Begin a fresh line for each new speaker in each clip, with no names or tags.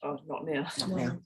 Oh, not now.
Not now.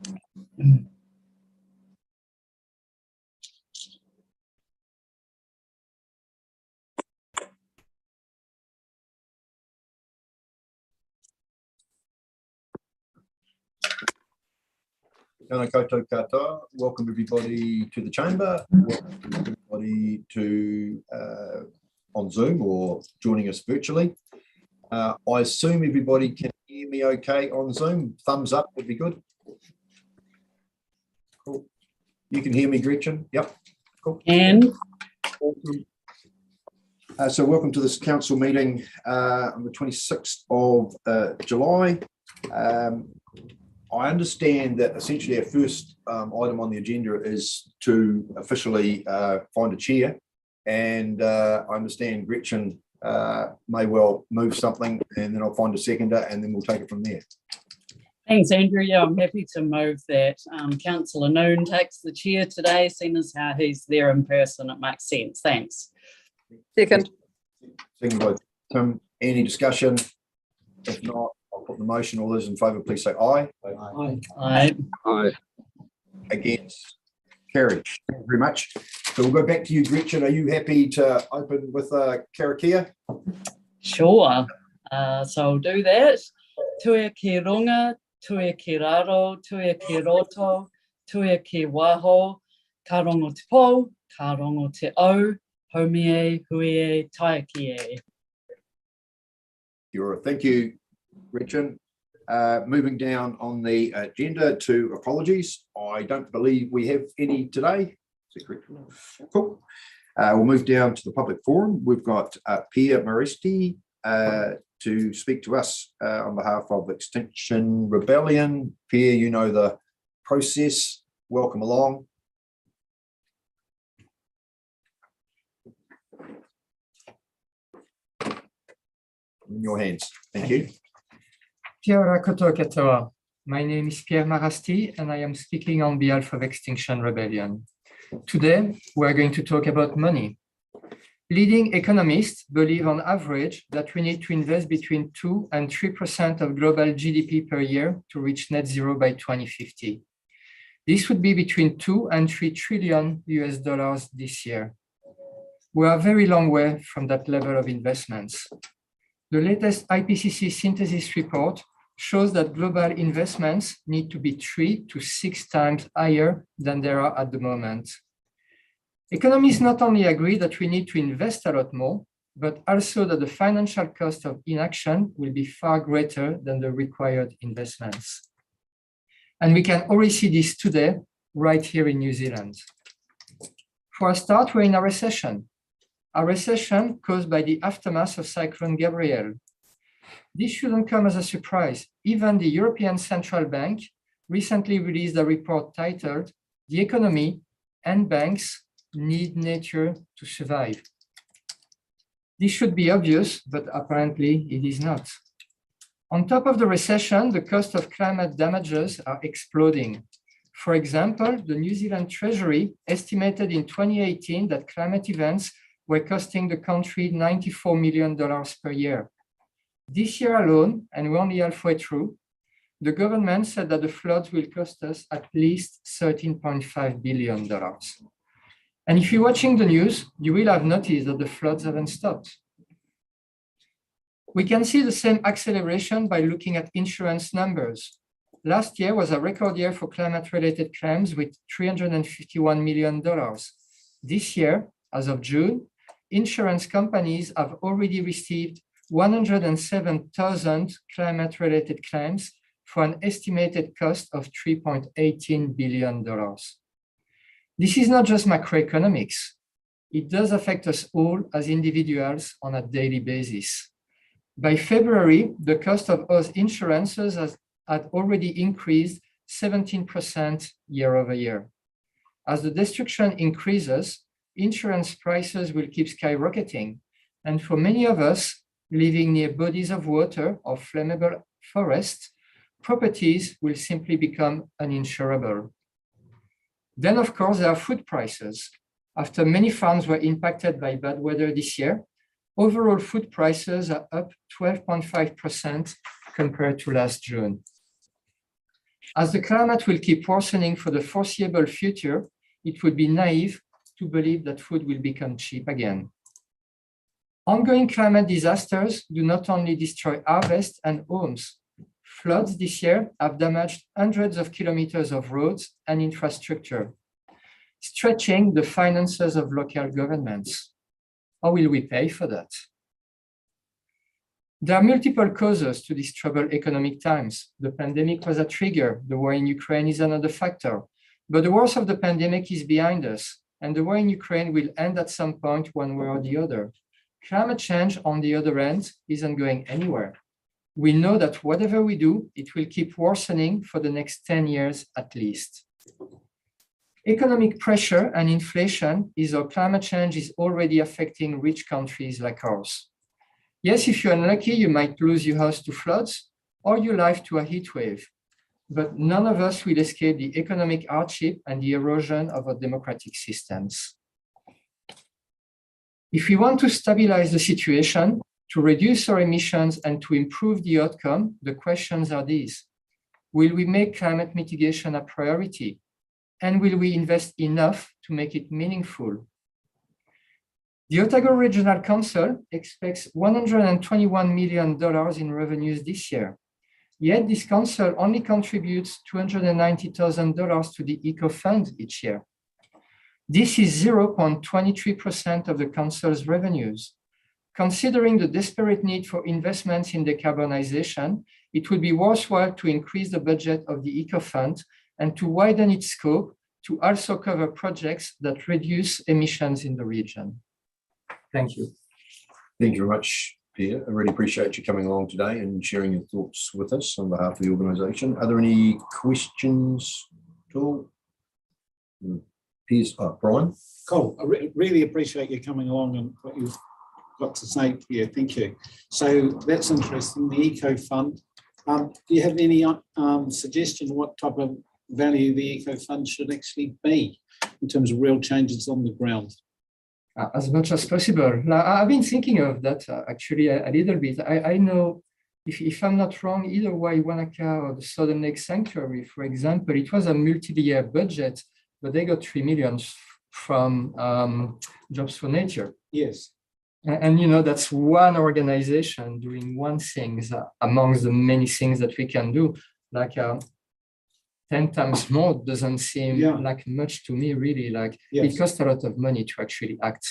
Welcome everybody to the chamber. Welcome everybody to on Zoom or joining us virtually. I assume everybody can hear me okay on Zoom. Thumbs up would be good. Cool. You can hear me, Gretchen? Yep. Cool.
And
awesome. So welcome to this council meeting on the 26th of July. I understand that essentially our first item on the agenda is to officially find a chair, and I understand Gretchen may well move something, and then I'll find a seconder, and then we'll take it from there.
thanks, Andrew. Yeah, I'm happy to move that. Councillor Noon takes the chair today, seeing as how he's there in person. It makes sense. Thanks.
Second.
Second by Tim. Any discussion? If not, I'll put the motion. All those in favour, please say aye.
Aye. Aye.
Aye.
Against? Carried. Thank you very much. So we'll go back to you, Gretchen. Are you happy to open with Karakia?
Sure. So I'll do that. Tuia ki runga, tuia ki raro, tuia ki roto, tuia ki waho, ka rongo te po, ka rongo te au, homie, huie, taiakie.
Thank you, Gretchen. Moving down on the agenda to apologies. I don't believe we have any today. Is that correct? Cool. We'll move down to the public forum. We've got Pia Maristi to speak to us on behalf of Extinction Rebellion. Pia, you know the process. Welcome along. In your hands. Thank you.
Kia ora koutou katoa. My name is Pierre Marasti, and I am speaking on behalf of Extinction Rebellion. Today, we are going to talk about money. Leading economists believe on average that we need to invest between 2 and 3% of global GDP per year to reach net zero by 2050. This would be between 2 and 3 trillion US dollars this year. We are a very long way from that level of investments. The latest IPCC synthesis report shows that global investments need to be 3 to 6 times higher than they are at the moment. Economists not only agree that we need to invest a lot more, but also that the financial cost of inaction will be far greater than the required investments. And we can already see this today, right here in New Zealand. For a start, we're in a recession caused by the aftermath of Cyclone Gabrielle. This shouldn't come as a surprise. Even the European Central Bank recently released a report titled, "The Economy and Banks Need Nature to Survive." This should be obvious, but apparently it is not. On top of the recession, the cost of climate damages are exploding. For example, the New Zealand Treasury estimated in 2018 that climate events were costing the country $94 million per year. This year alone, and we're only halfway through, the government said that the floods will cost us at least $13.5 billion. And if you're watching the news, you will have noticed that the floods haven't stopped. We can see the same acceleration by looking at insurance numbers. Last year was a record year for climate-related claims with $351 million. This year, as of June, insurance companies have already received 107,000 climate-related claims for an estimated cost of $3.18 billion. This is not just macroeconomics. It does affect us all as individuals on a daily basis. By February, the cost of those insurances had already increased 17% year over year. As the destruction increases, insurance prices will keep skyrocketing. And for many of us living near bodies of water or flammable forests, properties will simply become uninsurable. Then, of course, there are food prices. After many farms were impacted by bad weather this year, overall food prices are up 12.5% compared to last June. As the climate will keep worsening for the foreseeable future, it would be naive to believe that food will become cheap again. Ongoing climate disasters do not only destroy harvests and homes. Floods this year have damaged hundreds of kilometers of roads and infrastructure, stretching the finances of local governments. How will we pay for that? There are multiple causes to these troubled economic times. The pandemic was a trigger. The war in Ukraine is another factor. But the worst of the pandemic is behind us, and the war in Ukraine will end at some point, one way or the other. Climate change, on the other hand, isn't going anywhere. We know that whatever we do, it will keep worsening for the next 10 years at least. Economic pressure and inflation is how climate change is already affecting rich countries like ours. Yes, if you're unlucky, you might lose your house to floods or your life to a heat wave. But none of us will escape the economic hardship and the erosion of our democratic systems. If we want to stabilize the situation, to reduce our emissions and to improve the outcome, the questions are these. Will we make climate mitigation a priority? And will we invest enough to make it meaningful? The Otago Regional Council expects $121 million in revenues this year. Yet this council only contributes $290,000 to the Eco Fund each year. This is 0.23% of the council's revenues. Considering the desperate need for investments in decarbonization, it would be worthwhile to increase the budget of the Eco Fund and to widen its scope to also cover projects that reduce emissions in the region. Thank you.
Thank you very much, Pierre. I really appreciate you coming along today and sharing your thoughts with us on behalf of the organisation. Are there any questions at all? Pierre's, Brian?
Cool. I really appreciate you coming along and what you've got to say, Pierre. Thank you. So that's interesting, the Eco Fund. Do you have any suggestion what type of value the Eco Fund should actually be in terms of real changes on the ground?
As much as possible. Now, I've been thinking of that actually a little bit. I know, if I'm not wrong, either Wanaka or the Southern Lake Sanctuary, for example, it was a multi-year budget, but they got 3 million from Jobs for Nature.
Yes.
And you know, that's one organization doing one thing amongst the many things that we can do. Like 10 times more doesn't seem like much to me, really. Like it costs a lot of money to actually act.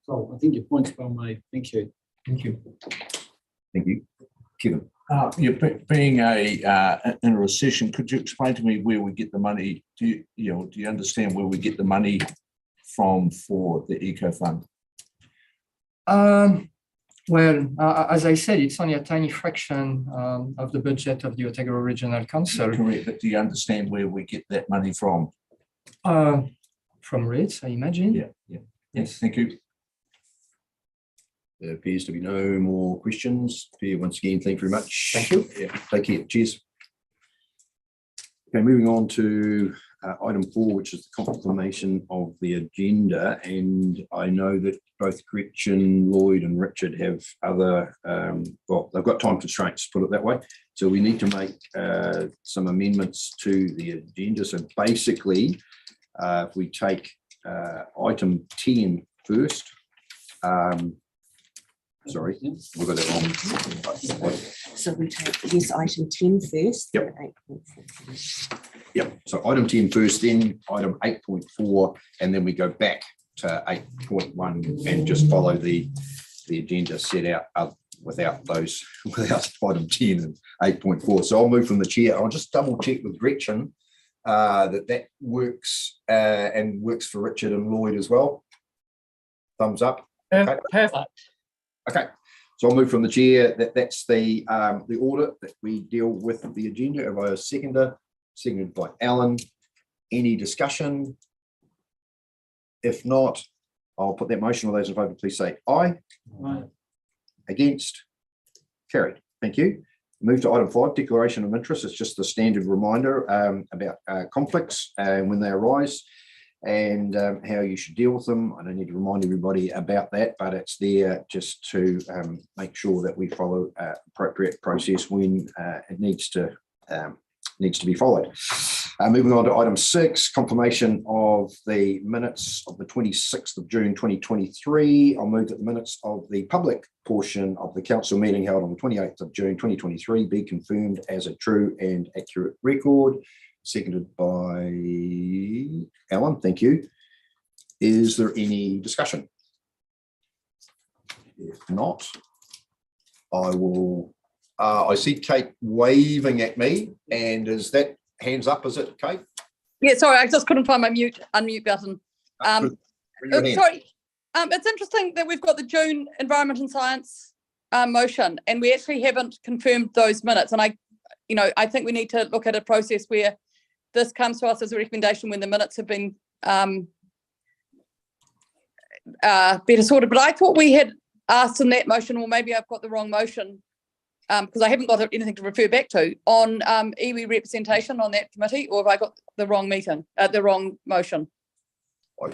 Oh, I think your point's well made. Thank you.
Thank you.
Thank you. Kevin.
Being in a recession, could you explain to me where we get the money? Do you understand where we get the money from for the Eco Fund?
Well, as I said, it's only a tiny fraction of the budget of the Otago Regional Council.
Correct, but do you understand where we get that money from?
From rates, I imagine.
Yeah. Yes, thank you.
There appears to be no more questions. Pierre, once again, thank you very much.
Thank you.
Yeah, take care. Cheers. Okay, moving on to item 4, which is the confirmation of the agenda. And I know that both Gretchen, Lloyd and Richard have other, well, they've got time constraints, put it that way. So we need to make some amendments to the agenda. So basically, if we take item 10 first, sorry, we've got that wrong.
So we take this item 10 first.
Yep.
8.4.
Yep. So item 10 first, then item 8.4, and then we go back to 8.1 and just follow the agenda set out without item 10 and 8.4. So I'll move from the chair. I'll just double check with Gretchen that works and works for Richard and Lloyd as well. Thumbs up. Okay.
Perfect.
Okay, so I'll move from the chair. That's the order that we deal with the agenda. Of our seconded by Alan. Any discussion? If not, I'll put that motion. All those in favour, please say aye.
Aye.
Against? Carried. Thank you. Move to item 5, declaration of interest. It's just a standard reminder about conflicts and when they arise, and how you should deal with them. I don't need to remind everybody about that, but it's there just to make sure that we follow appropriate process when it needs to needs to be followed. Moving on to item 6, confirmation of the minutes of the 26th of June 2023. I'll move that the minutes of the public portion of the council meeting held on the 28th of June 2023 be confirmed as a true and accurate record. Seconded by Alan. Thank you. Is there any discussion? If not, I will. I see Kate waving at me, and is that hands up? Is it, Kate?
Yeah, sorry, I just couldn't find my unmute button. Sorry, it's interesting that we've got the June Environment and Science motion, and we actually haven't confirmed those minutes. And I think we need to look at a process where this comes to us as a recommendation when the minutes have been better sorted. But I thought we had asked in that motion, or maybe I've got the wrong motion, because I haven't got anything to refer back to on iwi representation on that committee, or have I got the wrong meeting, the wrong motion?
I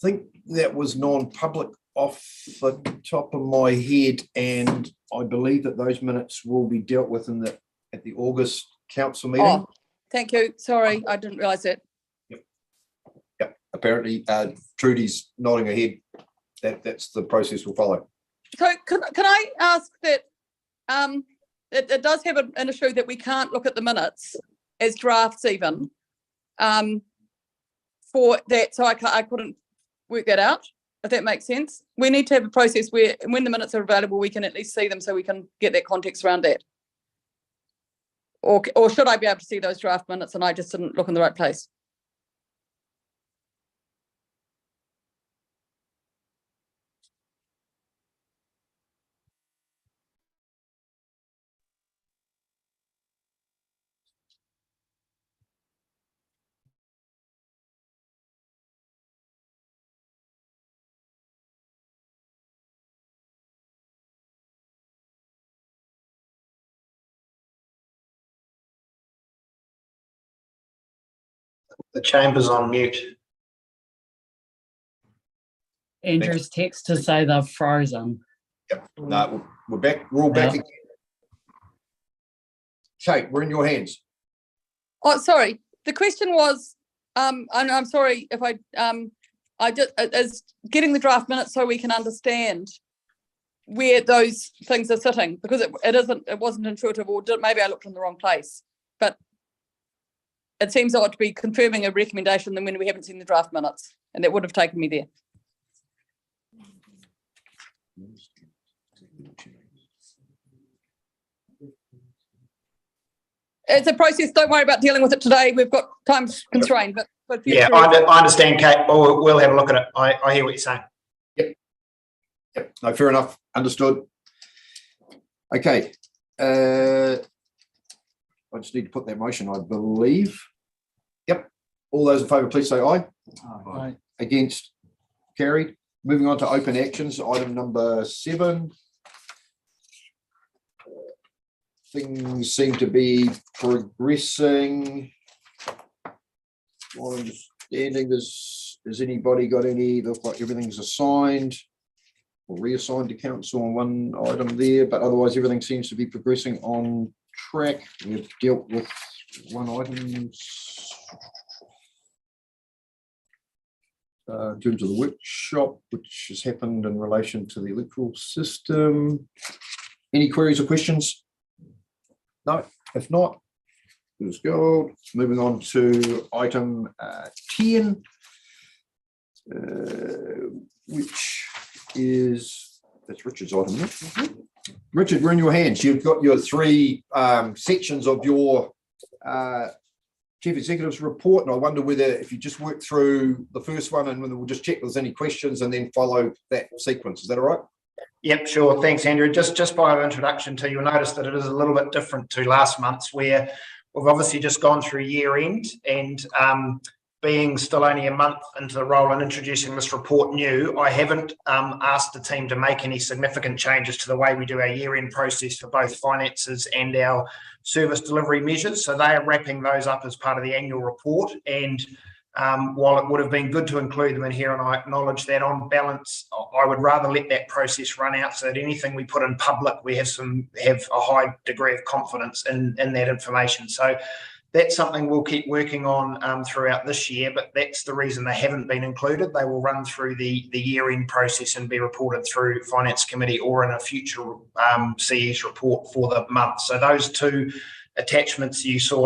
think that was non-public off the top of my head, and I believe that those minutes will be dealt with at the August council meeting.
Oh, thank you. Sorry, I didn't realise that.
Yep. Apparently, Trudy's nodding her head. That's the process we'll follow.
So can I ask that it does have an issue that we can't look at the minutes as drafts even for that, so I couldn't work that out, if that makes sense. We need to have a process where when the minutes are available we can at least see them so we can get that context around that. Or should I be able to see those draft minutes and I just didn't look in the right place?
The chamber's on mute.
Andrew's text to say they're frozen.
Yep. No, we're back. We're all back again. Kate, we're in your hands.
Oh, sorry. The question was, I'm sorry if I just is getting the draft minutes so we can understand where those things are sitting, because it wasn't intuitive, or maybe I looked in the wrong place. But it seems odd to be confirming a recommendation then when we haven't seen the draft minutes, and that would have taken me there. It's a process. Don't worry about dealing with it today. We've got time constrained. But
yeah, I understand, Kate. We'll have a look at it. I hear what you're saying.
Yep. No, fair enough. Understood. Okay. I just need to put that motion, I believe. Yep. All those in favour, please say aye.
Aye.
Against? Carried. Moving on to open actions, item number 7. Things seem to be progressing. My understanding is, has anybody got any, look like everything's assigned or reassigned to council on one item there, but otherwise everything seems to be progressing on track. We've dealt with one item in terms of the workshop, which has happened in relation to the electoral system. Any queries or questions? No, if not, let's go. Moving on to item 10, which is, that's Richard's item, isn't it? Richard, we're in your hands. You've got your 3 sections of your Chief Executive's report, and I wonder whether if you just work through the first one and we'll just check if there's any questions and then follow that sequence. Is that all right?
Yep, sure. Thanks, Andrew. Just by introduction to you, you'll notice that it is a little bit different to last month's, where we've obviously just gone through year end, and being still only a month into the role and introducing this report new, I haven't asked the team to make any significant changes to the way we do our year-end process for both finances and our service delivery measures. So they are wrapping those up as part of the annual report, and while it would have been good to include them in here, and I acknowledge that on balance, I would rather let that process run out so that anything we put in public, we have a high degree of confidence in that information. So that's something we'll keep working on throughout this year, but that's the reason they haven't been included. They will run through the year-end process and be reported through Finance Committee or in a future CE's report for the month. So those two attachments you saw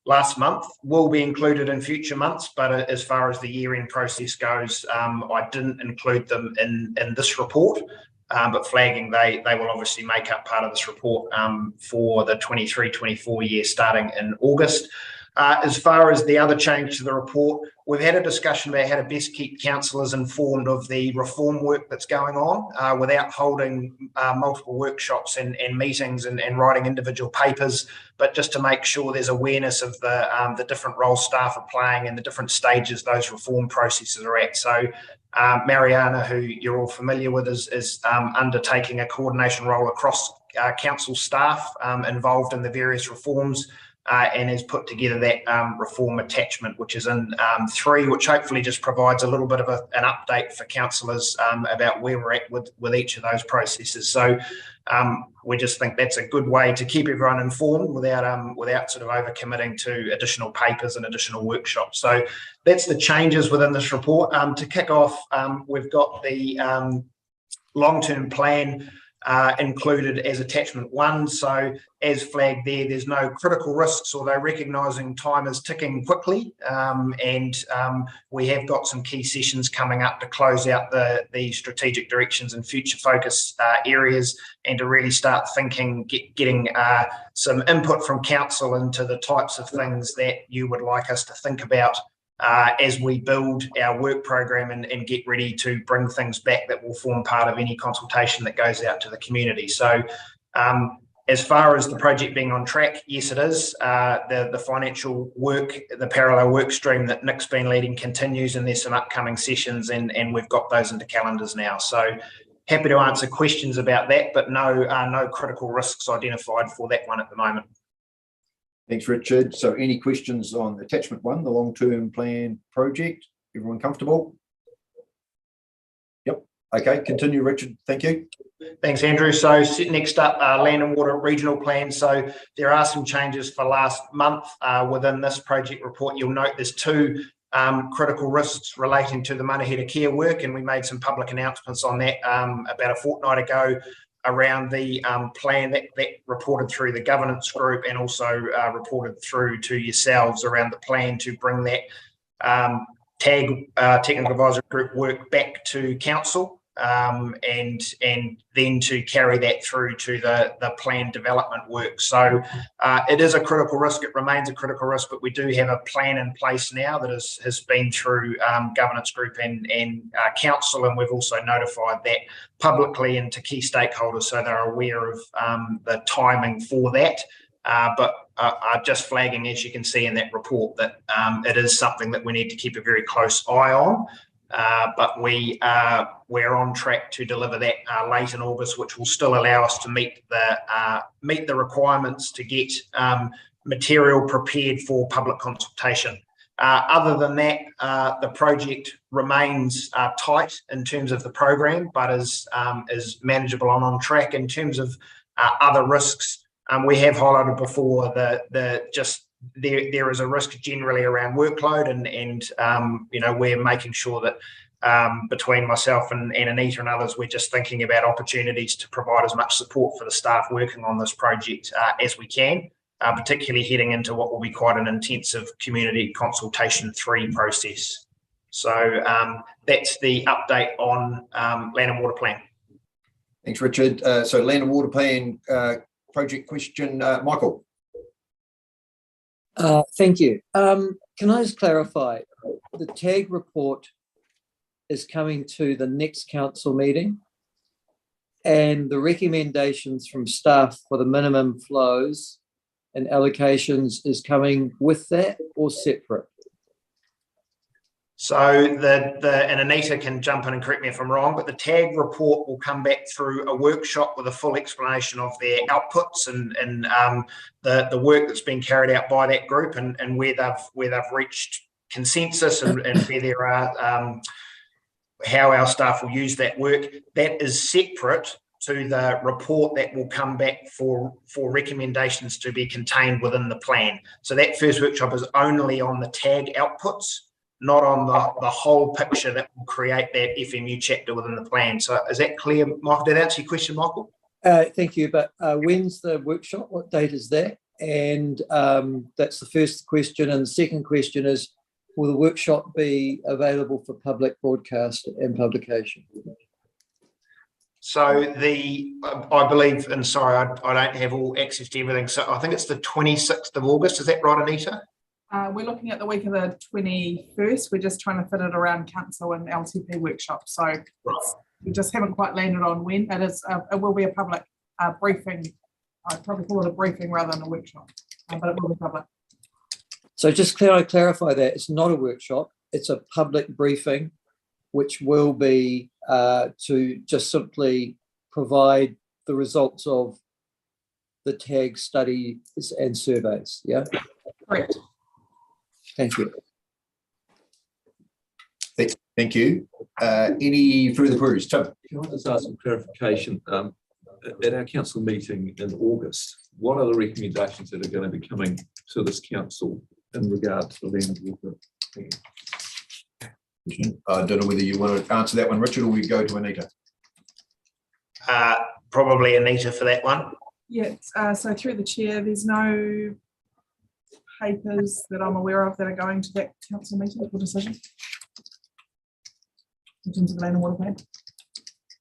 last month will be included in future months, but as far as the year-end process goes, I didn't include them in this report, but flagging they will obviously make up part of this report for the 23-24 year starting in August. As far as the other change to the report, we've had a discussion about how to best keep councillors informed of the reform work that's going on without holding multiple workshops and meetings and writing individual papers, but just to make sure there's awareness of the different roles staff are playing and the different stages those reform processes are at. So Mariana, who you're all familiar with, is undertaking a coordination role across council staff involved in the various reforms. And has put together that reform attachment, which is in 3, which hopefully just provides a little bit of an update for councillors about where we're at with each of those processes. So we just think that's a good way to keep everyone informed without sort of overcommitting to additional papers and additional workshops. So that's the changes within this report. To kick off, we've got the long-term plan included as attachment 1. So as flagged there's no critical risks, although recognising time is ticking quickly, and we have got some key sessions coming up to close out the strategic directions and future focus areas, and to really start thinking, getting some input from council into the types of things that you would like us to think about as we build our work program and get ready to bring things back that will form part of any consultation that goes out to the community. So as far as the project being on track, yes, it is. The financial work, the parallel work stream that Nick's been leading continues, and there's some upcoming sessions, and we've got those into calendars now. So happy to answer questions about that, but no critical risks identified for that one at the moment.
Thanks, Richard. So any questions on attachment 1, the long-term plan project? Everyone comfortable? Yep. Okay, continue, Richard. Thank you.
Thanks, Andrew. So next up, Land and Water Regional Plan. So there are some changes for last month within this project report. You'll note there's 2 critical risks relating to the Manahita care work, and we made some public announcements on that about a fortnight ago, around the plan that reported through the governance group, and also reported through to yourselves around the plan to bring that TAG Technical Advisory Group work back to council, and then to carry that through to the plan development work. So it is a critical risk, it remains a critical risk, but we do have a plan in place now that has been through governance group and council, and we've also notified that publicly and to key stakeholders so they're aware of the timing for that. But just flagging, as you can see in that report, that it is something that we need to keep a very close eye on. But we're on track to deliver that late in August, which will still allow us to meet the requirements to get material prepared for public consultation. Other than that, the project remains tight in terms of the program, but is manageable and on track. In terms of other risks, we have highlighted before there is a risk generally around workload, and you know, we're making sure that between myself and Anita and others, we're just thinking about opportunities to provide as much support for the staff working on this project as we can, particularly heading into what will be quite an intensive community consultation 3 process. So that's the update on Land and Water Plan.
Thanks, Richard. So Land and Water Plan project question, Michael.
Thank you. Can I just clarify, the TAG report is coming to the next council meeting, and the recommendations from staff for the minimum flows and allocations is coming with that or separate?
So and Anita can jump in and correct me if I'm wrong, but the TAG report will come back through a workshop with a full explanation of their outputs and the work that's been carried out by that group, and where they've reached consensus and where there are how our staff will use that work. That is separate to the report that will come back for recommendations to be contained within the plan. So that first workshop is only on the TAG outputs, not on the whole picture that will create that FMU chapter within the plan. So is that clear, Michael? Did that answer your question, Michael?
Thank you. But when's the workshop? What date is that? And that's the first question. And the second question is, will the workshop be available for public broadcast and publication?
So I believe, and sorry, I don't have all access to everything. So I think it's the 26th of August. Is that right, Anita?
We're looking at the week of the 21st. We're just trying to fit it around council and LTP workshop. So we just haven't quite landed on when. It is. It will be a public briefing. I'd probably call it a briefing rather than a workshop, but it will be public.
So just clarify that it's not a workshop. It's a public briefing, which will be to just simply provide the results of the TAG studies and surveys. Yeah.
Correct.
Thank you.
Thank you. Any further queries? Tim?
Can I just ask some clarification? At our council meeting in August, what are the recommendations that are going to be coming to this council in regard to the land water plan?
I don't know whether you want to answer that one, Richard, or we go to Anita.
Probably Anita for that one.
Yeah. So through the chair, there's no papers that I'm aware of that are going to that council meeting for decision in terms of the land and water plan.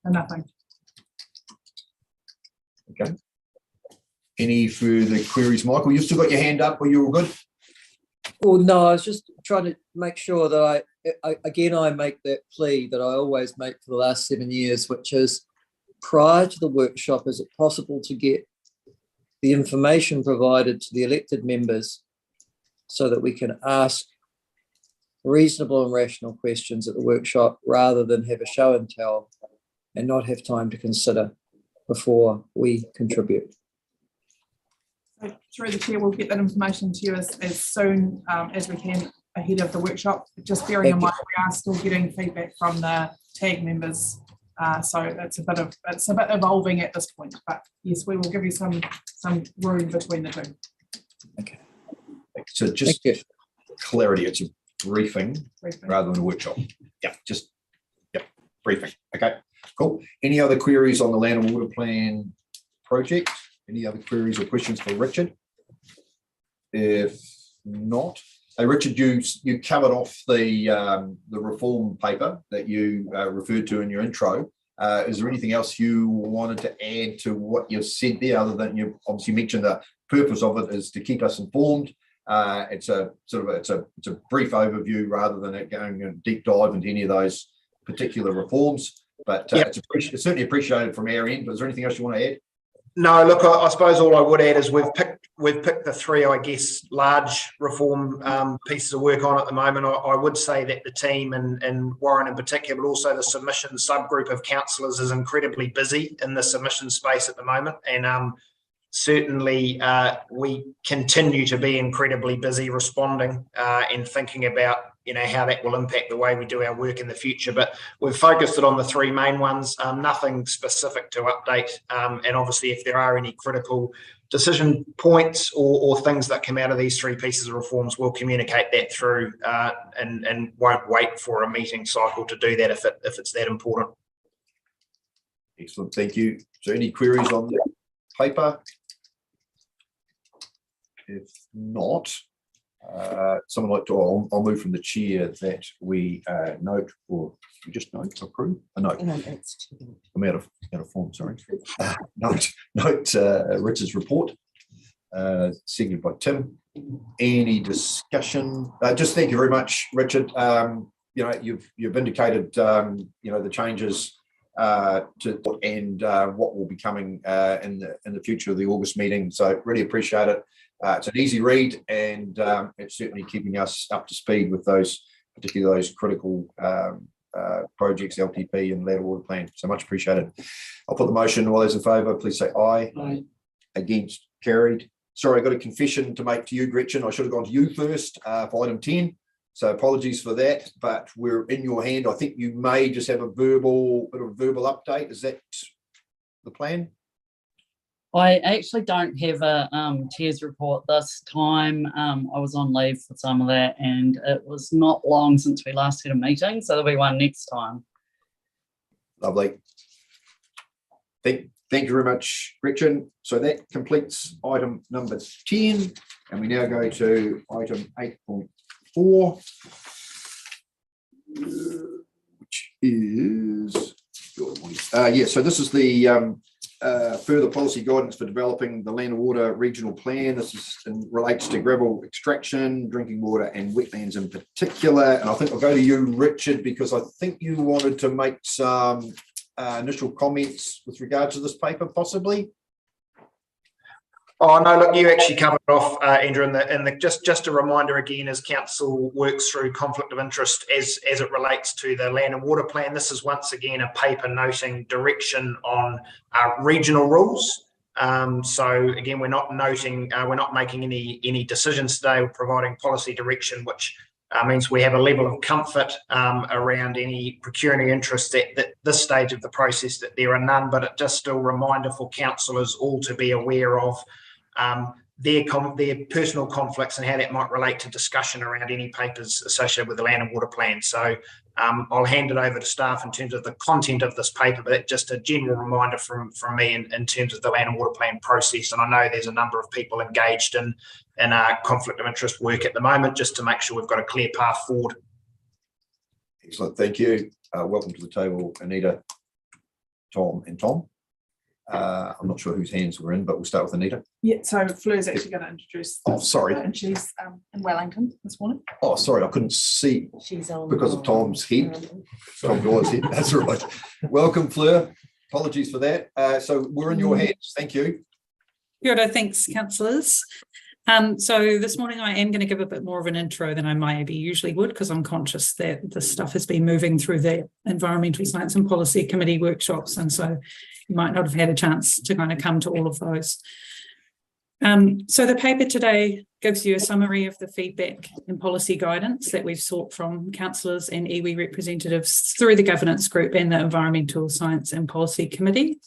And nothing.
Okay. Any further queries, Michael? You've still got your hand up, or you're all good?
Well, no, I was just trying to make sure that I make that plea that I always make for the last 7 years, which is prior to the workshop, is it possible to get the information provided to the elected members so that we can ask reasonable and rational questions at the workshop rather than have a show and tell and not have time to consider before we contribute?
So through the chair, we'll get that information to you as soon as we can ahead of the workshop. Just bearing in mind we are still getting feedback from the TAG members, so it's a bit evolving at this point. But yes, we will give you some room between the two.
Okay.
So just clarity, it's a briefing rather than a workshop. Yeah, briefing. Okay, cool. Any other queries on the land and water plan project? Any other queries or questions for Richard? If not, hey Richard, you covered off the reform paper that you referred to in your intro. Is there anything else you wanted to add to what you said there, other than you obviously mentioned the purpose of it is to keep us informed? It's a brief overview rather than it going a deep dive into any of those particular reforms. But it's certainly appreciated from our end. But is there anything else you want to add?
No, look, I suppose all I would add is we've picked the three, I guess, large reform pieces of work on at the moment. I would say that the team and Warren in particular, but also the submission subgroup of councillors is incredibly busy in the submission space at the moment. And certainly we continue to be incredibly busy responding and thinking about how that will impact the way we do our work in the future. But we've focused it on the three main ones, nothing specific to update. And obviously, if there are any critical decision points or things that come out of these three pieces of reforms, we'll communicate that through and won't wait for a meeting cycle to do that if it's that important.
Excellent, thank you. So any queries on the paper? If not, someone like to, I'll move from the chair that we note, or we just note, approve, a note. I'm out of form, sorry. Note Richard's report, seconded by Tim. Any discussion? Just thank you very much, Richard. You've indicated the changes to and what will be coming in the future of the August meeting. So really appreciate it. It's an easy read, and it's certainly keeping us up to speed with particularly those critical projects, LTP and land water plan. So much appreciated. I'll put the motion. All those in favour, please say aye.
Aye.
Against, carried. Sorry, I got a confession to make to you, Gretchen. I should have gone to you first for item 10. So apologies for that, but we're in your hand. I think you may just have a bit of a verbal update. Is that the plan?
I actually don't have a chair's report this time. I was on leave for some of that, and it was not long since we last had a meeting, so there'll be one next time.
Lovely. Thank you very much, Gretchen. So that completes item number 10, and we now go to item 8.4, which is so this is the further policy guidance for developing the land and water regional plan. This relates to gravel extraction, drinking water, and wetlands in particular. And I think I'll go to you, Richard, because I think you wanted to make some initial comments with regard to this paper, possibly.
Oh no, look, you actually covered it off, Andrew, just a reminder again, as council works through conflict of interest as it relates to the land and water plan. This is once again a paper noting direction on regional rules. So again, we're not making any decisions today. We're providing policy direction, which means we have a level of comfort around any procuring interest at this stage of the process, that there are none, but it's just still a reminder for councillors all to be aware of their personal conflicts and how that might relate to discussion around any papers associated with the land and water plan. So I'll hand it over to staff in terms of the content of this paper, but just a general reminder from me in terms of the land and water plan process. And I know there's a number of people engaged in conflict of interest work at the moment, just to make sure we've got a clear path forward.
Excellent, thank you. Welcome to the table, Anita, Tom, and Tom. I'm not sure whose hands we're in, but we'll start with Anita.
Yeah, so Fleur's actually going to introduce.
Oh, sorry.
And she's in Wellington this morning.
Oh, sorry, I couldn't see
She's on
because of Tom's head. Tom Doyle's head. That's all right. Welcome, Fleur. Apologies for that. So we're in your hands. Thank you.
Kia ora, thanks, councillors. So this morning I am going to give a bit more of an intro than I maybe usually would, because I'm conscious that this stuff has been moving through the Environmental Science and Policy Committee workshops, and so you might not have had a chance to kind of come to all of those. So the paper today gives you a summary of the feedback and policy guidance that we've sought from councillors and iwi representatives through the governance group and the Environmental Science and Policy Committee.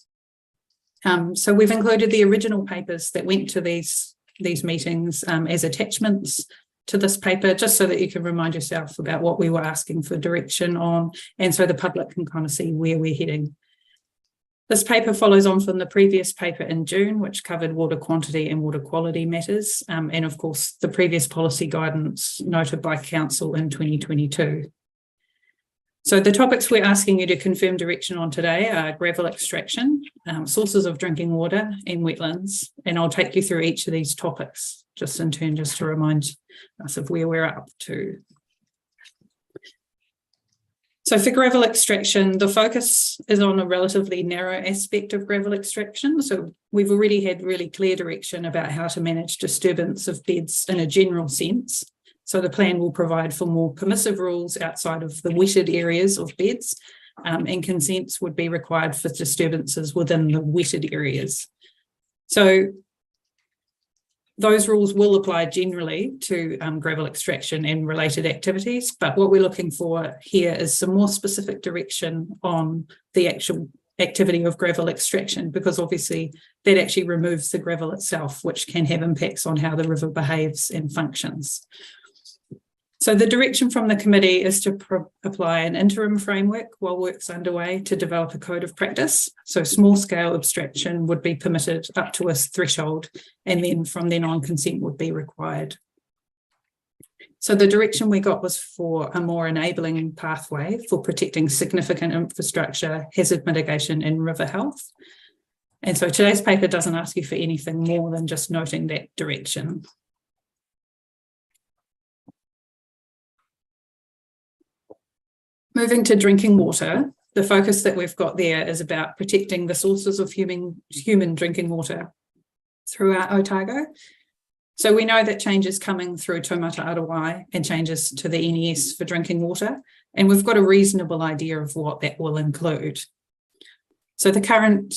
So we've included the original papers that went to these meetings as attachments to this paper, just so that you can remind yourself about what we were asking for direction on, and so the public can kind of see where we're heading. This paper follows on from the previous paper in June, which covered water quantity and water quality matters, and of course the previous policy guidance noted by council in 2022. So the topics we're asking you to confirm direction on today are gravel extraction, sources of drinking water, and wetlands. And I'll take you through each of these topics just in turn, just to remind us of where we're up to. So for gravel extraction, the focus is on a relatively narrow aspect of gravel extraction. So we've already had really clear direction about how to manage disturbance of beds in a general sense. So the plan will provide for more permissive rules outside of the wetted areas of beds, and consents would be required for disturbances within the wetted areas. So those rules will apply generally to gravel extraction and related activities, but what we're looking for here is some more specific direction on the actual activity of gravel extraction, because obviously that actually removes the gravel itself, which can have impacts on how the river behaves and functions. So the direction from the committee is to apply an interim framework while work's underway to develop a code of practice. So small scale abstraction would be permitted up to a threshold, and then from then on consent would be required. So the direction we got was for a more enabling pathway for protecting significant infrastructure, hazard mitigation, and river health. And so today's paper doesn't ask you for anything more than just noting that direction. Moving to drinking water, the focus that we've got there is about protecting the sources of human drinking water throughout Otago. So we know that change is coming through Taumata Arawai and changes to the NES for drinking water, and we've got a reasonable idea of what that will include. So the current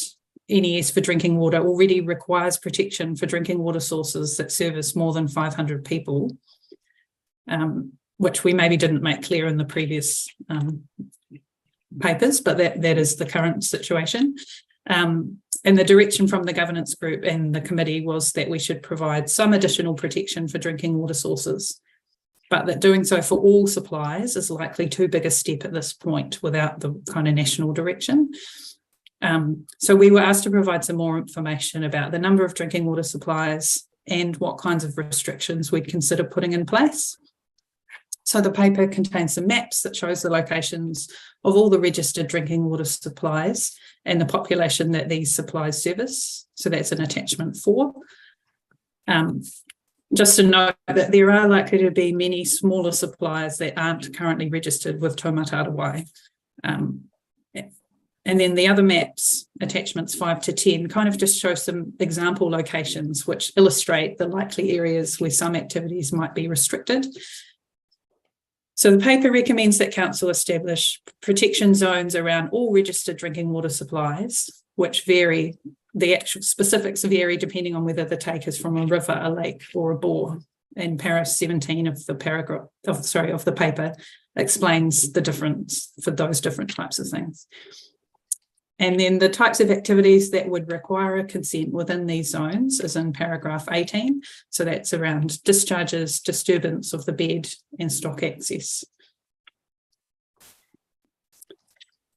NES for drinking water already requires protection for drinking water sources that service more than 500 people. which we maybe didn't make clear in the previous papers, but that is the current situation. And the direction from the governance group and the committee was that we should provide some additional protection for drinking water sources, but that doing so for all supplies is likely too big a step at this point without the kind of national direction. So we were asked to provide some more information about the number of drinking water supplies and what kinds of restrictions we'd consider putting in place. So the paper contains some maps that shows the locations of all the registered drinking water supplies and the population that these supplies service. So that's an attachment 4. Just to note that there are likely to be many smaller suppliers that aren't currently registered with Taumata Arawai. And then the other maps, attachments 5 to 10, kind of just show some example locations which illustrate the likely areas where some activities might be restricted. So the paper recommends that council establish protection zones around all registered drinking water supplies, which vary, the actual specifics vary depending on whether the take is from a river, a lake, or a bore. And para 17 of the of the paper explains the difference for those different types of things. And then the types of activities that would require a consent within these zones is in paragraph 18. So that's around discharges, disturbance of the bed, and stock access.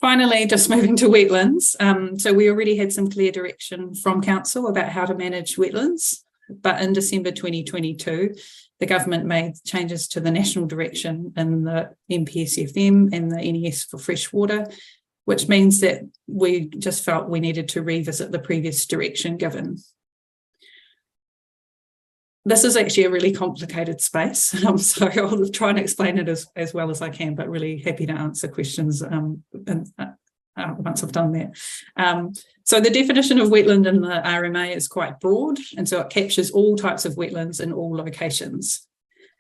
Finally, just moving to wetlands. So we already had some clear direction from council about how to manage wetlands, but in December 2022, the government made changes to the national direction in the MPSFM and the NES for fresh water, which means that we just felt we needed to revisit the previous direction given. This is actually a really complicated space, so I'll try and explain it as well as I can, but really happy to answer questions once I've done that. So the definition of wetland in the RMA is quite broad, and so it captures all types of wetlands in all locations.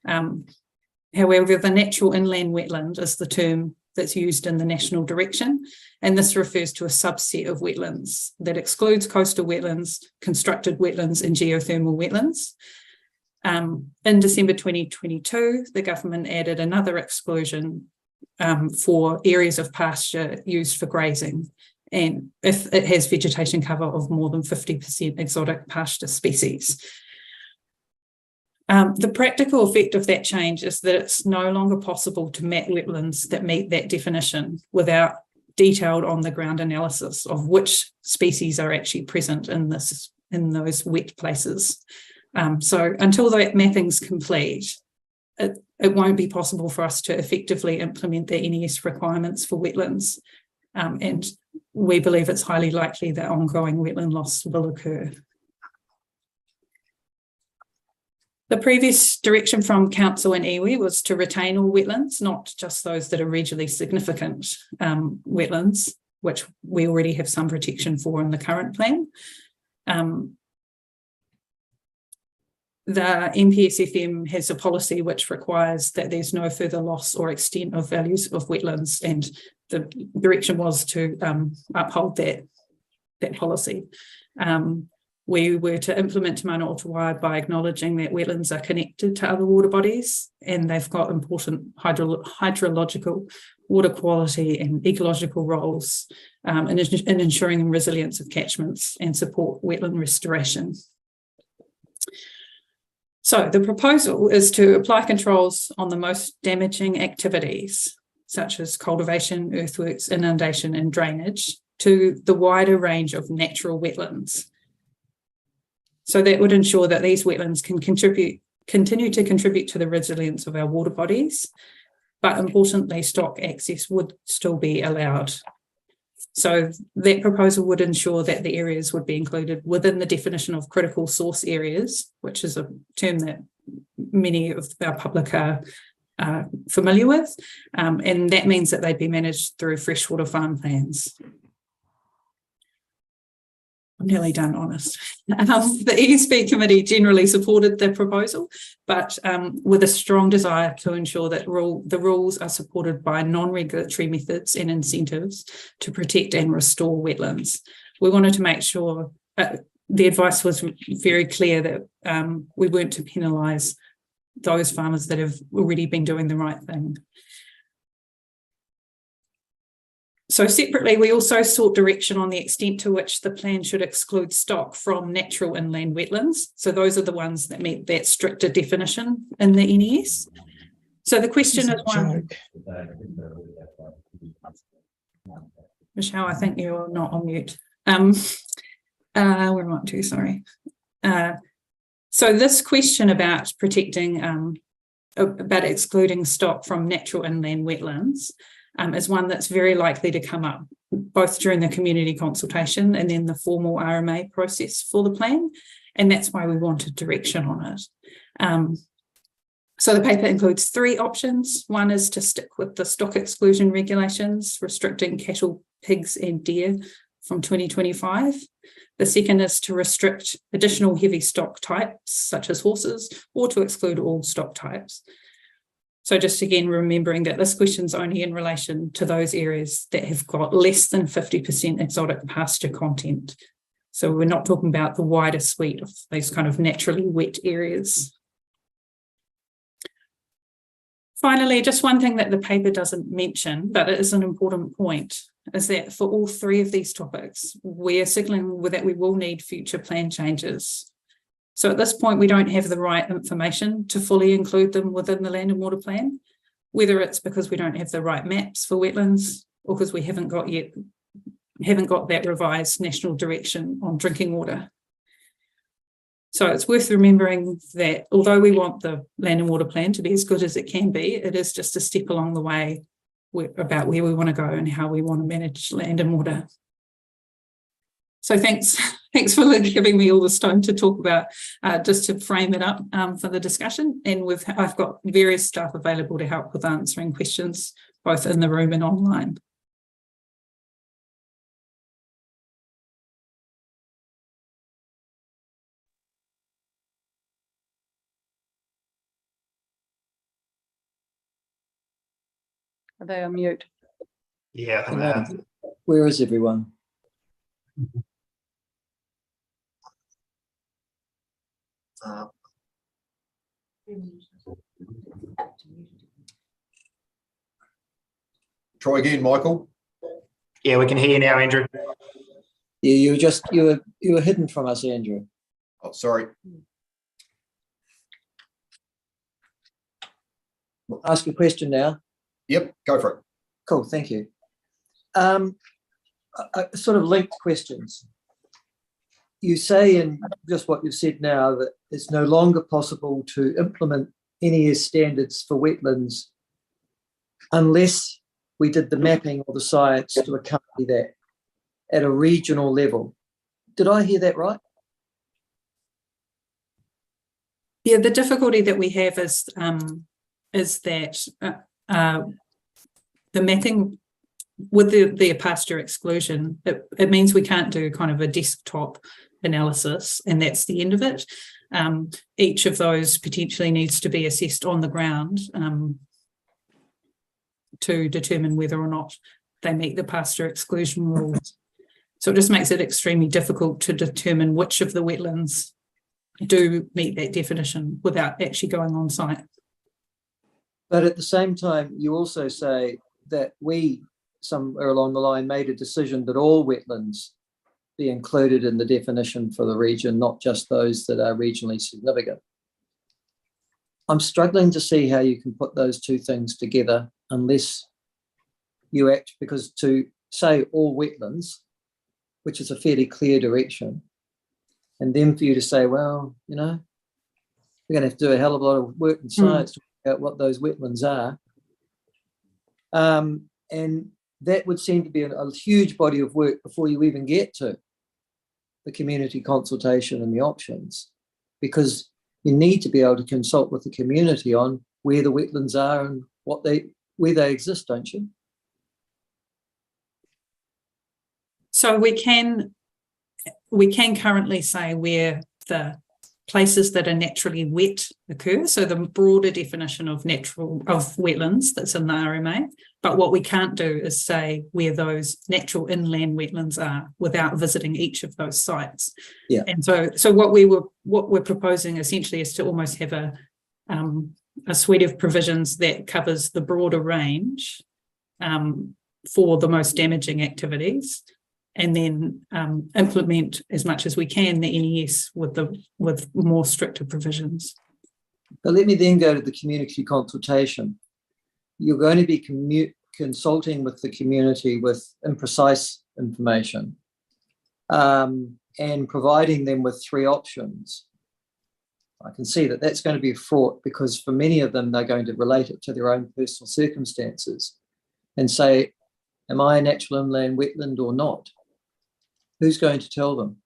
However, the natural inland wetland is the term that's used in the national direction, and this refers to a subset of wetlands that excludes coastal wetlands, constructed wetlands, and geothermal wetlands. In December 2022, the government added another exclusion for areas of pasture used for grazing, and if it has vegetation cover of more than 50% exotic pasture species. The practical effect of that change is that it's no longer possible to map wetlands that meet that definition without detailed on-the-ground analysis of which species are actually present in those wet places. So until that mapping's complete, it won't be possible for us to effectively implement the NES requirements for wetlands. And we believe it's highly likely that ongoing wetland loss will occur. The previous direction from council and iwi was to retain all wetlands, not just those that are regionally significant wetlands, which we already have some protection for in the current plan. The MPSFM has a policy which requires that there's no further loss or extent of values of wetlands, and the direction was to uphold that policy. We were to implement Te Mana Otawai by acknowledging that wetlands are connected to other water bodies, and they've got important hydrological, water quality and ecological roles in ensuring the resilience of catchments and support wetland restoration. So the proposal is to apply controls on the most damaging activities, such as cultivation, earthworks, inundation and drainage, to the wider range of natural wetlands. So that would ensure that these wetlands can continue to contribute to the resilience of our water bodies, but importantly, stock access would still be allowed. So that proposal would ensure that the areas would be included within the definition of critical source areas, which is a term that many of our public are familiar with, and that means that they'd be managed through freshwater farm plans. I'm nearly done, honest. The ESB committee generally supported the proposal, but with a strong desire to ensure that the rules are supported by non-regulatory methods and incentives to protect and restore wetlands. We wanted to make sure the advice was very clear that we weren't to penalise those farmers that have already been doing the right thing. So separately, we also sought direction on the extent to which the plan should exclude stock from natural inland wetlands. So those are the ones that meet that stricter definition in the NES. So the question is one. Michelle, I think you're not on mute. Where am I to? Sorry. So this question about protecting, about excluding stock from natural inland wetlands is one that's very likely to come up both during the community consultation and then the formal RMA process for the plan. And that's why we wanted direction on it. So the paper includes 3 options. One is to stick with the stock exclusion regulations, restricting cattle, pigs and deer from 2025. The second is to restrict additional heavy stock types, such as horses, or to exclude all stock types. So just again, remembering that this question is only in relation to those areas that have got less than 50% exotic pasture content. So we're not talking about the wider suite of these kind of naturally wet areas. Finally, just one thing that the paper doesn't mention, but it is an important point, is that for all 3 of these topics, we're signalling that we will need future plan changes. So at this point, we don't have the right information to fully include them within the land and water plan, whether it's because we don't have the right maps for wetlands or because we haven't got that revised national direction on drinking water. So it's worth remembering that although we want the land and water plan to be as good as it can be, it is just a step along the way about where we want to go and how we want to manage land and water. So thanks for giving me all this time to talk about, just to frame it up for the discussion. And I've got various staff available to help with answering questions, both in the room and online. Are they on mute?
Yeah, I think that.
Where is everyone?
Try again, Michael.
Yeah, we can hear you now, Andrew.
Yeah, you were hidden from us, Andrew.
Oh, sorry.
Ask a question now.
Yep, go for it.
Cool, thank you. Sort of linked questions. You say in just what you've said now that it's no longer possible to implement NES standards for wetlands unless we did the mapping or the science to accompany that at a regional level. Did I hear that right?
Yeah, the difficulty that we have is that the mapping with the pasture exclusion, it means we can't do kind of a desktop analysis and that's the end of it. Each of those potentially needs to be assessed on the ground to determine whether or not they meet the pasture exclusion rules. So it just makes it extremely difficult to determine which of the wetlands do meet that definition without actually going on site.
But at the same time, you also say that we, somewhere along the line, made a decision that all wetlands be included in the definition for the region, not just those that are regionally significant. I'm struggling to see how you can put those two things together unless you act, because to say all wetlands, which is a fairly clear direction, and then for you to say, well, you know, we're going to have to do a hell of a lot of work in science to work out what those wetlands are. And that would seem to be a huge body of work before you even get to the community consultation and the options, because you need to be able to consult with the community on where the wetlands are and where they exist, don't you?
So we can currently say where the places that are naturally wet occur. So the broader definition of wetlands that's in the RMA. But what we can't do is say where those natural inland wetlands are without visiting each of those sites.
Yeah.
And so what we're proposing essentially is to almost have a suite of provisions that covers the broader range for the most damaging activities, and then implement as much as we can the NES with more stricter provisions.
But let me then go to the community consultation. You're going to be consulting with the community with imprecise information and providing them with 3 options. I can see that that's going to be fraught, because for many of them, they're going to relate it to their own personal circumstances and say, am I a natural inland wetland or not? Who's going to tell them?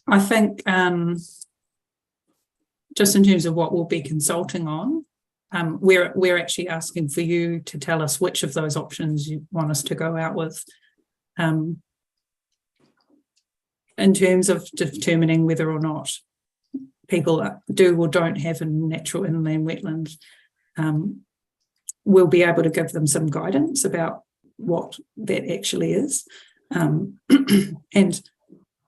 I think just in terms of what we'll be consulting on, we're actually asking for you to tell us which of those options you want us to go out with. In terms of determining whether or not people do or don't have a natural inland wetland, we'll be able to give them some guidance about what that actually is. And,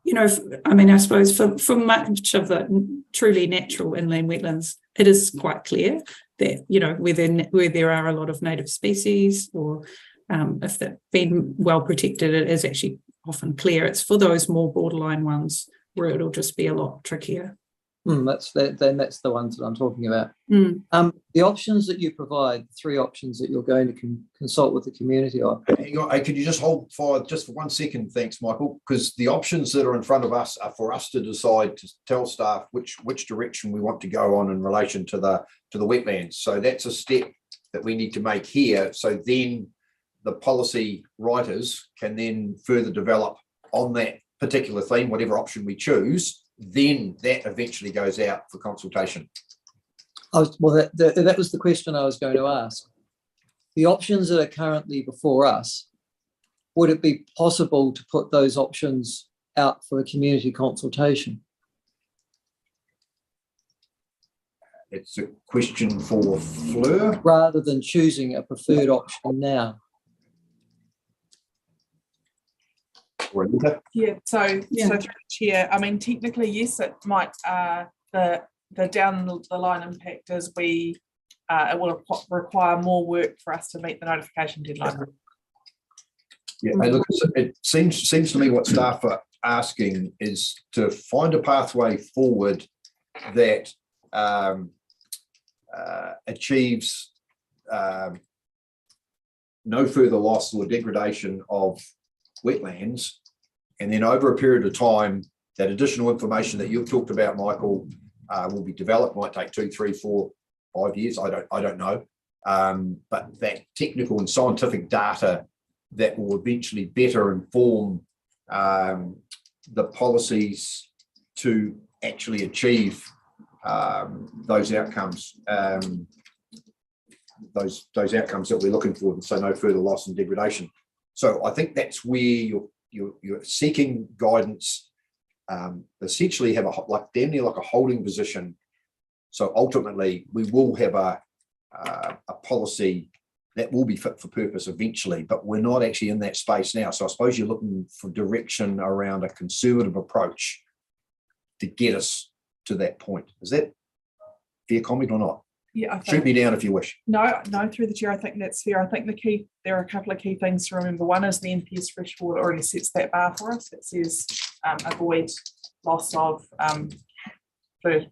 you know, I mean, I suppose for much of the truly natural inland wetlands, it is quite clear that, you know, where there are a lot of native species, or if they've been well protected, it is actually often clear. It's for those more borderline ones where it'll just be a lot trickier.
That's the ones that I'm talking about. The options that you provide, 3 options that you're going to consult with the community on.
Hang on, could you just hold fire just for 1 second? Thanks, Michael. Because the options that are in front of us are for us to decide, to tell staff which direction we want to go on in relation to the wetlands. So that's a step that we need to make here. So then the policy writers can then further develop on that particular theme, whatever option we choose. Then that eventually goes out for consultation.
Well, that was the question I was going to ask. The options that are currently before us, would it be possible to put those options out for a community consultation?
It's a question for Fleur.
Rather than choosing a preferred option now.
Yeah, so through the chair, I mean, technically, yes, it might, the down the line impact is it will require more work for us to meet the notification deadline.
Yeah, hey, look, it seems to me what staff are asking is to find a pathway forward that achieves no further loss or degradation of wetlands, and then over a period of time, that additional information that you've talked about, Michael, will be developed. Might take 2, 3, 4, 5 years. I don't know, but that technical and scientific data that will eventually better inform the policies to actually achieve those outcomes. Those outcomes that we're looking for, so no further loss and degradation. So I think that's where you're seeking guidance. Essentially, have damn near like a holding position. So ultimately, we will have a policy that will be fit for purpose eventually, but we're not actually in that space now. So I suppose you're looking for direction around a conservative approach to get us to that point. Is that fair comment or not?
Yeah, I think,
shoot me down if you wish.
No, through the chair, I think that's fair. I think there are a couple of key things to remember. One is the NPS freshwater already sets that bar for us. It says avoid loss of first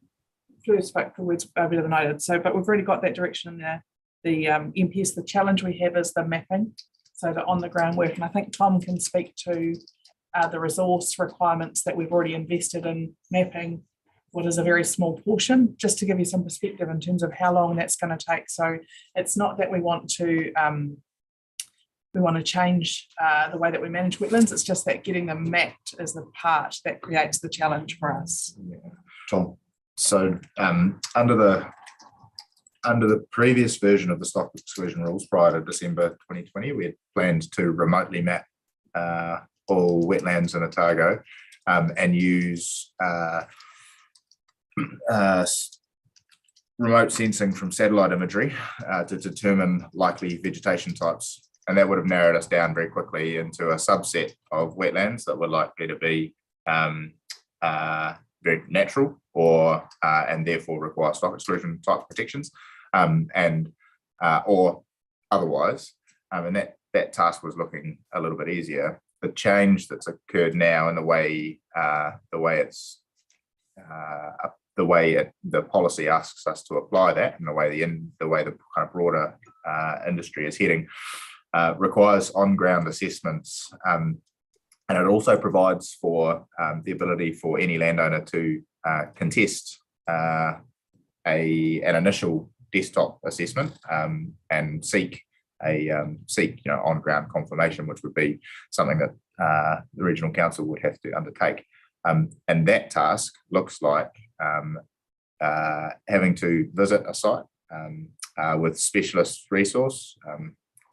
spoke for words over the noted. So, but we've already got that direction in there. The NPS, the challenge we have is the mapping, so the on the ground work. And I think Tom can speak to the resource requirements that we've already invested in mapping what is a very small portion, just to give you some perspective in terms of how long that's going to take. So it's not that we want to change the way that we manage wetlands. It's just that getting them mapped is the part that creates the challenge for us.
Yeah. Tom.
So under the previous version of the stock exclusion rules prior to December 2020, we had planned to remotely map all wetlands in Otago and use remote sensing from satellite imagery to determine likely vegetation types. And that would have narrowed us down very quickly into a subset of wetlands that were likely to be very natural or and therefore require stock exclusion type protections, and or otherwise. And that task was looking a little bit easier. The change that's occurred now in the way the policy asks us to apply that, and the way the kind of broader industry is heading, requires on-ground assessments, and it also provides for the ability for any landowner to contest an initial desktop assessment and seek on-ground confirmation, which would be something that the regional council would have to undertake. And that task looks like having to visit a site with specialist resource,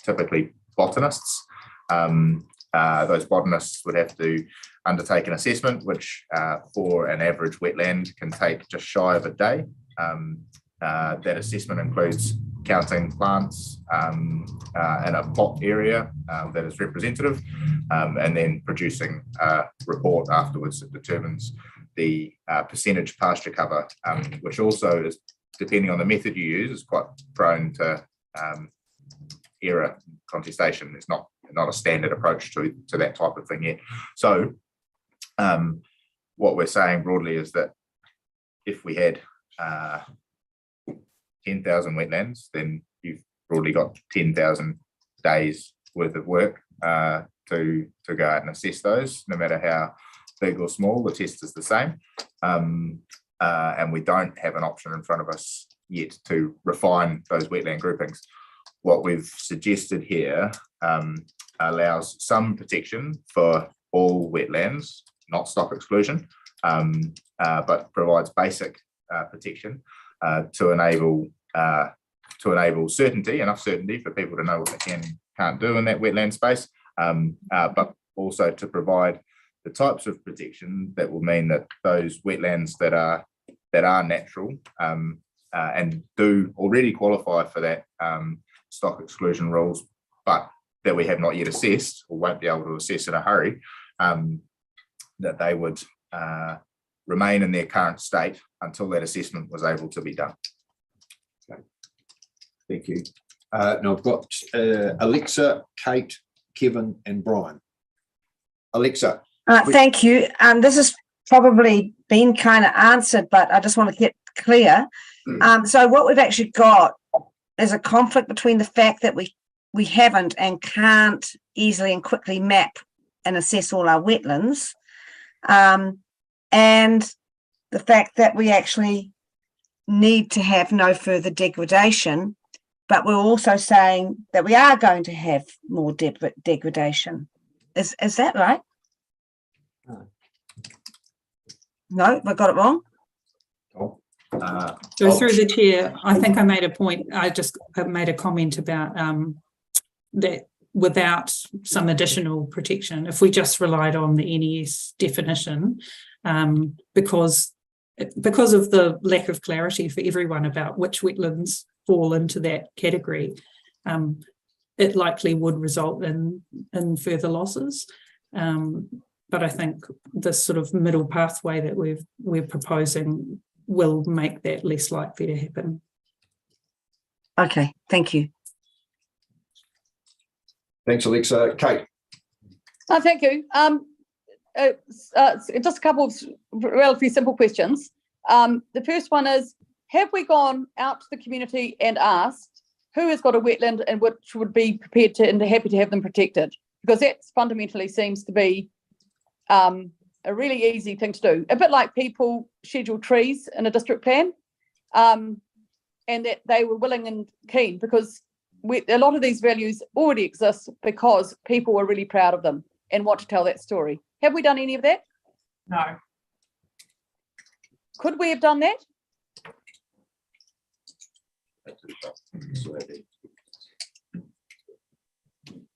typically botanists. Those botanists would have to undertake an assessment, which for an average wetland can take just shy of a day. That assessment includes counting plants in a plot area that is representative, and then producing a report afterwards that determines the percentage pasture cover, which also is, depending on the method you use, is quite prone to error contestation. It's not a standard approach to that type of thing yet. So what we're saying broadly is that if we had 10,000 wetlands, then you've broadly got 10,000 days worth of work to go out and assess those. No matter how big or small, the test is the same. And we don't have an option in front of us yet to refine those wetland groupings. What we've suggested here allows some protection for all wetlands, not stock exclusion, but provides basic protection to enable certainty, enough certainty for people to know what they can and can't do in that wetland space, but also to provide the types of protection that will mean that those wetlands that are natural and do already qualify for that stock exclusion rules, but that we have not yet assessed or won't be able to assess in a hurry, that they would remain in their current state until that assessment was able to be done.
Okay. Thank you. Now I've got Alexa, Kate, Kevin and Brian. Alexa.
Thank you. This has probably been kind of answered, but I just want to get clear. So what we've actually got is a conflict between the fact that we haven't and can't easily and quickly map and assess all our wetlands, and the fact that we actually need to have no further degradation, but we're also saying that we are going to have more degradation. Is that right? No, I got it wrong.
So through the chair, I think I made a point. I just made a comment about that without some additional protection, if we just relied on the NES definition, because of the lack of clarity for everyone about which wetlands fall into that category, it likely would result in further losses. But I think this sort of middle pathway that we're proposing will make that less likely to happen.
Okay, thank you.
Thanks, Alexa. Kate.
Thank you. Just a couple of relatively simple questions. The first one is, have we gone out to the community and asked who has got a wetland and which would be prepared to and happy to have them protected? Because that fundamentally seems to be a really easy thing to do. A bit like people schedule trees in a district plan, and that they were willing and keen, because a lot of these values already exist because people were really proud of them and want to tell that story. Have we done any of that?
No.
Could we have done that?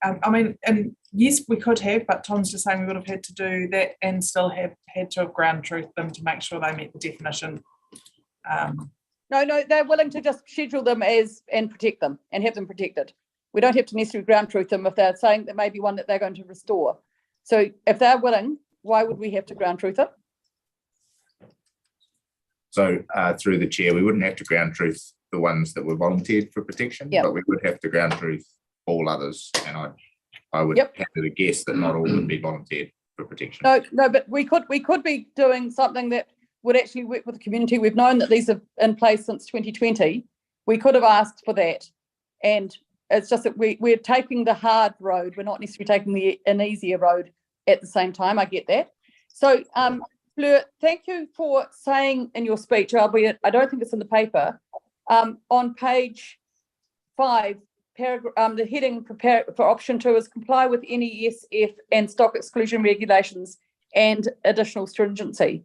I mean, and yes, we could have, but Tom's just saying we would have had to do that and still have had to have ground truth them to make sure they met the definition.
No, they're willing to just schedule them and protect them and have them protected. We don't have to necessarily ground truth them if they're saying there may be one that they're going to restore. So if they're willing, why would we have to ground truth it?
So through the chair, we wouldn't have to ground truth the ones that were volunteered for protection,
Yep.
but we would have to ground truth all others. And I would
Yep.
have to guess that not all would be volunteered for protection.
No, but we could be doing something that would actually work with the community. We've known that these are in place since 2020. We could have asked for that. And it's just that we're taking the hard road. We're not necessarily taking an easier road at the same time. I get that. So, Fleur, thank you for saying in your speech, albeit I don't think it's in the paper, on page 5, the heading for option 2 is comply with NESF and stock exclusion regulations and additional stringency.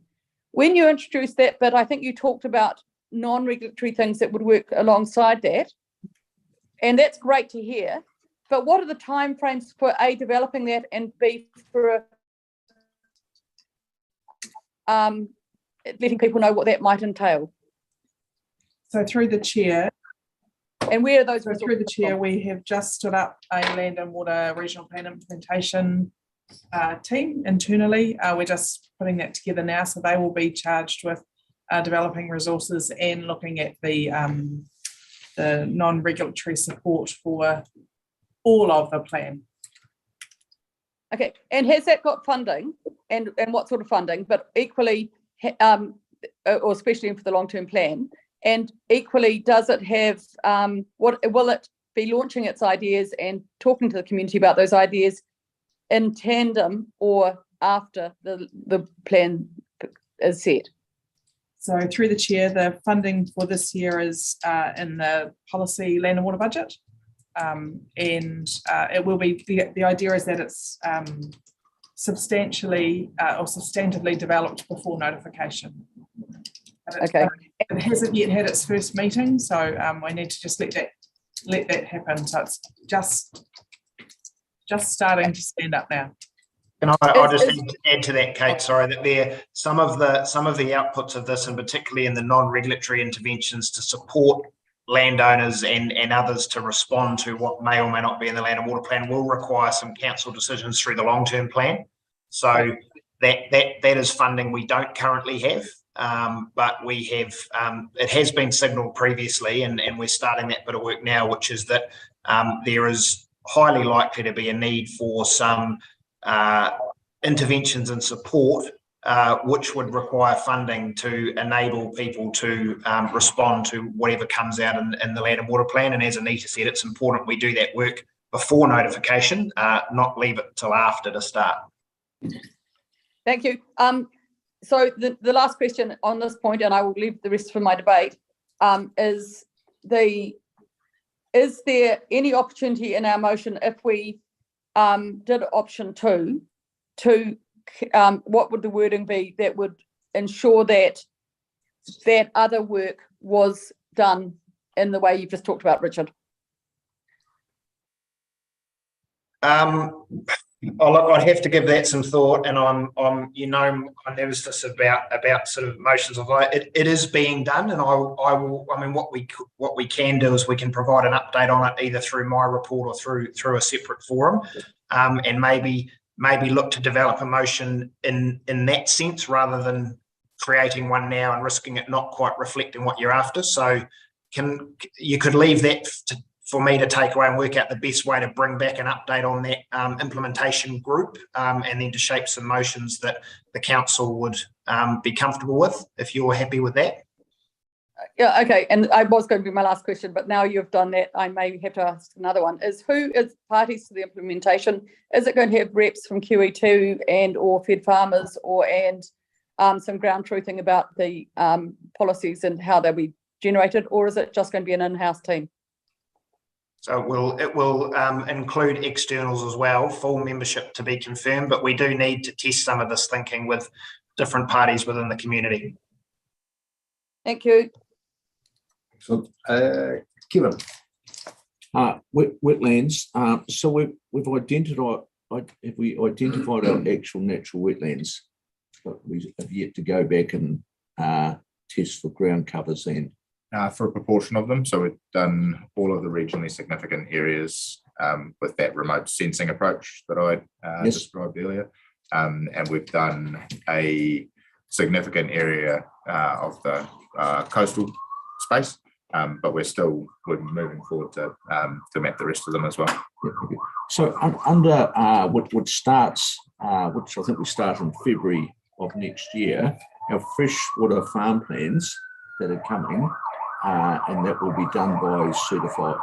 When you introduced that bit, I think you talked about non-regulatory things that would work alongside that. And that's great to hear. But what are the timeframes for A, developing that, and B, for letting people know what that might entail?
So through the chair,
and where are those?
So through the chair, we have just stood up a land and water regional plan implementation team internally. We're just putting that together now, so they will be charged with developing resources and looking at the non-regulatory support for all of the plan.
Okay, and has that got funding, and what sort of funding? But equally, or especially for the long-term plan, and equally, does it have what will it be launching its ideas and talking to the community about those ideas in tandem or after the plan is set?
So through the chair, the funding for this year is in the policy land and water budget. And it will be, the idea is that it's substantially or substantively developed before notification.
Okay.
It hasn't yet had its first meeting, so we need to just let that happen. So it's just starting to stand up now.
And I just need to add to that, Kate, sorry, that there some of the outputs of this, and particularly in the non-regulatory interventions to support landowners and others to respond to what may or may not be in the land and water plan, will require some council decisions through the long-term plan. So that is funding we don't currently have, but we have. It has been signalled previously, and we're starting that bit of work now, which is that there is highly likely to be a need for some interventions and support, which would require funding to enable people to respond to whatever comes out in the land and water plan. And as Anita said, it's important we do that work before notification, not leave it till after to start.
Thank you. So the last question on this point, and I will leave the rest for my debate, is there any opportunity in our motion if we did option 2 to what would the wording be that would ensure that other work was done in the way you've just talked about, Richard?
I'd have to give that some thought, and I'm my nervousness about sort of motions of like it is being done, and I will. I mean, what we can do is we can provide an update on it either through my report or through a separate forum, and maybe look to develop a motion in that sense rather than creating one now and risking it not quite reflecting what you're after. So you could leave that for me to take away and work out the best way to bring back an update on that implementation group, and then to shape some motions that the council would be comfortable with, if you're happy with that.
Yeah, okay. And I was going to be my last question, but now you've done that, I may have to ask another one. Who is parties to the implementation? Is it going to have reps from QE2 and or Fed Farmers and some ground truthing about the policies and how they'll be generated, or is it just going to be an in-house team?
So it will include externals as well, full membership to be confirmed, but we do need to test some of this thinking with different parties within the community.
Thank you.
So, Kevin. Wetlands. So we've identified. Have we identified our actual natural wetlands? But we have yet to go back and test for ground covers and.
For a proportion of them. So we've done all of the regionally significant areas with that remote sensing approach that I described earlier. and we've done a significant area of the coastal space, but we're moving forward to map the rest of them as well.
So under which starts, which I think we start in February of next year, our freshwater farm plans that are coming, and that will be done by certifiers,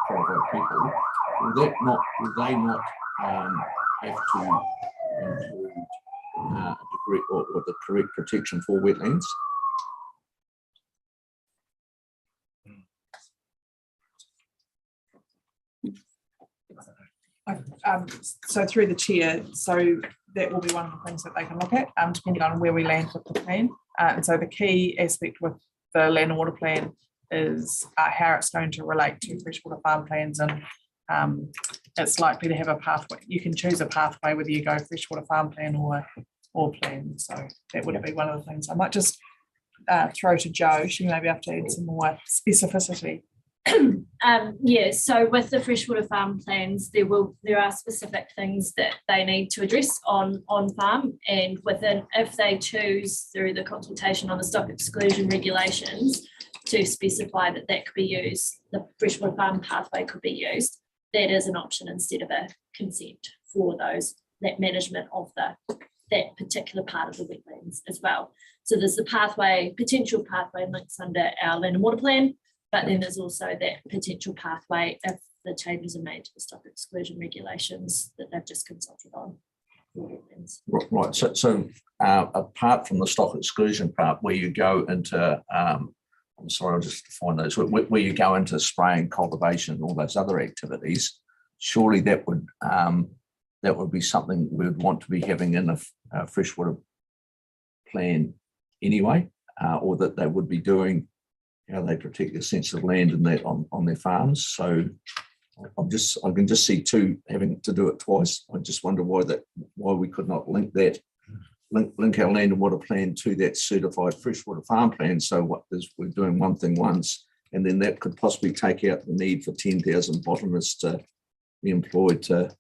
qualified people. Will they not have to include a degree or the correct protection for wetlands?
So through the chair, so that will be one of the things that they can look at, depending on where we land with the plan. And so the key aspect with the land and water plan is how it's going to relate to freshwater farm plans, and it's likely to have a pathway. You can choose a pathway whether you go freshwater farm plan or plan. So that would be one of the things. I might just throw to Jo. She may be able to add some more specificity.
Yeah, so with the freshwater farm plans, there are specific things that they need to address on farm, and within, if they choose through the consultation on the stock exclusion regulations to specify that could be used, the freshwater farm pathway could be used, that is an option instead of a consent for that management of that particular part of the wetlands as well. So there's the pathway, potential pathway links under our land and water plan, but then there's also that potential pathway if the changes are made to the stock exclusion regulations that they've just consulted on.
Right. So apart from the stock exclusion part, where you go into, I'm sorry, I'll just define those, where you go into spraying, cultivation, and all those other activities, surely that would be something we would want to be having in a freshwater plan anyway, or that they would be doing, how they protect their sensitive land and that on their farms. So I can just see having to do it twice. I just wonder why we could not link our land and water plan to that certified freshwater farm plan. So we're doing one thing once, and then that could possibly take out the need for 10,000 botanists to be employed to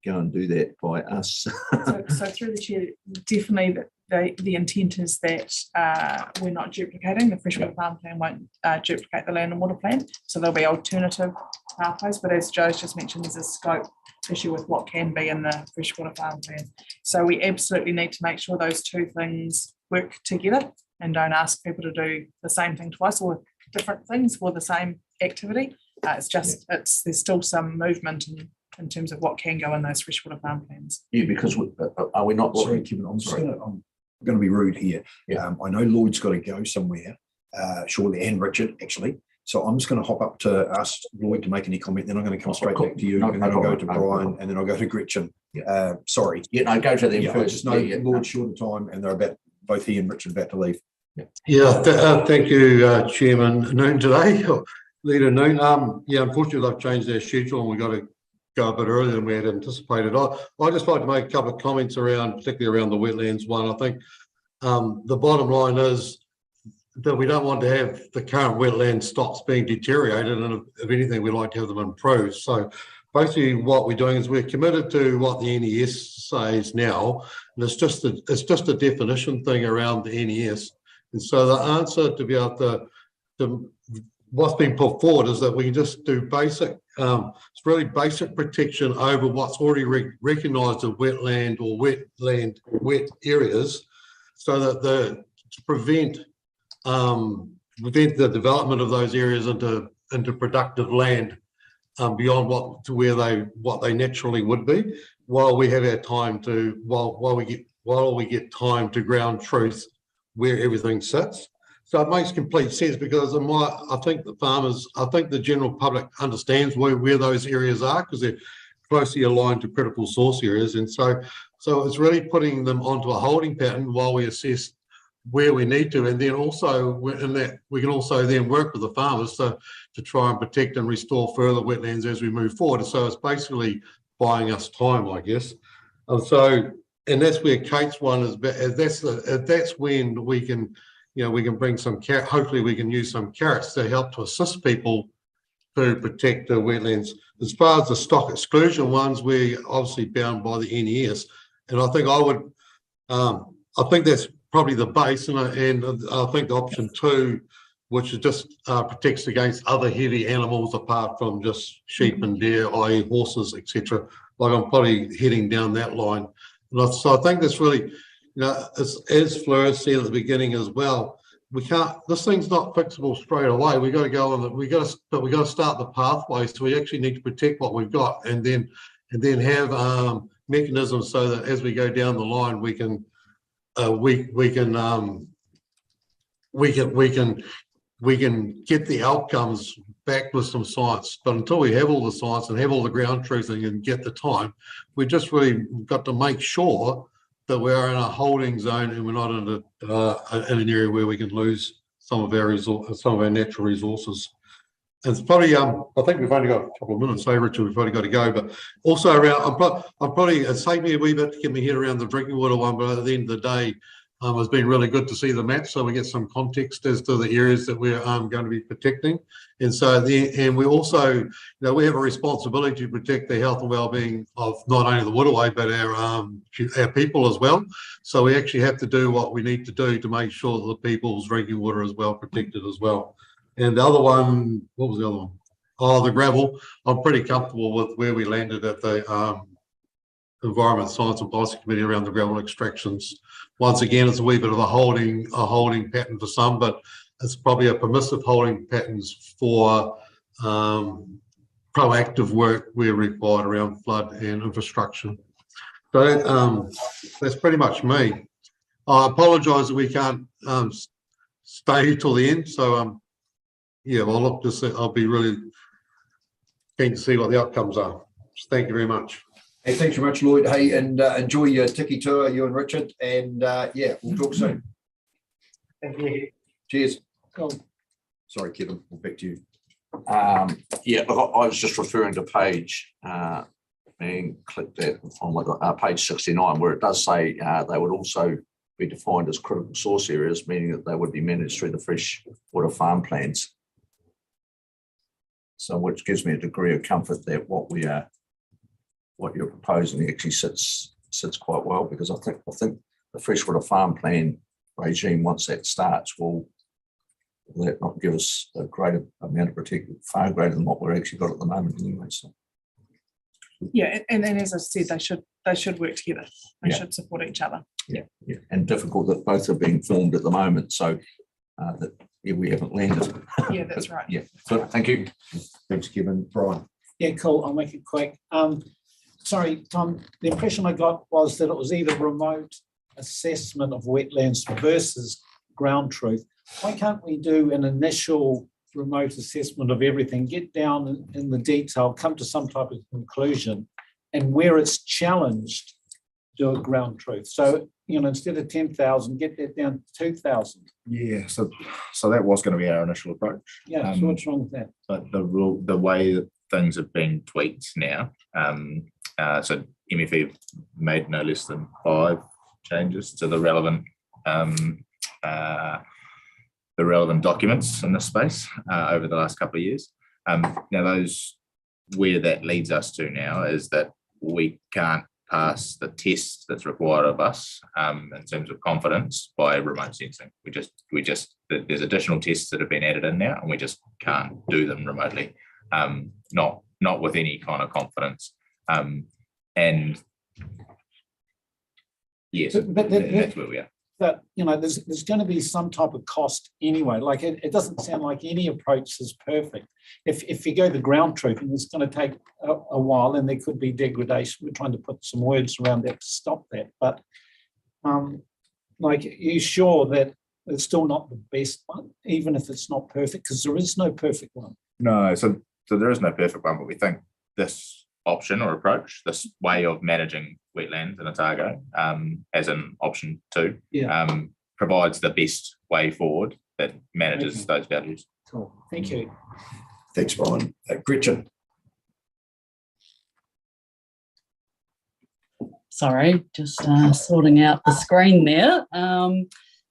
go and do that by us.
So through the chair, definitely the intent is that we're not duplicating. The freshwater farm plan won't duplicate the land and water plan. So there'll be alternative pathways. But as Joe's just mentioned, there's a scope issue with what can be in the freshwater farm plan. So we absolutely need to make sure those two things work together and don't ask people to do the same thing twice or different things for the same activity. It's just, there's still some movement in terms of what can go in those freshwater farm plans.
Yeah, because are we not?
Sorry, Kevin, I'm going to be rude here.
Yeah.
I know Lloyd's got to go somewhere shortly, and Richard actually. So I'm just going to hop up to ask Lloyd to make any comment. Then I'm going to come straight back to you, and then I'll go to Brian, and then I'll go to Gretchen. Sorry.
Yeah, no, go to them first.
Just know Lloyd's short of time, and they're both he and Richard about to leave.
Thank you, Chairman. Noon today, leader noon. Unfortunately, they've changed their schedule, and we've got to go a bit earlier than we had anticipated. I'd just like to make a couple of comments particularly around the wetlands one. I think the bottom line is that we don't want to have the current wetland stocks being deteriorated, and if anything, we'd like to have them improved. So basically what we're doing is we're committed to what the NES says now, and it's just a definition thing around the NES. And so the answer to be able to what's been put forward is that we can just do basic, it's really basic protection over what's already recognised as wetland or wet areas, so that to prevent the development of those areas into productive land beyond what they naturally would be, while we have our time to while we get time to ground truth where everything sits. So it makes complete sense, because I think the general public understands where those areas are, because they're closely aligned to critical source areas. And so it's really putting them onto a holding pattern while we assess where we need to. And then also in that we can also then work with the farmers to try and protect and restore further wetlands as we move forward. So it's basically buying us time, I guess. And that's where Kate's one is, that's when we can, we can bring some hopefully we can use some carrots to help to assist people to protect the wetlands. As far as the stock exclusion ones, we're obviously bound by the NES. And I think I think that's probably the base. And I think option 2, which is just protects against other heavy animals apart from just sheep and deer, i.e. horses, etc. Like I'm probably heading down that line. So I think that's really, as Fleur said at the beginning as well, this thing's not fixable straight away. We got to go on we got to start the pathway. So we actually need to protect what we've got and then have mechanisms so that as we go down the line, we can get the outcomes back with some science. But until we have all the science and have all the ground truthing and get the time, we just really got to make sure that we are in a holding zone and we're not in an area where we can lose some of our natural resources. And it's probably I think we've only got a couple of minutes, so Richard, we've probably got to go. But also around, I'm probably it's taken me a wee bit to get my head around the drinking water one, but at the end of the day, it's been really good to see the map, so we get some context as to the areas that we're going to be protecting. And so, we also, we have a responsibility to protect the health and well-being of not only the waterway but our people as well. So we actually have to do what we need to do to make sure that the people's drinking water is well protected as well. And the other one, what was the other one? Oh, the gravel. I'm pretty comfortable with where we landed at the Environment, Science and Policy Committee around the gravel extractions. Once again, it's a wee bit of a holding pattern for some, but it's probably a permissive holding patterns for proactive work where required around flood and infrastructure. So that's pretty much me. I apologise that we can't stay till the end. So yeah, well, look to see. I'll be really keen to see what the outcomes are. So thank you very much.
Hey, thanks very much, Lloyd. Hey, and enjoy your tiki tour, you and Richard. And yeah, we'll talk soon.
Thank you.
Cheers.
Cool.
Sorry, Kevin, we'll back to you.
Yeah, look, I was just referring to page and clicked that on page 69, where it does say they would also be defined as critical source areas, meaning that they would be managed through the freshwater farm plans. So, which gives me a degree of comfort that what you're proposing actually sits quite well, because I think the freshwater farm plan regime, once that starts, will that not give us a greater amount of protection, far greater than what we're actually got at the moment anyway. So
yeah, and as I said, they should work together. They should support each other.
Yeah, and difficult that both are being formed at the moment. So that we haven't landed.
Yeah, that's right.
Yeah, so thank you.
Thanks, Kevin. Brian.
Yeah, cool. I'll make it quick. Sorry, Tom, the impression I got was that it was either remote assessment of wetlands versus ground truth. Why can't we do an initial remote assessment of everything, get down in the detail, come to some type of conclusion, and where it's challenged, do a ground truth? So, instead of 10,000, get that down to 2,000.
Yeah, so that was going to be our initial approach.
Yeah, so what's wrong with that?
But the way that things have been tweaked now, so MFE made no less than 5 changes to the relevant documents in this space over the last couple of years. Now, where that leads us to now is that we can't pass the test that's required of us in terms of confidence by remote sensing. There's additional tests that have been added in now, and we just can't do them remotely, not with any kind of confidence. And yes, that's where we are.
But there's going to be some type of cost anyway. Like it doesn't sound like any approach is perfect. If you go the ground truthing, it's going to take a while, and there could be degradation. We're trying to put some words around that to stop that. But like, are you sure that it's still not the best one, even if it's not perfect? Because there is no perfect one.
No, so there is no perfect one, but we think this option or approach, this way of managing wetlands in Otago, as an option 2, provides the best way forward that manages those values.
Cool. Thank you.
Thanks, Brian. Gretchen.
Sorry, just sorting out the screen there.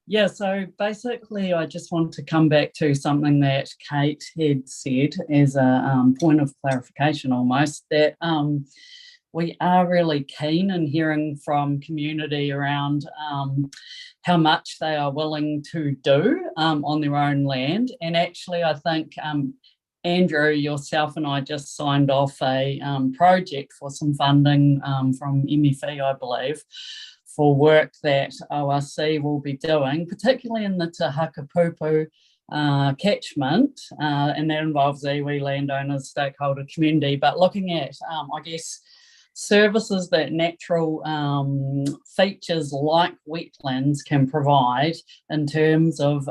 Yeah, so basically, I just want to come back to something that Kate had said as a point of clarification almost, that we are really keen in hearing from community around how much they are willing to do on their own land. And actually, I think Andrew, yourself and I just signed off a project for some funding from MFE, I believe, for work that ORC will be doing, particularly in the Te Hakapupu catchment, and that involves iwi, landowners, stakeholder community, but looking at, I guess, services that natural features like wetlands can provide in terms of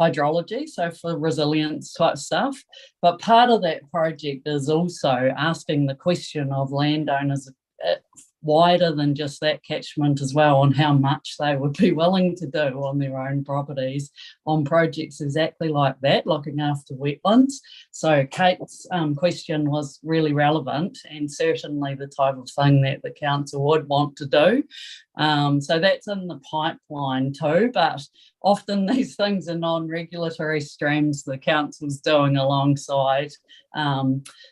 hydrology, so for resilience type stuff. But part of that project is also asking the question of landowners wider than just that catchment as well, on how much they would be willing to do on their own properties on projects exactly like that, looking after wetlands. So Kate's question was really relevant and certainly the type of thing that the council would want to do. So that's in the pipeline too, but often these things are non-regulatory streams the council's doing alongside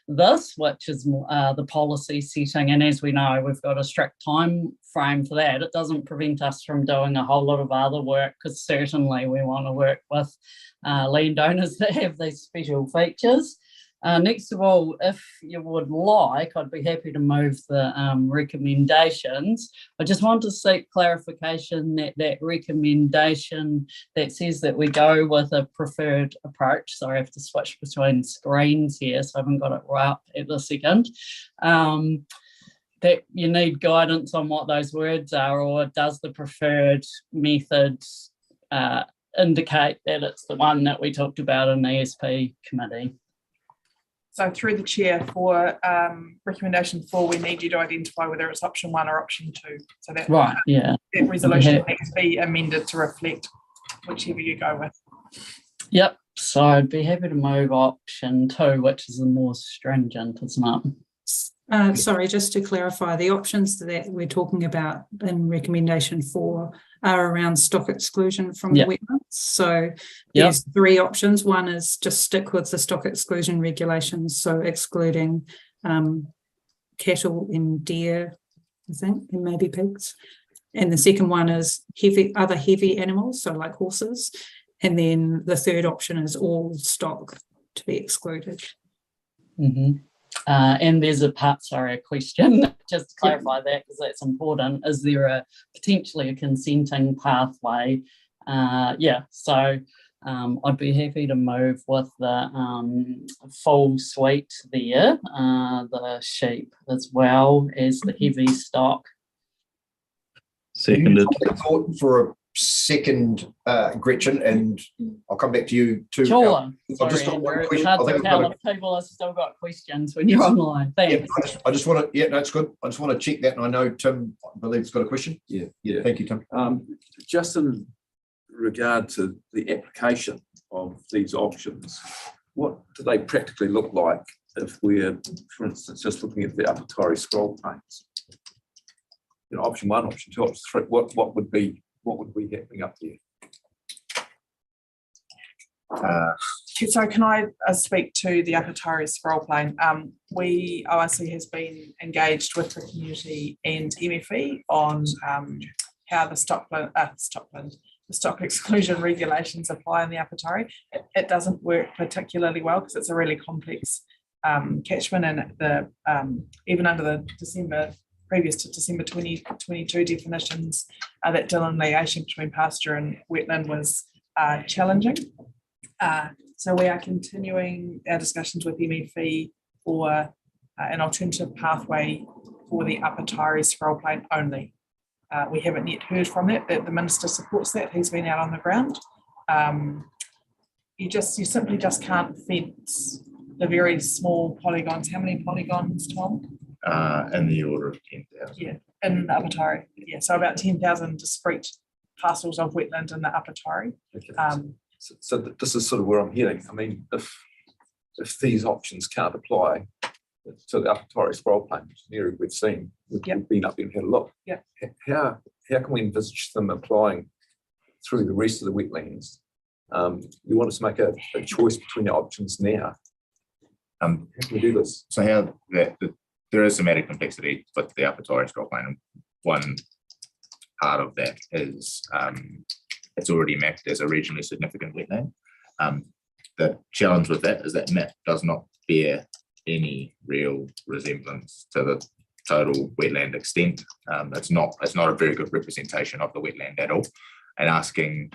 this, which is the policy setting. And as we know, we've got a strict time frame for that. It doesn't prevent us from doing a whole lot of other work, because certainly we want to work with landowners that have these special features. Next of all, if you would like, I'd be happy to move the recommendations. I just want to seek clarification that that recommendation that says that we go with a preferred approach. Sorry, I have to switch between screens here, so I haven't got it right up at the second. That you need guidance on what those words are, or does the preferred method indicate that it's the one that we talked about in the ESP committee?
So through the chair, for recommendation 4, we need you to identify whether it's option 1 or option 2. So that,
right, yeah,
that resolution needs to be amended to reflect whichever you go with.
Yep. So I'd be happy to move option 2, which is the more stringent, isn't it?
Sorry, just to clarify, the options that we're talking about in recommendation 4 are around stock exclusion from the wetlands. So there's 3 options. One is just stick with the stock exclusion regulations, so excluding cattle and deer, I think, and maybe pigs. And the second one is other heavy animals, so like horses. And then the third option is all stock to be excluded.
Mm-hmm. And there's a question, just to clarify that, because that's important. Is there potentially a consenting pathway? So I'd be happy to move with the full suite there, the sheep as well as the heavy stock.
Seconded. Thought for a second, Gretchen, and I'll come back to you too.
Sure.
I've just got one question.
Hard to tell if people have still got questions when you're online. Thanks.
Yeah, I just want to, no, it's good. I just want to check that, and I know Tim, I believe, has got a question.
Yeah.
Thank you, Tim.
Just in regard to the application of these options, what do they practically look like if we're, for instance, just looking at the upper Torrey scroll plains? You know, option 1, option 2, option 3. What would be happening up there?
So can I speak to the upper Torrey scroll plain? ORC has been engaged with the community and MFE on how the stock exclusion regulations apply in the upper Torrey. It doesn't work particularly well because it's a really complex catchment, and the even under the previous to December 2022 definitions, that delineation between pasture and wetland was challenging. So we are continuing our discussions with MFE for an alternative pathway for the upper Torrey scroll plain only. We haven't yet heard from that. The minister supports that. He's been out on the ground. You simply just can't fence the very small polygons. How many polygons, Tom?
In the order of 10,000.
Yeah, in the upper Torrey. Yeah, so about 10,000 discrete parcels of wetland in the upper Torrey.
Okay. So this is sort of where I'm heading. I mean, if these options can't apply to the upper Torrey scroll plain, which is the area we've seen, we've been up there and had a look.
Yeah.
How can we envisage them applying through the rest of the wetlands. You want us to make a choice between the options now. How can we do this?
So how there is some added complexity with the Upper Torres Gold Plan. One part of that is it's already mapped as a regionally significant wetland. The challenge with that is that map does not bear any real resemblance to the total wetland extent. It's not a very good representation of the wetland at all. And asking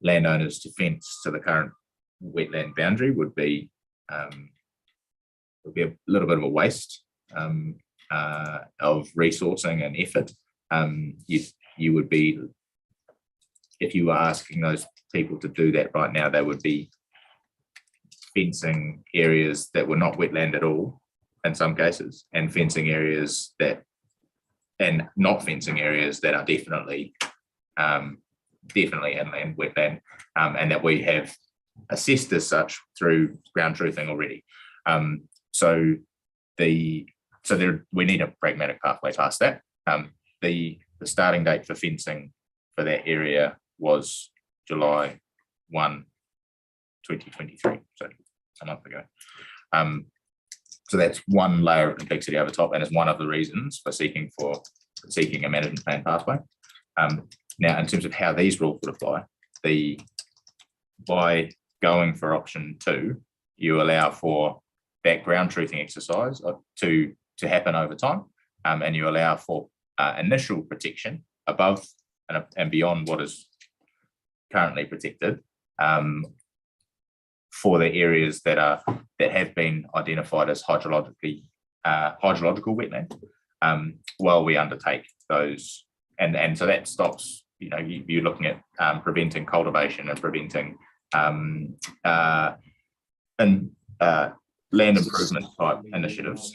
landowners to fence to the current wetland boundary would be a little bit of a waste of resourcing and effort. You would be, if you were asking those people to do that right now, they would be fencing areas that were not wetland at all in some cases, and fencing areas and not fencing areas that are definitely inland wetland, and that we have assessed as such through ground truthing already. So we need a pragmatic pathway past that. The starting date for fencing for that area was July 1, 2023, so a month ago. So that's one layer of complexity over top, and it's one of the reasons for seeking a management plan pathway. Now, in terms of how these rules would apply, by going for option 2, you allow for that ground truthing exercise to happen over time, and you allow for initial protection above and beyond what is currently protected for the areas that have been identified as hydrological wetland, while we undertake those, and so that stops. You're looking at preventing cultivation and preventing land improvement type initiatives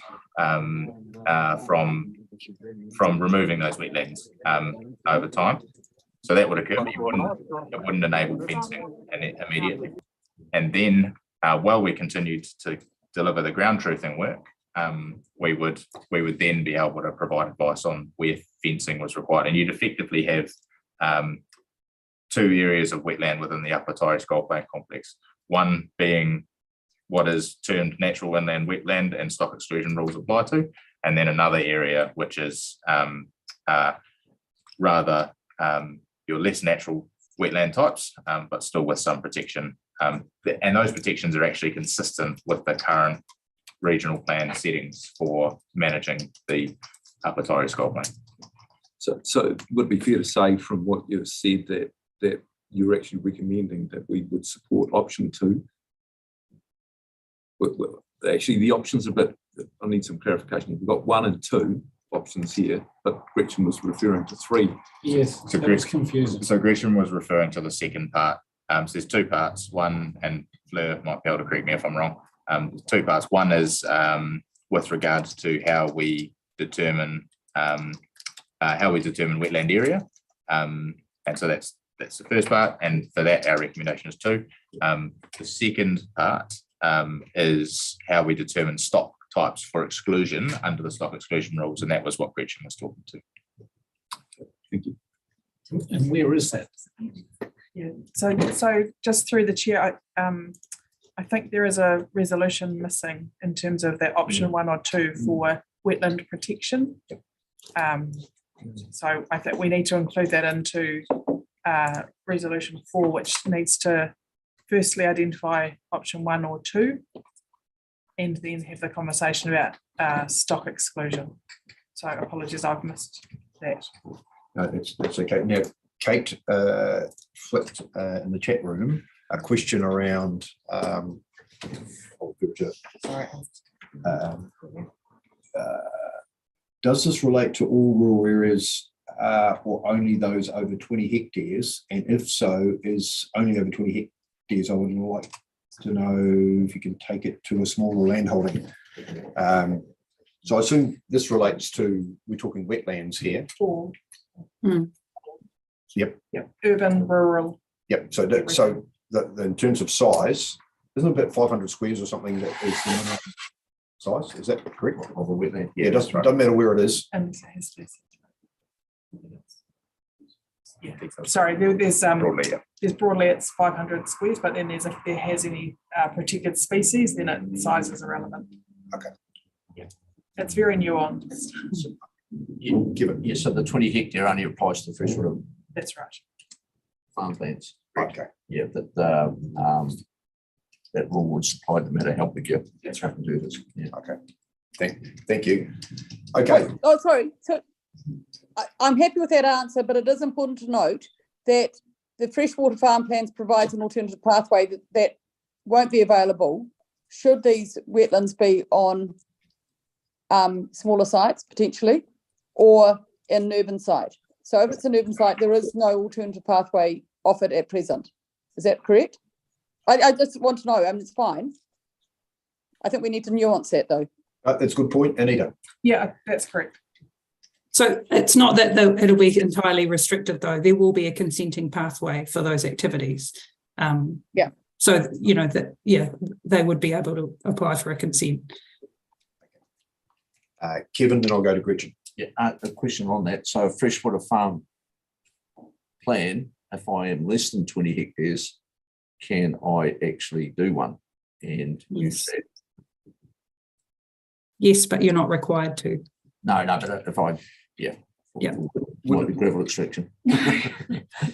from removing those wetlands over time. So that would occur, but it wouldn't enable fencing immediately. And then while we continued to deliver the ground truthing work, we would then be able to provide advice on where fencing was required. And you'd effectively have 2 areas of wetland within the Upper Torres Gold Plan complex, one being what is termed natural inland wetland and stock exclusion rules apply to, and then another area which is rather your less natural wetland types, but still with some protection. And those protections are actually consistent with the current regional plan settings for managing the Upper Torres Gold Plan.
So would it be fair to say from what you've said that you're actually recommending that we would support option 2? Well, actually, the options are a bit, I need some clarification. We've got 1 and 2 options here, but Gretchen was referring to 3.
Yes,
so
that was confusing.
So Gretchen was referring to the second part. So there's 2 parts. One, and Fleur might be able to correct me if I'm wrong. 2 parts. One is with regards to how we determine wetland area, and so that's the first part. And for that, our recommendation is 2. The second part is how we determine stock types for exclusion under the stock exclusion rules, and that was what Gretchen was talking to.
Thank you.
And where is that?
Yeah, so just through the chair, I think there is a resolution missing in terms of that option 1 or 2 for wetland protection. So I think we need to include that into resolution 4, which needs to firstly identify option 1 or 2, and then have the conversation about stock exclusion. So apologies, I've missed that.
No, that's okay. Now, Kate flipped in the chat room a question around does this relate to all rural areas or only those over 20 hectares? And if so, is only over 20 hectares, I would like to know if you can take it to a smaller landholding. So I assume this relates to, we're talking wetlands here. Yep.
Urban, rural.
Yep. So in terms of size, isn't it about 500 squares or something that is the minimum size? Is that correct?
Of a wetland.
Yeah, it doesn't matter where it is.
And it has to be Yeah, sorry, there's
Broadly, yeah.
there's broadly it's 500 squares, but then there's if there has any protected species, then size is irrelevant.
Okay.
Yeah, it's very nuanced.
You give it, yeah, so the 20 hectare only applies to freshwater
That's right.
farmlands.
Okay.
Yeah, that rule would apply no matter how big you have to do this. Yeah.
Okay. Thank you. Okay.
Oh, sorry. So I'm happy with that answer, but it is important to note that the freshwater farm plans provides an alternative pathway that won't be available should these wetlands be on smaller sites potentially, or in an urban site. So if it's an urban site, there is no alternative pathway offered at present. Is that correct? I just want to know. I mean, it's fine. I think we need to nuance that though.
That's a good point, Anita.
Yeah, that's correct.
So it's not that it'll be entirely restricted though. There will be a consenting pathway for those activities.
Yeah.
So, you know, that, yeah, they would be able to apply for a consent.
Kevin, then I'll go to Gretchen.
Yeah, a question on that. So a freshwater farm plan, if I am less than 20 hectares, can I actually do one and use that?
Yes, but you're not required to.
No, but if I, yeah.
Yeah.
Might be gravel extraction.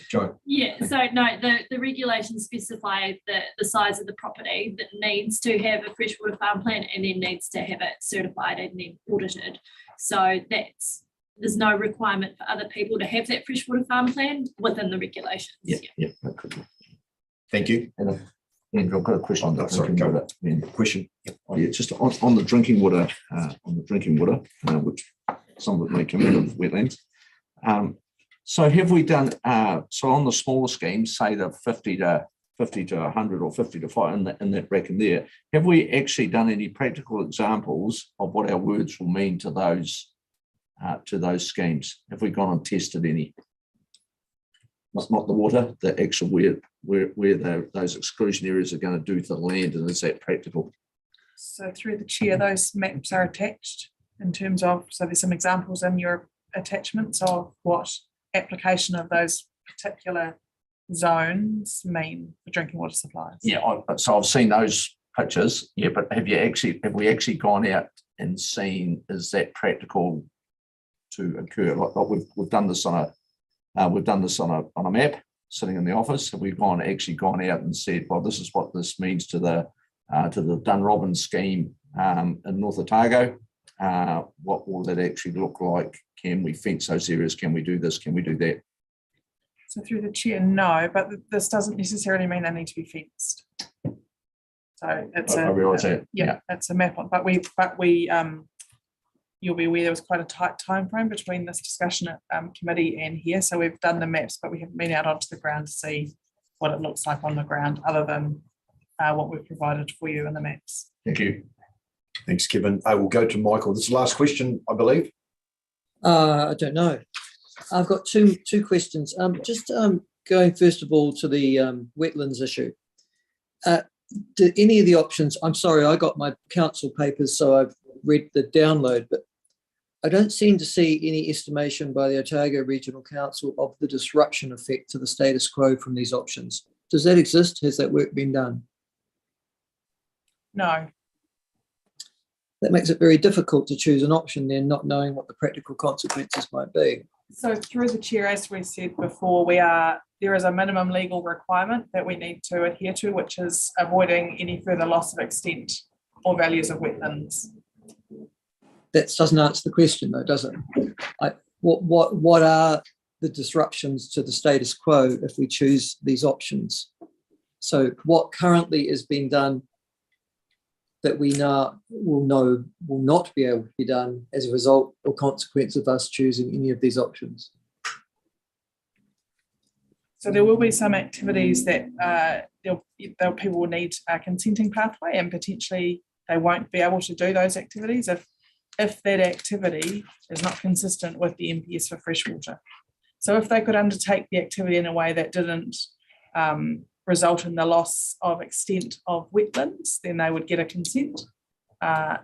Joe.
Yeah, so no, the regulations specify the size of the property that needs to have a freshwater farm plan and then needs to have it certified and then audited. So there's no requirement for other people to have that freshwater farm plan within the regulations.
Yeah, that could be.
Thank you.
And Andrew, I've got a question on the
sorry,
drinking water. Question. Yeah, just on the drinking water, which some of it may come out of wetlands. So have we done, so on the smaller schemes, say the 50 to 100 or 50 to 5 in that bracket there, have we actually done any practical examples of what our words will mean to those schemes? Have we gone and tested any? Not the water, the actual where those exclusion areas are going to do to the land, and is that practical?
So through the chair, those maps are attached in terms of, so there's some examples in your attachments of what application of those particular zones mean for drinking water supplies.
Yeah, so I've seen those pictures. Yeah, but have we actually gone out and seen, is that practical to occur? Like we've done this on a map sitting in the office. Have we actually gone out and said, well, this is what this means to the Dunrobin scheme in North Otago? What will that actually look like? Can we fence those areas? Can we do this? Can we do that?
So through the chair, no, but this doesn't necessarily mean they need to be fenced. So it's
I realise that.
Yeah, it's a map on, but we you'll be aware there was quite a tight time frame between this discussion at committee and here. So we've done the maps, but we haven't been out onto the ground to see what it looks like on the ground, other than what we've provided for you in the maps.
Thank you.
Thanks, Kevin. I will go to Michael. This is the last question, I believe.
I don't know. I've got two questions. Just going first of all to the wetlands issue. Do any of the options, I'm sorry, I got my council papers, so I've read the download, but I don't seem to see any estimation by the Otago Regional Council of the disruption effect to the status quo from these options. Does that exist? Has that work been done?
No.
That makes it very difficult to choose an option then, not knowing what the practical consequences might be.
So through the chair, as we said before, there is a minimum legal requirement that we need to adhere to, which is avoiding any further loss of extent or values of wetlands.
That doesn't answer the question though, does it? What are the disruptions to the status quo if we choose these options? So what currently is being done that we now will not be able to be done as a result or consequence of us choosing any of these options?
So there will be some activities that people will need a consenting pathway, and potentially they won't be able to do those activities if that activity is not consistent with the MPS for freshwater. So if they could undertake the activity in a way that didn't result in the loss of extent of wetlands, then they would get a consent.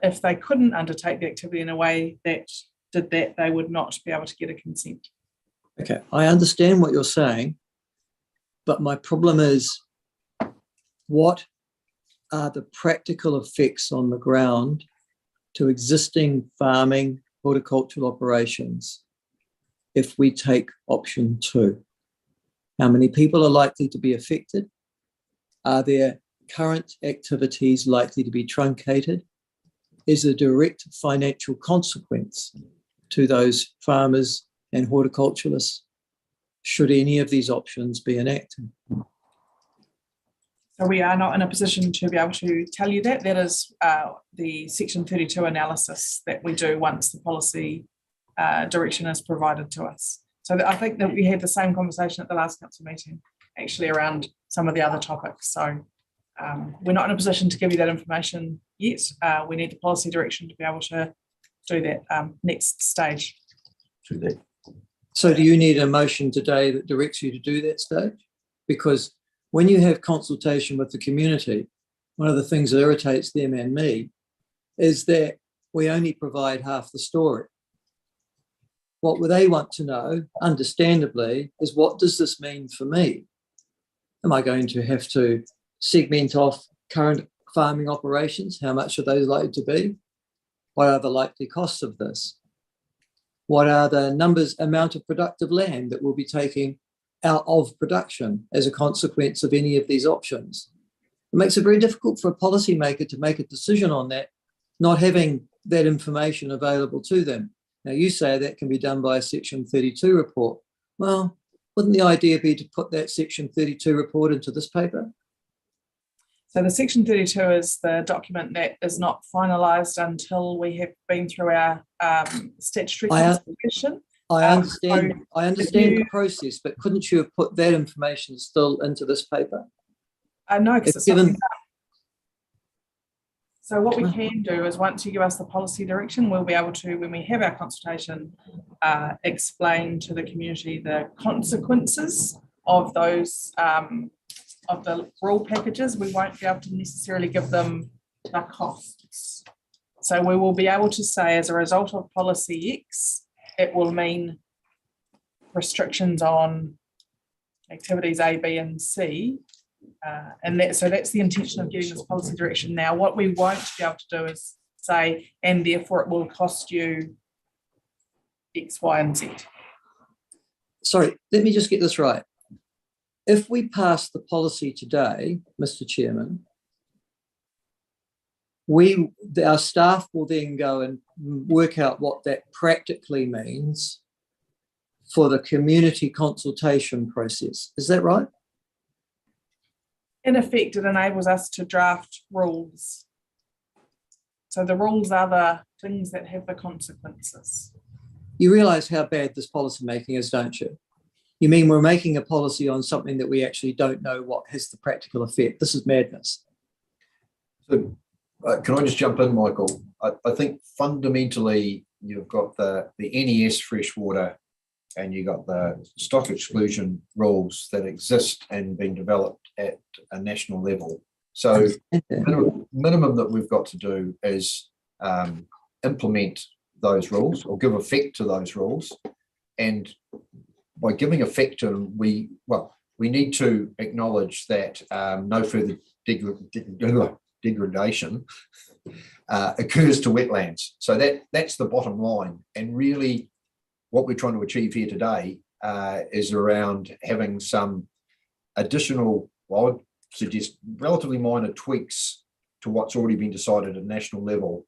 If they couldn't undertake the activity in a way that did that, they would not be able to get a consent.
Okay, I understand what you're saying, but my problem is, what are the practical effects on the ground to existing farming, horticultural operations if we take option 2? How many people are likely to be affected? Are their current activities likely to be truncated? Is a direct financial consequence to those farmers and horticulturalists should any of these options be enacted?
So we are not in a position to be able to tell you that. That is the Section 32 analysis that we do once the policy direction is provided to us. So I think that we had the same conversation at the last council meeting, actually around some of the other topics. So we're not in a position to give you that information yet. We need the policy direction to be able to do that next stage.
So do you need a motion today that directs you to do that stage? Because when you have consultation with the community, one of the things that irritates them and me is that we only provide half the story. What they want to know, understandably, is what does this mean for me? Am I going to have to segment off current farming operations? How much are those likely to be? What are the likely costs of this? What are the amount of productive land that we'll be taking out of production as a consequence of any of these options? It makes it very difficult for a policymaker to make a decision on that, not having that information available to them. Now, you say that can be done by a Section 32 report. Well, wouldn't the idea be to put that Section 32 report into this paper?
So the Section 32 is the document that is not finalised until we have been through our statutory consultation.
I understand the process, but couldn't you have put that information still into this paper?
No, because it's given. So what we can do is once you give us the policy direction, we'll be able to, when we have our consultation, explain to the community the consequences of those of the rule packages. We won't be able to necessarily give them the costs. So we will be able to say, as a result of policy X, it will mean restrictions on activities A, B, and C. So that's the intention of getting this policy direction. Now, what we won't be able to do is say, and therefore it will cost you X, Y, and Z.
Sorry, let me just get this right. If we pass the policy today, Mr. Chairman, our staff will then go and work out what that practically means for the community consultation process. Is that right?
In effect, it enables us to draft rules. So the rules are the things that have the consequences.
You realise how bad this policy making is, don't you? You mean we're making a policy on something that we actually don't know what has the practical effect? This is madness.
So, can I just jump in, Michael? I think fundamentally you've got the NES freshwater and you've got the stock exclusion rules that exist and being developed at a national level. So minimum that we've got to do is implement those rules or give effect to those rules. And by giving effect to them, we need to acknowledge that no further degradation occurs to wetlands. So that's the bottom line. And really what we're trying to achieve here today is around having some additional, well, I would suggest relatively minor tweaks to what's already been decided at national level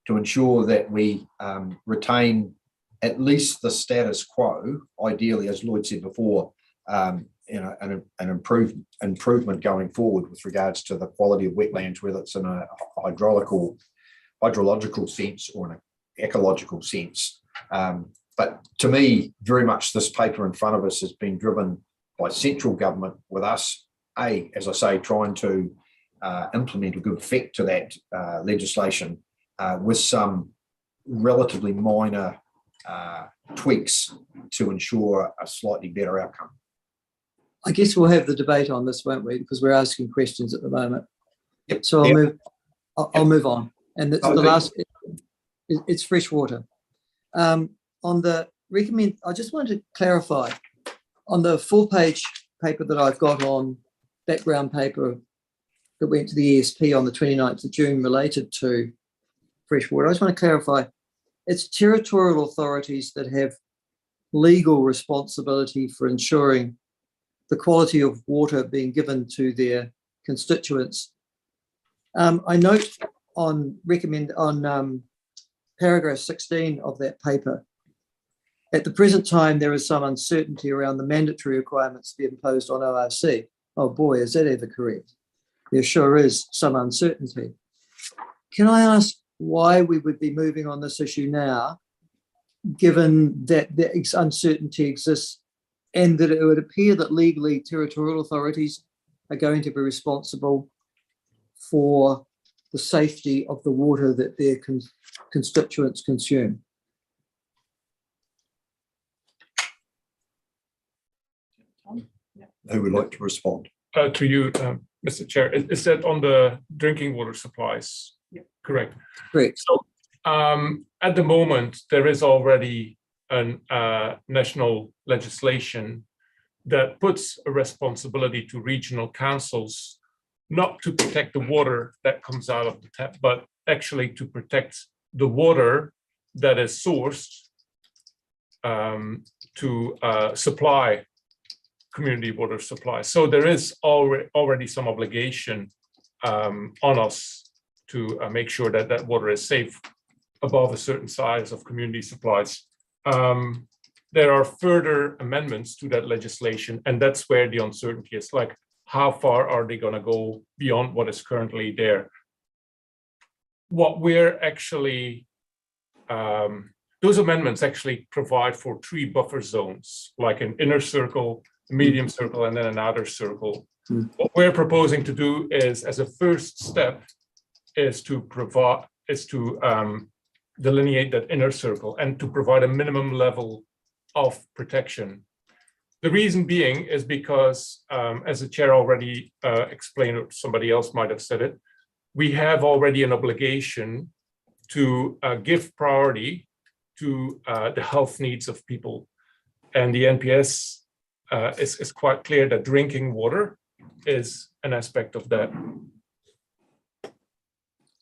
to ensure that we retain at least the status quo, ideally, as Lloyd said before, an improvement going forward with regards to the quality of wetlands, whether it's in a hydrological sense or an ecological sense. But to me, very much this paper in front of us has been driven by central government with us, as I say, trying to implement a good effect to that legislation with some relatively minor tweaks to ensure a slightly better outcome.
I guess we'll have the debate on this, won't we? Because we're asking questions at the moment.
Yep.
So I'll move on. And it's the last, it's freshwater. On the I just wanted to clarify on the 4-page paper that I've got on background paper that went to the ESP on the 29th of June related to freshwater. I just want to clarify, it's territorial authorities that have legal responsibility for ensuring the quality of water being given to their constituents. I note on paragraph 16 of that paper, at the present time, there is some uncertainty around the mandatory requirements to be imposed on ORC. Oh boy, is that ever correct? There sure is some uncertainty. Can I ask why we would be moving on this issue now, given that the uncertainty exists and that it would appear that legally territorial authorities are going to be responsible for the safety of the water that their constituents consume?
Who would like to respond?
To you, Mr. Chair. Is that on the drinking water supplies?
Yeah.
Correct.
Correct.
So at the moment, there is already a national legislation that puts a responsibility to regional councils not to protect the water that comes out of the tap, but actually to protect the water that is sourced to supply community water supply. So there is already some obligation on us to make sure that that water is safe above a certain size of community supplies. There are further amendments to that legislation, and that's where the uncertainty is. Like, how far are they going to go beyond what is currently there? What we're actually, those amendments actually provide for 3 buffer zones, like an inner circle, a medium circle, and then an outer circle. What we're proposing to do is, as a first step, is to delineate that inner circle and to provide a minimum level of protection. The reason being is because, as the chair already explained, or somebody else might have said it, we have already an obligation to give priority to the health needs of people. And the NPS is quite clear that drinking water is an aspect of that.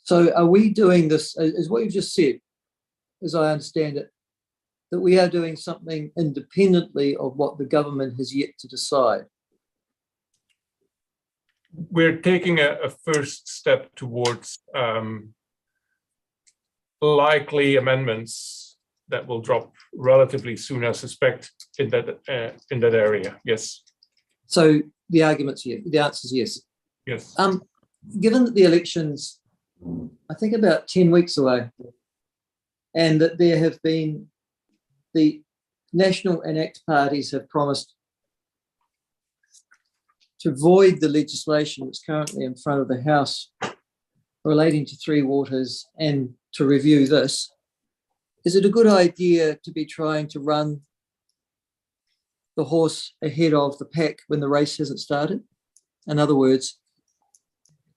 So are we doing this, as what you've just said, as I understand it, that we are doing something independently of what the government has yet to decide?
We're taking a first step towards likely amendments that will drop relatively soon, I suspect, in that area. Yes.
So the argument's yes. The answer is yes.
Yes.
Given that the elections, I think, about 10 weeks away, and that there have been the National and ACT parties have promised to void the legislation that's currently in front of the House relating to Three Waters and to review this, is it a good idea to be trying to run the horse ahead of the pack when the race hasn't started? In other words,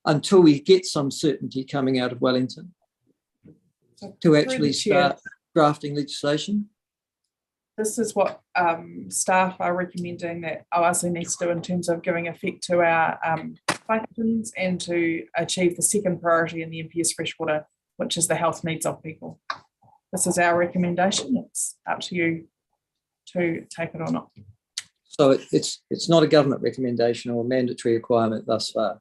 until we get some certainty coming out of Wellington to actually start drafting legislation?
This is what staff are recommending that ORC needs to do in terms of giving effect to our functions and to achieve the second priority in the MPS freshwater, which is the health needs of people. This is our recommendation. It's up to you to take it or not.
So it's not a government recommendation or a mandatory requirement thus far?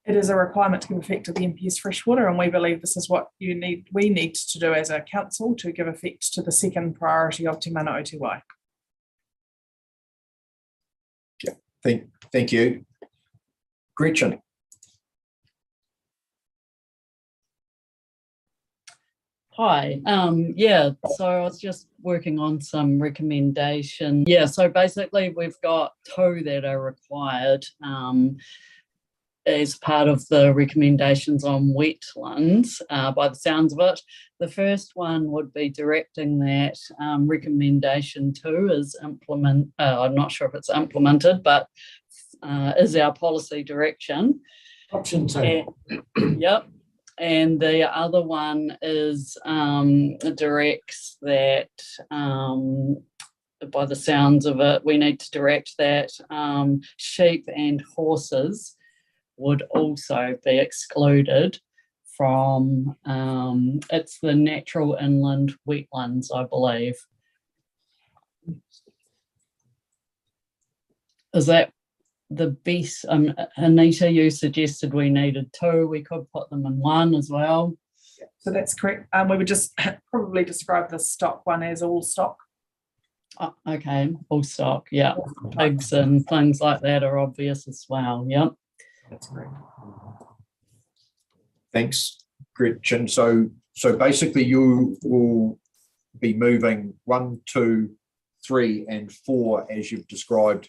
It is a requirement to give effect to the MPS freshwater, and we believe this is what we need to do as a council to give effect to the second priority of Te Mana o Te Wai.
Yeah, thank you. Gretchen.
Hi, yeah, so I was just working on some recommendations. Yeah, so basically we've got 2 that are required as part of the recommendations on wetlands, by the sounds of it. The first one would be directing that recommendation 2 is I'm not sure if it's implemented, but is our policy direction.
Option 2.
Yep. And the other one is directs that, by the sounds of it, we need to direct that sheep and horses would also be excluded from, it's the natural inland wetlands, I believe. Is that the best? Anita, you suggested we needed 2. We could put them in 1 as well.
So that's correct. We would just probably describe the stock one as all stock.
Oh, okay, all stock, yeah. Pigs and things like that are obvious as well, yep.
That's correct.
Thanks, Gretchen. So basically you will be moving 1, 2, 3 and 4 as you've described,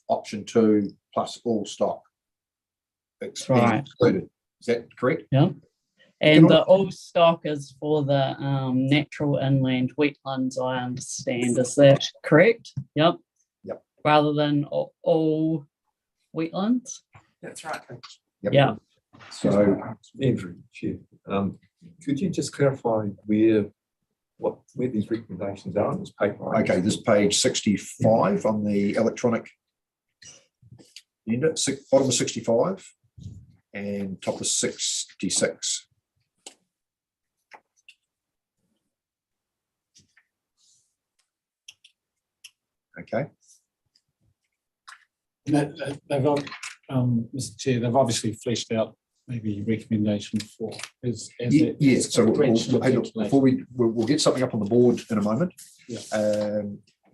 option 2 plus all stock.
Right.
Excluded. Is that correct?
Yeah. And the all stock is for the natural inland wetlands, I understand. Is that correct? Yep.
Yep.
Rather than all wetlands?
That's right.
Yep.
Yeah.
So,
Andrew, Chair, could you just clarify where these recommendations are on this paper?
okay, this page 65 on the electronic unit, bottom of 65 and top of 66. Okay.
They've got, Mr. Chair, they've obviously fleshed out maybe recommendation 4.
Yeah, so we'll get something up on the board in a moment.
Yeah.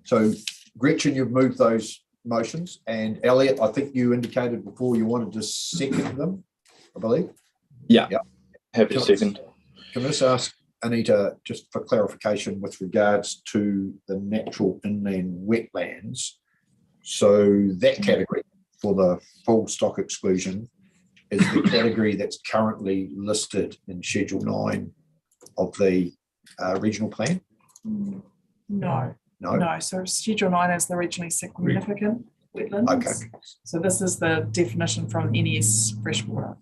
So Gretchen, you've moved those motions, and Elliot, I think you indicated before you wanted to second them, I believe.
Yeah.
Yep.
Happy to second.
Can I just ask Anita, just for clarification with regards to the natural inland wetlands? So that category for the full stock exclusion is the category that's currently listed in Schedule 9 of the regional plan?
No. So Schedule 9 is the regionally significant wetlands.
Okay.
So this is the definition from NES freshwater.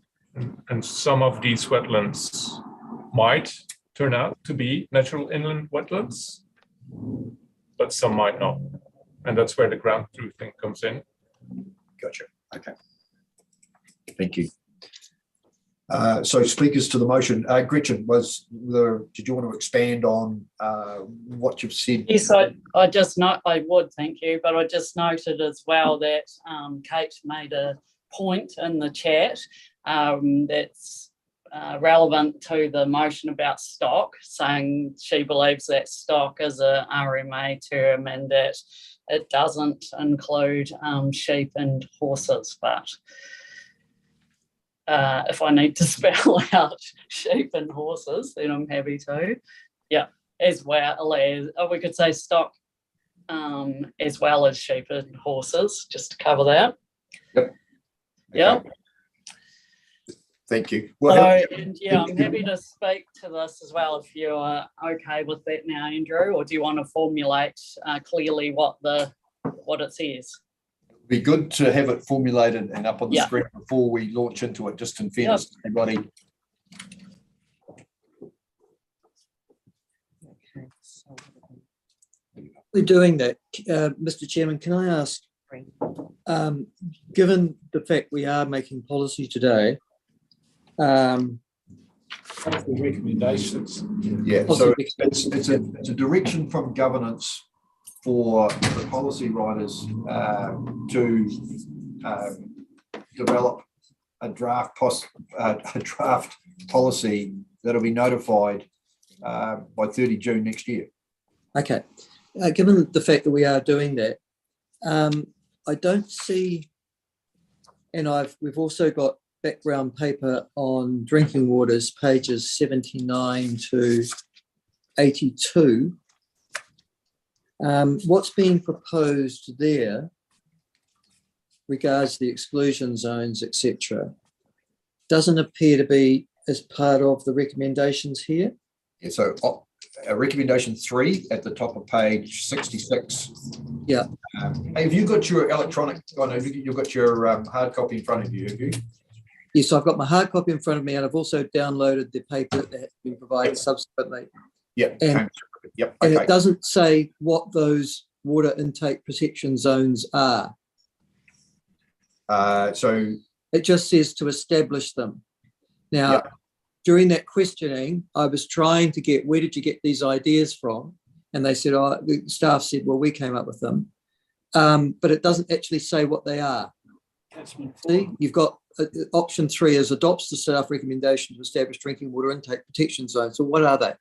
And some of these wetlands might turn out to be natural inland wetlands, but some might not. And that's where the ground truth thing comes in.
Gotcha. Okay. Thank you. So speakers to the motion. Gretchen, did you want to expand on what you've said?
Yes, I would, thank you, but I just noted as well that Kate made a point in the chat that's relevant to the motion about stock, saying she believes that stock is a RMA term and that it doesn't include sheep and horses, but if I need to spell out sheep and horses, then I'm happy to. Yeah, as well as, we could say stock as well as sheep and horses, just to cover that.
Yep.
Yep.
Okay. Thank you.
I'm happy to speak to this as well if you're okay with that now, Andrew, or do you want to formulate clearly what it says?
Be good to have it formulated and up on the screen before we launch into it, just in fairness to everybody.
We're doing that. Mr. Chairman, can I ask, given the fact we are making policy today,
recommendations.
Yeah, so it's a direction from governance for the policy writers to develop a draft policy that'll be notified by 30 June next year.
Okay. Given the fact that we are doing that, I don't see, and we've also got background paper on drinking waters, pages 79 to 82. What's being proposed there regards the exclusion zones, etc., doesn't appear to be as part of the recommendations here.
Yeah, so recommendation 3 at the top of page 66.
Yeah.
Have you got your electronic? Oh no, you've got your hard copy in front of you. Have you?
Yes, I've got my hard copy in front of me, and I've also downloaded the paper that has been provided subsequently.
Yep.
And,
yep.
and
Okay.
it doesn't say what those water intake protection zones are.
So
it just says to establish them. Now, during that questioning, I was trying to get, where did you get these ideas from? And they said, oh, the staff said, well, we came up with them. But it doesn't actually say what they are. See, you've got option 3 is adopts the staff recommendation to establish drinking water intake protection zones. So what are they?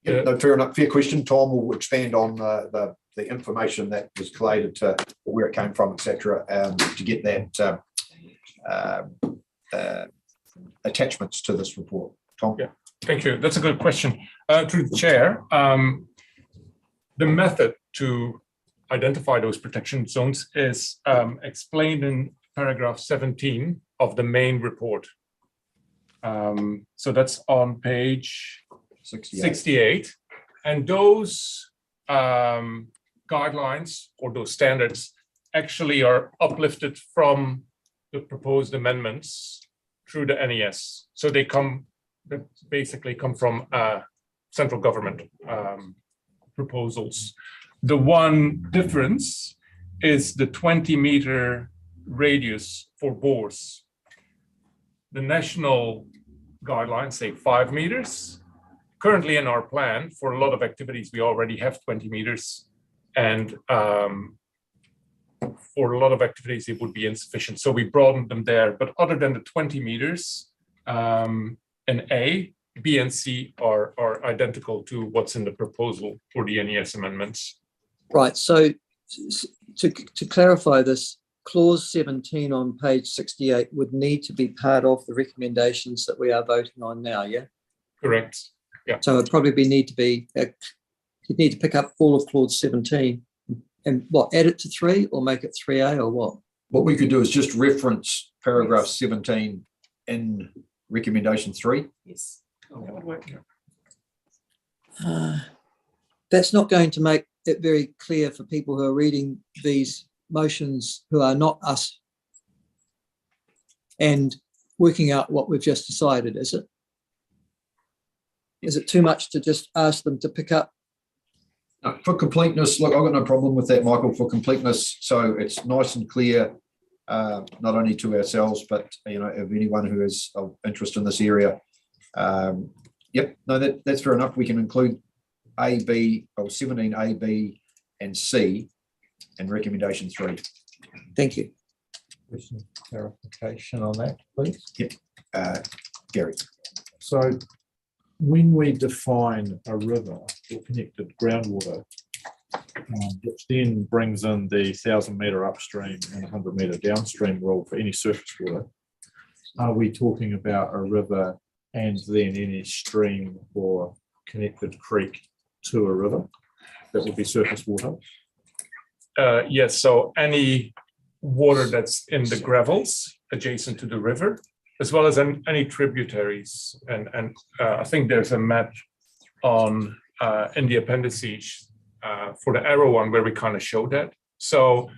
Yeah, no, fair enough. Fair question. Tom will expand on the information that was collated to where it came from, etc., to get that attachments to this report. Tom?
Yeah, thank you. That's a good question. Through the chair, the method to identify those protection zones is explained in paragraph 17 of the main report. So that's on page 68. And those guidelines or those standards actually are uplifted from the proposed amendments through the NES. So they basically come from central government proposals. The one difference is the 20-meter radius for bores. The national guidelines say 5 meters. Currently in our plan, for a lot of activities, we already have 20 meters. And for a lot of activities, it would be insufficient. So we broadened them there. But other than the 20 meters, in A, B, and C are identical to what's in the proposal for the NES amendments.
Right. So to clarify this, clause 17 on page 68 would need to be part of the recommendations that we are voting on now, yeah?
Correct. Yeah.
So it'd probably need to be, you'd need to pick up all of clause 17 and what, add it to 3 or make it 3A or what?
What we could do is just reference paragraph 17 in recommendation 3.
Yes, that would work.
That's not going to make it very clear for people who are reading these motions who are not us and working out what we've just decided, is it? Is it too much to just ask them to pick up?
For completeness, look, I've got no problem with that, Michael, for completeness. So it's nice and clear, not only to ourselves, but, you know, of anyone who is of interest in this area. Yep, no, that's fair enough. We can include A, B, or 17A, B, and C in recommendation 3.
Thank you.
Question clarification on that, please.
Yep, Gary.
So when we define a river or connected groundwater, which then brings in the 1,000-metre upstream and 100-metre downstream rule for any surface water, are we talking about a river and then any stream or connected creek to a river? That would be surface water?
Yes, so any water that's in the gravels adjacent to the river, as well as any tributaries. And I think there's a map on in the appendices for the arrow one where we kind of show that. So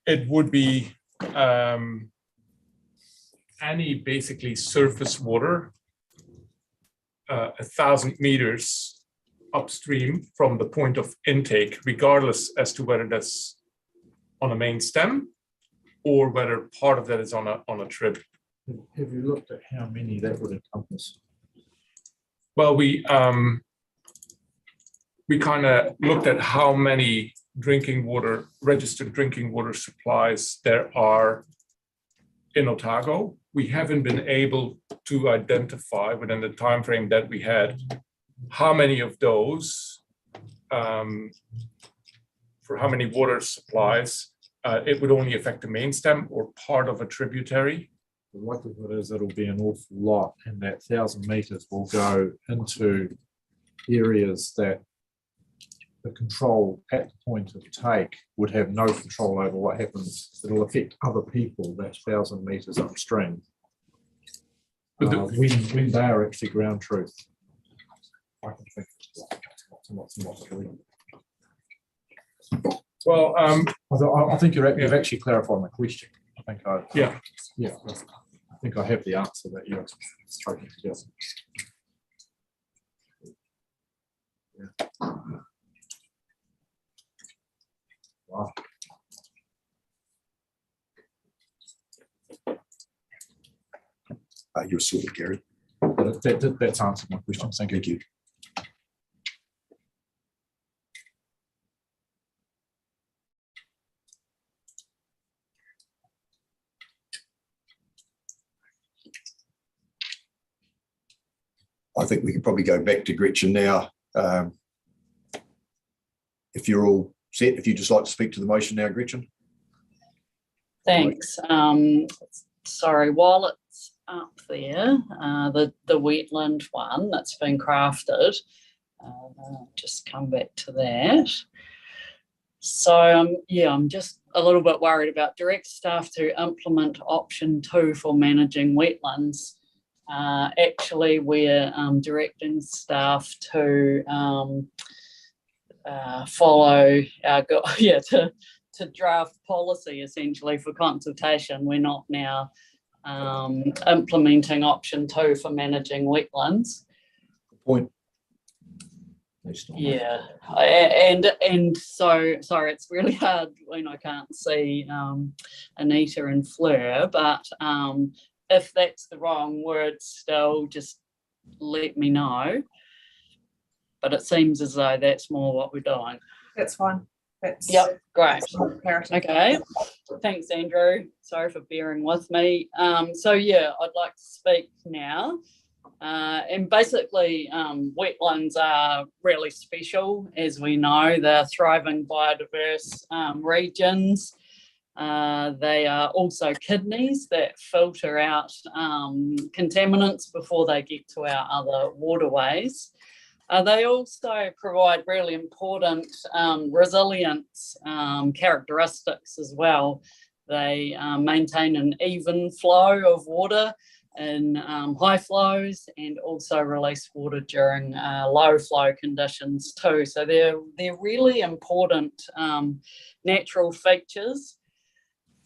it would be any basically surface water 1,000 meters upstream from the point of intake, regardless as to whether that's on a main stem or whether part of that is on a trib.
Have you looked at how many that would encompass?
Well, we kind of looked at how many registered drinking water supplies there are in Otago. We haven't been able to identify within the time frame that we had how many of those, for how many water supplies, it would only affect the main stem or part of a tributary.
The likelihood is it'll be an awful lot, and that 1,000 meters will go into areas that the control at the point of take would have no control over what happens. It'll affect other people, that 1,000 meters upstream. When they are actually ground truth. I can think of lots and lots of reasons.
Well,
I think you've actually clarified my question. I think
yeah.
think I have the answer that you're throwing together. Yeah. Wow.
You're sorted, Gary.
That's answered my question. Thank you.
I think we could probably go back to Gretchen now. If you're all set, if you'd just like to speak to the motion now, Gretchen.
Thanks. Sorry, while it's up there, the wetland one that's been crafted, just come back to that. So yeah, I'm just a little bit worried about direct staff to implement option 2 for managing wetlands. Actually, we're directing staff to follow our to draft policy essentially for consultation. We're not now implementing option 2 for managing wetlands.
Point.
Yeah, and so sorry, it's really hard when I can't see Anita and Fleur, but if that's the wrong word still, just let me know. But it seems as though that's more what we're doing.
That's fine. That's
great.
That's
okay, thanks, Andrew. Sorry for bearing with me. So yeah, I'd like to speak now. And basically, wetlands are really special, as we know. They're thriving biodiverse regions. They are also kidneys that filter out contaminants before they get to our other waterways. They also provide really important resilience characteristics as well. They maintain an even flow of water in high flows and also release water during low flow conditions too. So they're really important natural features.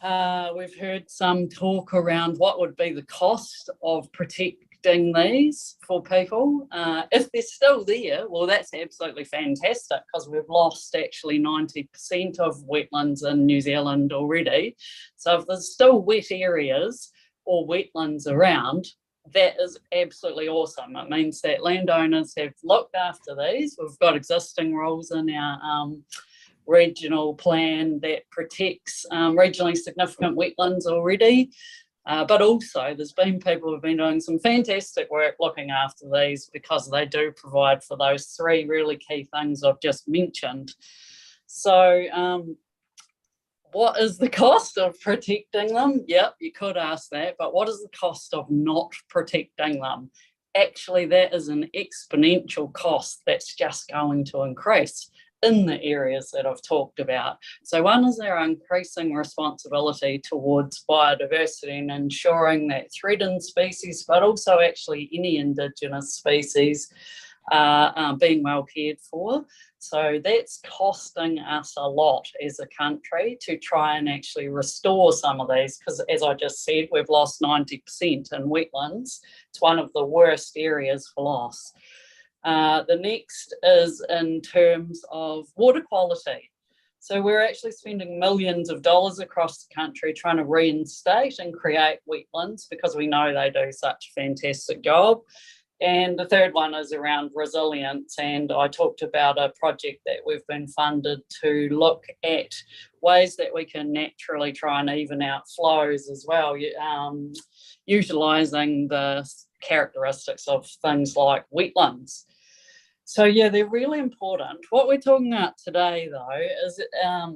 We've heard some talk around what would be the cost of protecting these for people. If they're still there, well, that's absolutely fantastic because we've lost actually 90% of wetlands in New Zealand already. So if there's still wet areas or wetlands around, that is absolutely awesome. It means that landowners have looked after these. We've got existing rules in our regional plan that protects regionally significant wetlands already. But also there's been people who've been doing some fantastic work looking after these because they do provide for those 3 really key things I've just mentioned. So what is the cost of protecting them? Yep, you could ask that, but what is the cost of not protecting them? Actually, that is an exponential cost that's just going to increase in the areas that I've talked about. So one is our increasing responsibility towards biodiversity and ensuring that threatened species, but also actually any Indigenous species are being well cared for. So that's costing us a lot as a country to try and actually restore some of these, because as I just said, we've lost 90% in wetlands. It's one of the worst areas for loss. The next is in terms of water quality. So we're actually spending millions of dollars across the country trying to reinstate and create wetlands because we know they do such a fantastic job. And the third one is around resilience. And I talked about a project that we've been funded to look at ways that we can naturally try and even out flows as well, utilising the characteristics of things like wetlands. So yeah, they're really important. What we're talking about today, though, is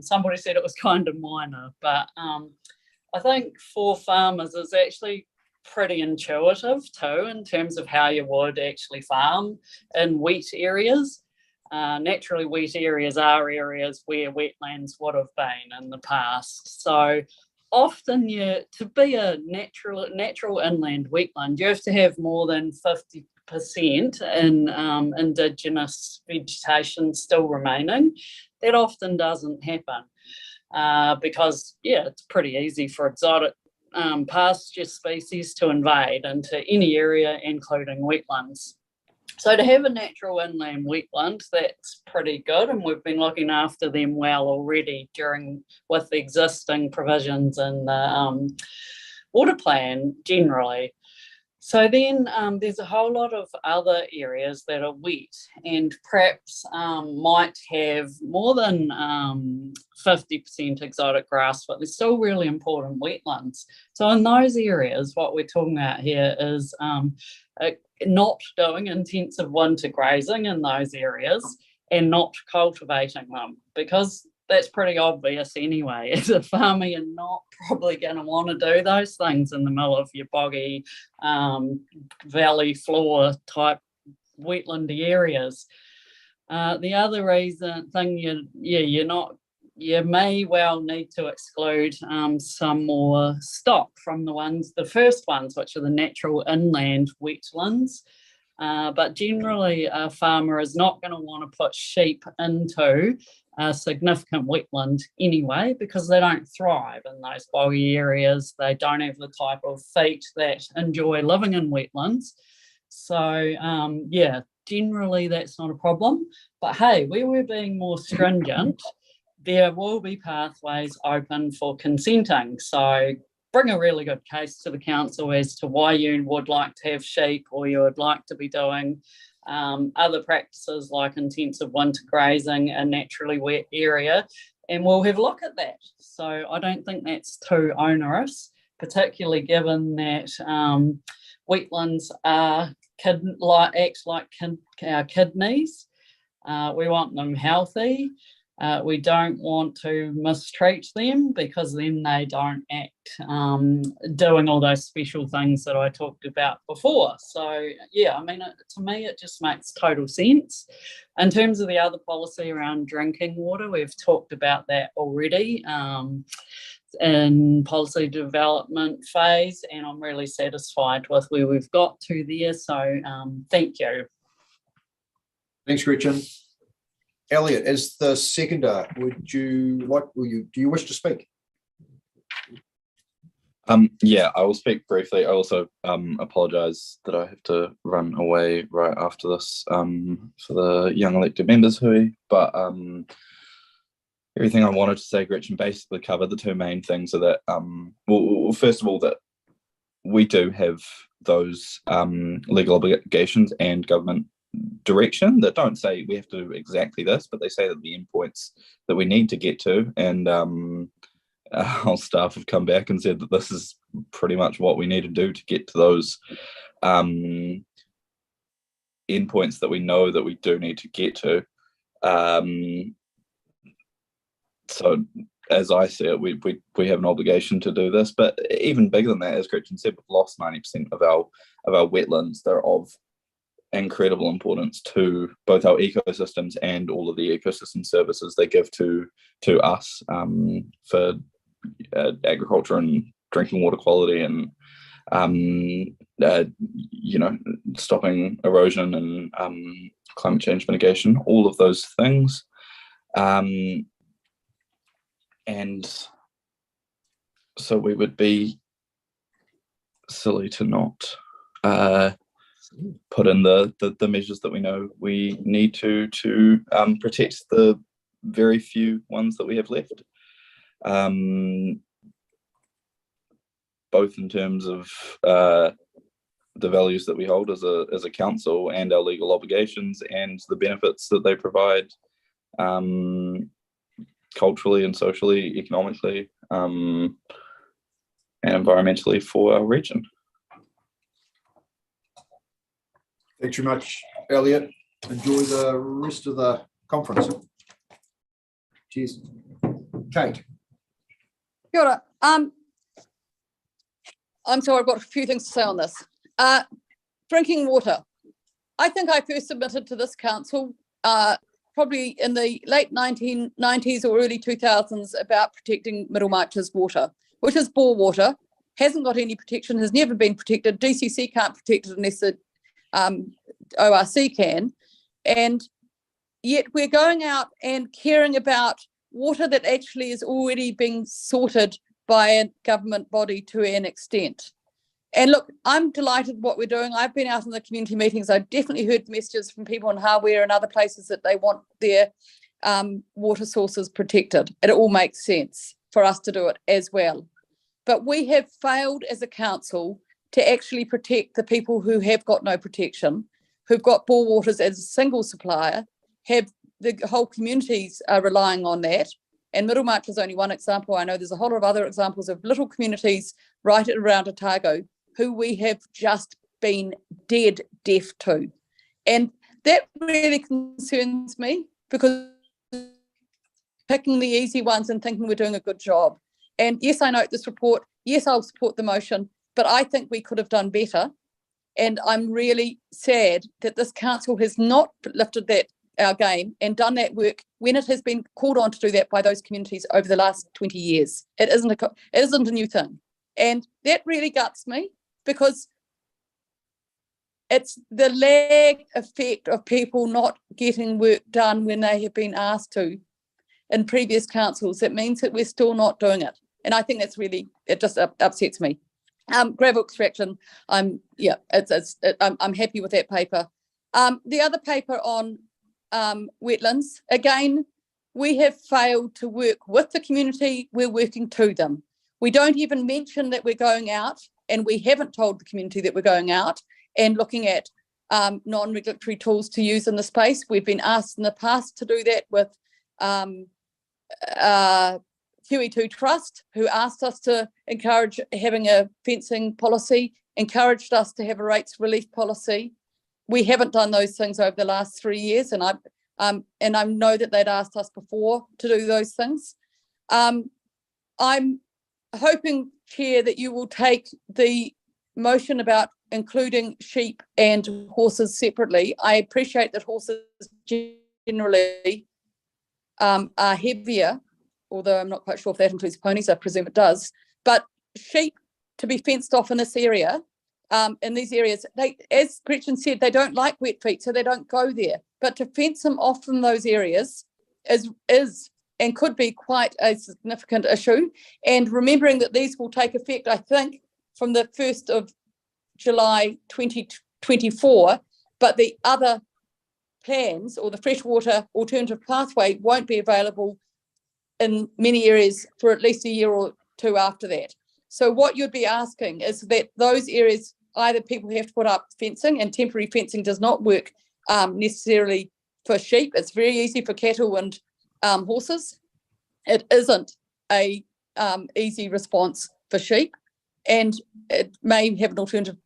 somebody said it was kind of minor, but I think for farmers it's actually pretty intuitive too in terms of how you would actually farm in wet areas. Naturally, wet areas are areas where wetlands would have been in the past. So often to be a natural inland wetland, you have to have more than 50% in Indigenous vegetation still remaining. That often doesn't happen because, yeah, it's pretty easy for exotic pasture species to invade into any area, including wetlands. So to have a natural inland wetland, that's pretty good, and we've been looking after them well already with the existing provisions in the water plan generally. So then there's a whole lot of other areas that are wet and perhaps might have more than 50% exotic grass, but they're still really important wetlands. So in those areas, what we're talking about here is not doing intensive winter grazing in those areas and not cultivating them, because that's pretty obvious anyway. As a farmer, you're not probably going to want to do those things in the middle of your boggy valley floor type wetlandy areas. The other thing you may well need to exclude some more stock from the first ones, which are the natural inland wetlands. But generally, a farmer is not going to want to put sheep into a significant wetland anyway, because they don't thrive in those boggy areas. They don't have the type of feet that enjoy living in wetlands. So generally that's not a problem. But hey, where we're being more stringent, there will be pathways open for consenting. So bring a really good case to the council as to why you would like to have sheep, or you would like to be doing other practices like intensive winter grazing, a naturally wet area, and we'll have a look at that. So I don't think that's too onerous, particularly given that wetlands act like our kidneys. We want them healthy. We don't want to mistreat them, because then they don't act doing all those special things that I talked about before. So yeah, I mean, to me, it just makes total sense. In terms of the other policy around drinking water, we've talked about that already in policy development phase, and I'm really satisfied with where we've got to there. So thank you.
Thanks, Gretchen. Elliot, as the seconder, do you wish to speak?
Yeah, I will speak briefly. I also apologise that I have to run away right after this for the young elected members, but everything I wanted to say, Gretchen basically covered. The two main things are that, well, first of all, that we do have those legal obligations and government direction that don't say we have to do exactly this, but they say that the endpoints that we need to get to, and our staff have come back and said that this is pretty much what we need to do to get to those endpoints that we know that we do need to get to. So as I see it, we have an obligation to do this, but even bigger than that, as Gretchen said, we've lost 90% of our wetlands. They're of incredible importance to both our ecosystems and all of the ecosystem services they give to us for agriculture and drinking water quality, and stopping erosion and climate change mitigation, all of those things. And so we would be silly to not put in the measures that we know we need to protect the very few ones that we have left, both in terms of the values that we hold as a council and our legal obligations and the benefits that they provide culturally and socially, economically, and environmentally for our region.
Thanks very much, Elliot. Enjoy the rest of the conference. Cheers. Kate.
Kia ora. I'm sorry, I've got a few things to say on this. Drinking water. I think I first submitted to this council probably in the late 1990s or early 2000s about protecting Middlemarch's water, which is bore water, hasn't got any protection, has never been protected. DCC can't protect it unless the ORC can, and yet we're going out and caring about water that actually is already being sorted by a government body to an extent. And look, I'm delighted what we're doing. I've been out in the community meetings. I've definitely heard messages from people in Hawea and other places that they want their water sources protected. It all makes sense for us to do it as well. But we have failed as a council to actually protect the people who have got no protection, who've got bore waters as a single supplier, have the whole communities are relying on that. And Middlemarch is only one example. I know there's a whole lot of other examples of little communities right around Otago who we have just been dead deaf to. And that really concerns me, because picking the easy ones and thinking we're doing a good job. And yes, I note this report. Yes, I'll support the motion, but I think we could have done better. And I'm really sad that this council has not lifted that our game and done that work when it has been called on to do that by those communities over the last 20 years. It isn't a new thing. And that really guts me, because it's the lag effect of people not getting work done when they have been asked to in previous councils. It means that we're still not doing it. And I think that's really, it just upsets me. Gravel extraction, I'm happy with that paper. The other paper on wetlands, again, we have failed to work with the community. We're working to them. We don't even mention that we're going out, and we haven't told the community that we're going out and looking at non-regulatory tools to use in the space. We've been asked in the past to do that with QE2 Trust, who asked us to encourage having a fencing policy, encouraged us to have a rates relief policy. We haven't done those things over the last 3 years, and I know that they'd asked us before to do those things. I'm hoping, Chair, that you will take the motion about including sheep and horses separately. I appreciate that horses generally are heavier, although I'm not quite sure if that includes ponies. I presume it does. But sheep to be fenced off in this area, in these areas, they, as Gretchen said, they don't like wet feet, so they don't go there. But to fence them off from those areas is and could be quite a significant issue. And remembering that these will take effect, I think, from the 1st of July 2024, but the other plans or the freshwater alternative pathway won't be available in many areas for at least a year or two after that. So what you'd be asking is that those areas, either people have to put up fencing, and temporary fencing does not work necessarily for sheep. It's very easy for cattle and horses. It isn't a easy response for sheep, and it may have an alternative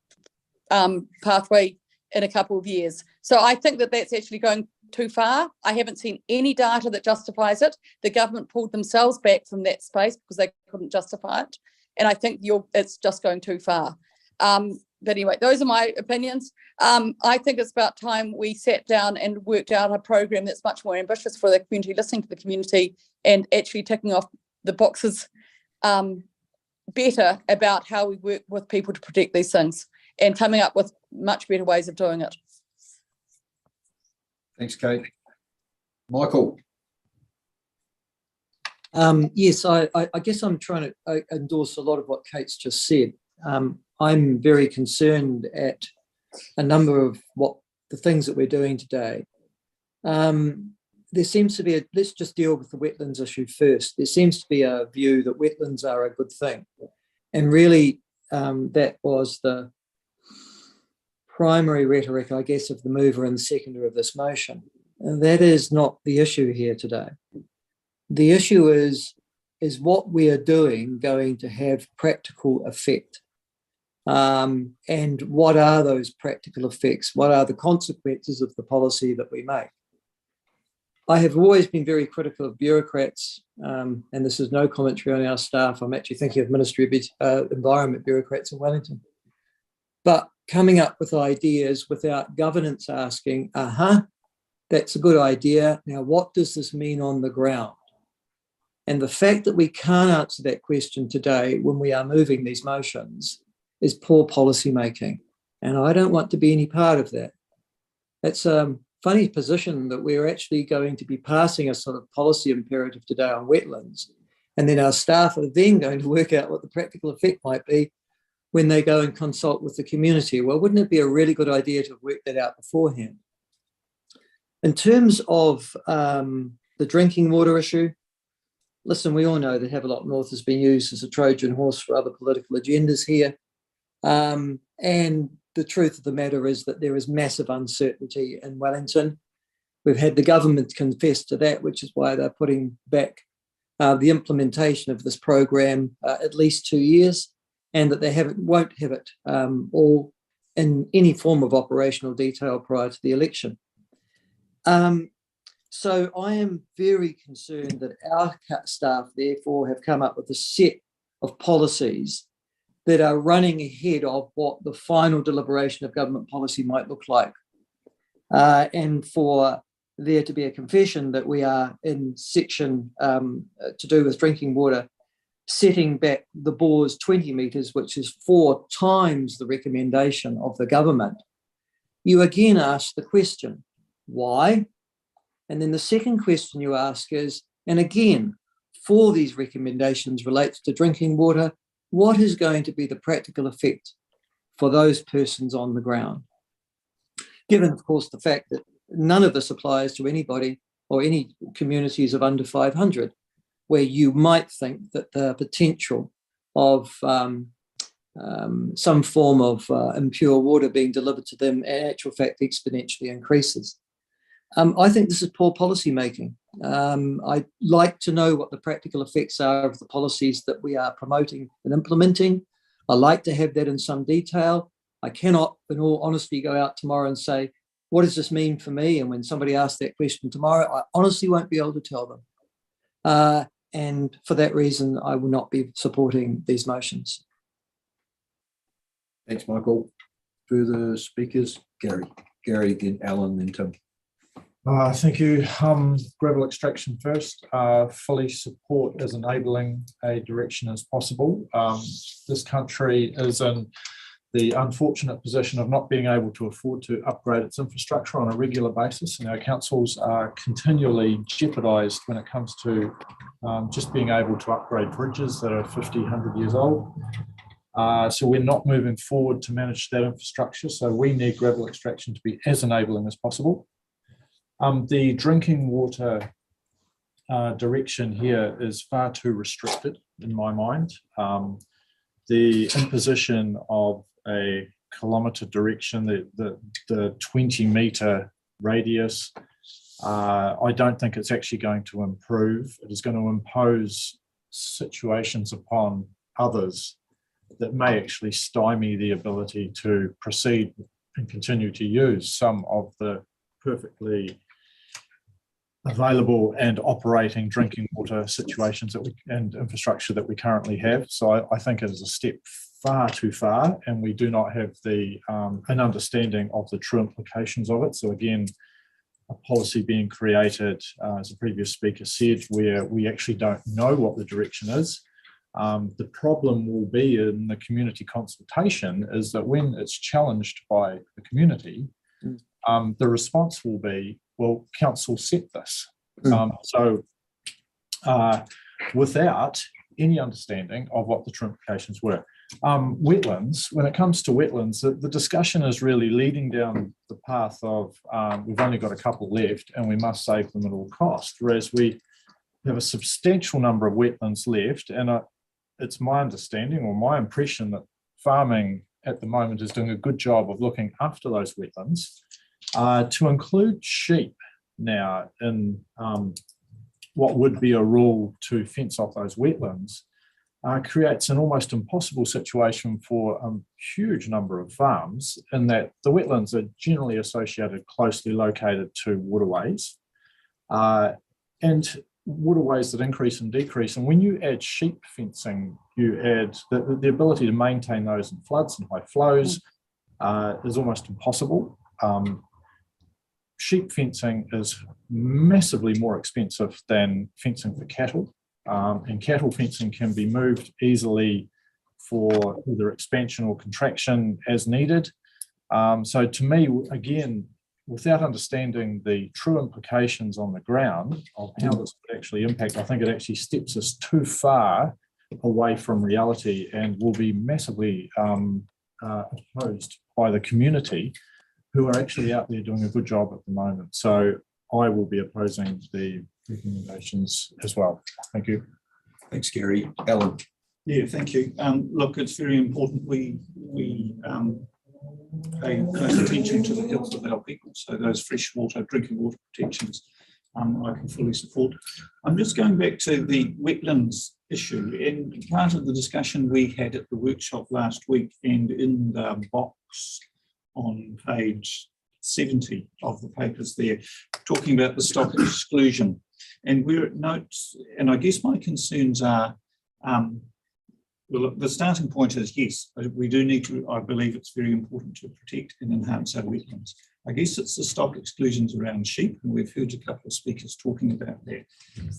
pathway in a couple of years. So I think that that's actually going too far. I haven't seen any data that justifies it. The government pulled themselves back from that space because they couldn't justify it. And I think it's just going too far. But anyway, those are my opinions. I think it's about time we sat down and worked out a program that's much more ambitious for the community, listening to the community and actually ticking off the boxes better about how we work with people to protect these things and coming up with much better ways of doing it.
Thanks, Kate. Michael.
Yes, I guess I'm trying to endorse a lot of what Kate's just said. I'm very concerned at a number of the things that we're doing today. There seems to be let's just deal with the wetlands issue first. There seems to be a view that wetlands are a good thing. And really, that was the primary rhetoric, I guess, of the mover and seconder of this motion. And that is not the issue here today. The issue is what we are doing going to have practical effect? And what are those practical effects? What are the consequences of the policy that we make? I have always been very critical of bureaucrats, and this is no commentary on our staff. I'm actually thinking of Ministry of Environment bureaucrats in Wellington. But coming up with ideas without governance asking, that's a good idea. Now, what does this mean on the ground? And the fact that we can't answer that question today when we are moving these motions is poor policy making. And I don't want to be any part of that. It's a funny position that we're actually going to be passing a sort of policy imperative today on wetlands. And then our staff are then going to work out what the practical effect might be when they go and consult with the community. Well, wouldn't it be a really good idea to work that out beforehand? In terms of the drinking water issue, listen, we all know that Havelock North has been used as a Trojan horse for other political agendas here. And the truth of the matter is that there is massive uncertainty in Wellington. We've had the government confess to that, which is why they're putting back the implementation of this program at least 2 years, and that they won't have it all in any form of operational detail prior to the election. So I am very concerned that our staff, therefore, have come up with a set of policies that are running ahead of what the final deliberation of government policy might look like. And for there to be a confession that we are in section to do with drinking water, setting back the bores 20 metres, which is 4 times the recommendation of the government, you again ask the question, why? And then the second question you ask is, and again, for these recommendations relates to drinking water, what is going to be the practical effect for those persons on the ground? Given, of course, the fact that none of this applies to anybody or any communities of under 500, where you might think that the potential of some form of impure water being delivered to them in actual fact exponentially increases. I think this is poor policy making. I'd like to know what the practical effects are of the policies that we are promoting and implementing. I like to have that in some detail. I cannot, in all honesty, go out tomorrow and say, what does this mean for me? And when somebody asks that question tomorrow, I honestly won't be able to tell them. And for that reason, I will not be supporting these motions.
Thanks, Michael. Further speakers? Gary, then Alan, then Tim.
Thank you. Gravel extraction first. Fully support as enabling a direction as possible. This country is in the unfortunate position of not being able to afford to upgrade its infrastructure on a regular basis, and our councils are continually jeopardised when it comes to just being able to upgrade bridges that are 50, 100 years old. So we're not moving forward to manage that infrastructure, so we need gravel extraction to be as enabling as possible. The drinking water direction here is far too restricted in my mind. The imposition of a kilometre direction, the 20-metre radius, I don't think it's actually going to improve. It is going to impose situations upon others that may actually stymie the ability to proceed and continue to use some of the perfectly available and operating drinking water situations that and infrastructure that we currently have. So I think it is a step far too far, and we do not have the an understanding of the true implications of it. So again, a policy being created, as the previous speaker said, where we actually don't know what the direction is. The problem will be in the community consultation is that when it's challenged by the community, the response will be, well, council set this. So without any understanding of what the true implications were. Wetlands, when it comes to wetlands, the discussion is really leading down the path of we've only got a couple left and we must save them at all cost, whereas we have a substantial number of wetlands left, and it's my understanding or my impression that farming at the moment is doing a good job of looking after those wetlands. To include sheep now in what would be a rule to fence off those wetlands creates an almost impossible situation for a huge number of farms, in that the wetlands are generally associated, closely located to waterways, and waterways that increase and decrease. And when you add sheep fencing, you add the ability to maintain those in floods and high flows is almost impossible. Sheep fencing is massively more expensive than fencing for cattle, and cattle fencing can be moved easily for either expansion or contraction as needed. So to me, again, without understanding the true implications on the ground of how this would actually impact, I think it actually steps us too far away from reality and will be massively opposed by the community who are actually out there doing a good job at the moment. So I will be opposing the recommendations as well. Thank you.
Thanks, Gary. Alan.
Yeah, thank you. Look, it's very important we pay close attention to the health of our people. So those freshwater, drinking water protections, I can fully support. I'm just going back to the wetlands issue, and part of the discussion we had at the workshop last week and in the box on page 70 of the papers there, talking about the stock exclusion. And we're at notes, and I guess my concerns are, well, the starting point is, yes, we do need to, I believe it's very important to protect and enhance our wetlands. I guess it's the stock exclusions around sheep, and we've heard a couple of speakers talking about that.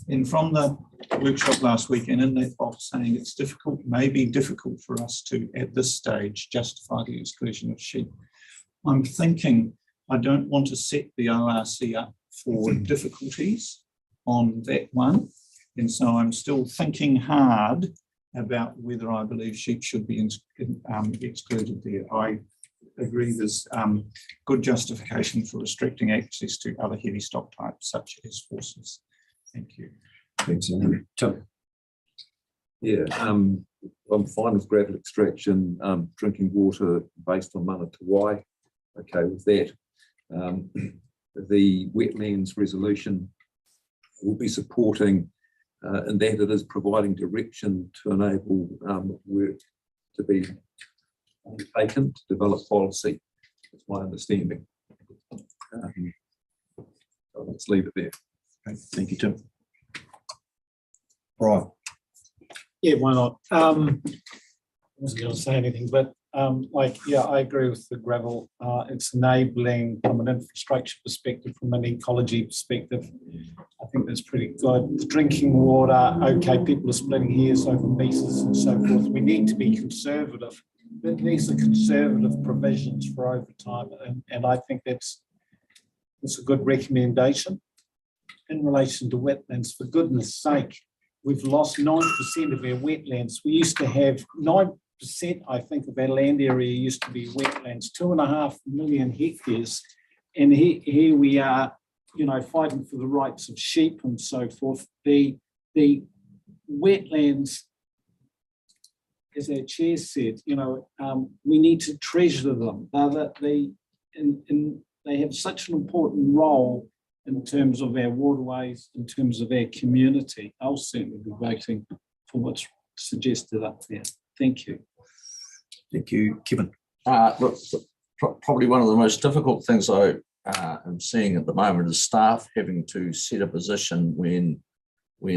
And from the workshop last week and in that box saying it's difficult, maybe difficult for us to, at this stage, justify the exclusion of sheep. I'm thinking I don't want to set the ORC up for difficulties on that one. And so I'm still thinking hard about whether I believe sheep should be excluded there. I agree there's good justification for restricting access to other heavy stock types such as horses. Thank you.
Thanks, Alan. Tim.
Yeah, I'm fine with gravel extraction, drinking water based on mana te wai. Okay with that. The wetlands resolution will be supporting and that it is providing direction to enable work to be undertaken to develop policy. That's my understanding. So let's leave it there.
Okay. Thank you, Tim. Brian.
Yeah, why not? I wasn't going to say anything, but I agree with the gravel. It's enabling from an infrastructure perspective, from an ecology perspective. I think that's pretty good. The drinking water, okay, people are splitting hairs over meters and so forth. We need to be conservative. But these are conservative provisions for overtime, and I think that's a good recommendation. In relation to wetlands, for goodness sake, we've lost 9% of our wetlands. We used to have 9%, I think, of our land area used to be wetlands, 2.5 million hectares. And here we are, fighting for the rights of sheep and so forth. The wetlands, as our chair said, we need to treasure them. They have such an important role in terms of our waterways, in terms of our community. I'll certainly be voting for what's suggested up there. Thank you.
Thank you, Kevin.
Look, probably one of the most difficult things I am seeing at the moment is staff having to set a position when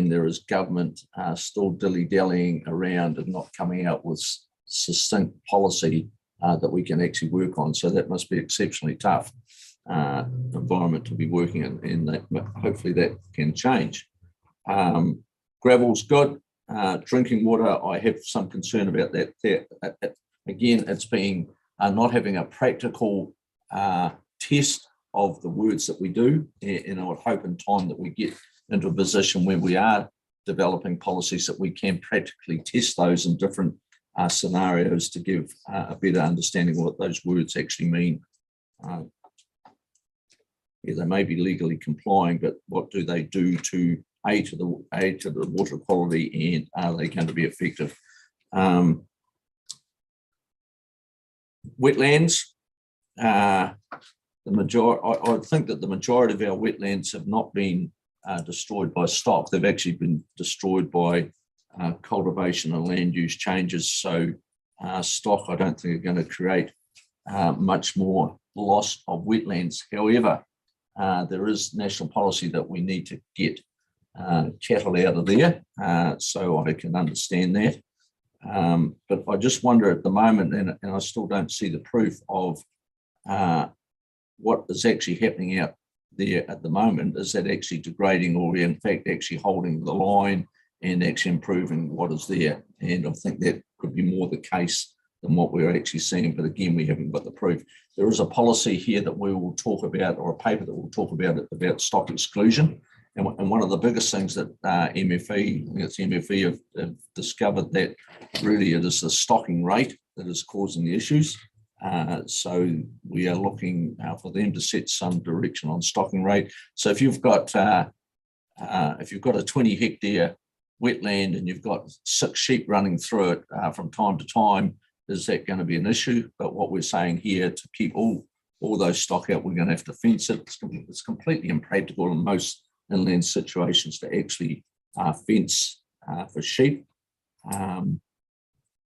there is government still dilly-dallying around and not coming out with succinct policy that we can actually work on. So that must be exceptionally tough environment to be working in, and that, hopefully that can change. Gravel's good. Drinking water, I have some concern about that. Again, it's being not having a practical test of the words that we do, and I would hope in time that we get into a position where we are developing policies that we can practically test those in different scenarios to give a better understanding of what those words actually mean. Yeah, they may be legally complying, but what do they do to aid to the water quality, and are they going to be effective? Wetlands, I think that the majority of our wetlands have not been destroyed by stock. They've actually been destroyed by cultivation and land use changes. So stock, I don't think, are going to create much more loss of wetlands. However, there is national policy that we need to get cattle out of there, so I can understand that. But I just wonder at the moment, and I still don't see the proof of what is actually happening out there at the moment. Is that actually degrading, or in fact actually holding the line and actually improving what is there? And I think that could be more the case than what we're actually seeing. But again, we haven't got the proof. There is a policy here that we will talk about, or a paper that we'll talk about stock exclusion. And one of the biggest things that MFE, I think it's MFE, have discovered that really it is the stocking rate that is causing the issues. So we are looking for them to set some direction on stocking rate. So if you've got a 20 hectare wetland and you've got 6 sheep running through it from time to time, is that going to be an issue? But what we're saying here, to keep all those stock out, we're going to have to fence it. It's completely impractical in most inland situations to actually fence for sheep.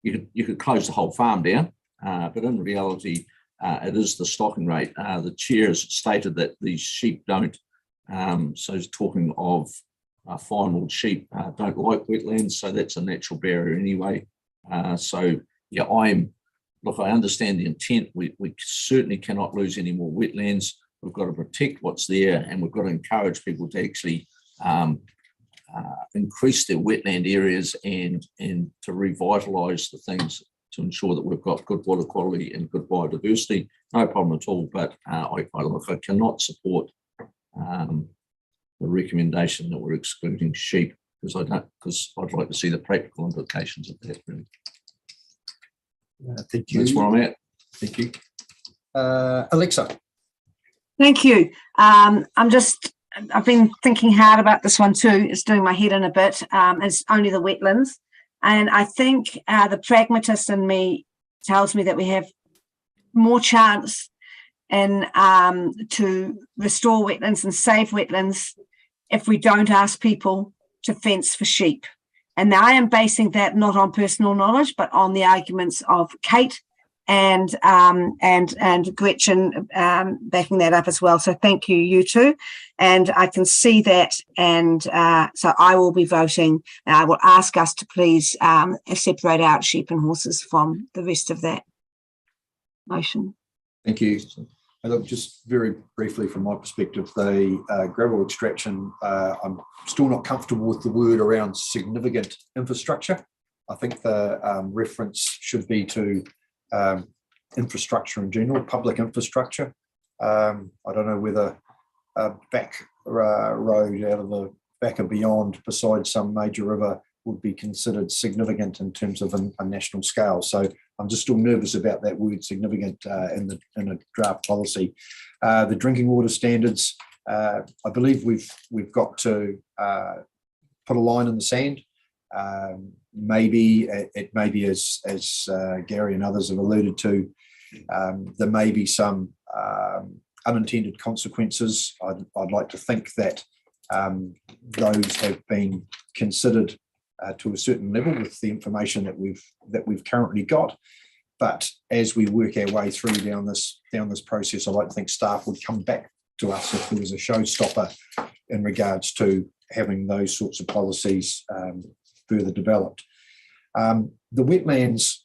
You could close the whole farm down, but in reality, it is the stocking rate. The chair has stated that these sheep don't, so he's talking of fine-wooled sheep don't like wetlands, so that's a natural barrier anyway. So yeah, I understand the intent. We certainly cannot lose any more wetlands. We've got to protect what's there, and we've got to encourage people to actually increase their wetland areas and to revitalise the things to ensure that we've got good water quality and good biodiversity. No problem at all. But I cannot support the recommendation that we're excluding sheep because I'd like to see the practical implications of that. Really.
Thank you.
That's where I'm at.
Thank you. Alexa.
Thank you. I've been thinking hard about this one too. It's doing my head in a bit. It's only the wetlands. And I think the pragmatist in me tells me that we have more chance to restore wetlands and save wetlands if we don't ask people to fence for sheep. And I am basing that not on personal knowledge, but on the arguments of Kate and Gretchen backing that up as well. So thank you, you two. And I can see that. And so I will be voting. And I will ask us to please separate out sheep and horses from the rest of that motion.
Thank you. Look, just very briefly from my perspective, the gravel extraction, I'm still not comfortable with the word around significant infrastructure. I think the reference should be to infrastructure in general, public infrastructure. I don't know whether a back road out of the back and beyond beside some major river would be considered significant in terms of a national scale. So I'm just still nervous about that word significant in a draft policy. The drinking water standards, I believe we've got to put a line in the sand. Maybe it may be as Gary and others have alluded to, there may be some unintended consequences. I'd like to think that those have been considered to a certain level with the information that we've currently got. But as we work our way through down this process, I'd like to think staff would come back to us if there was a showstopper in regards to having those sorts of policies further developed. The wetlands,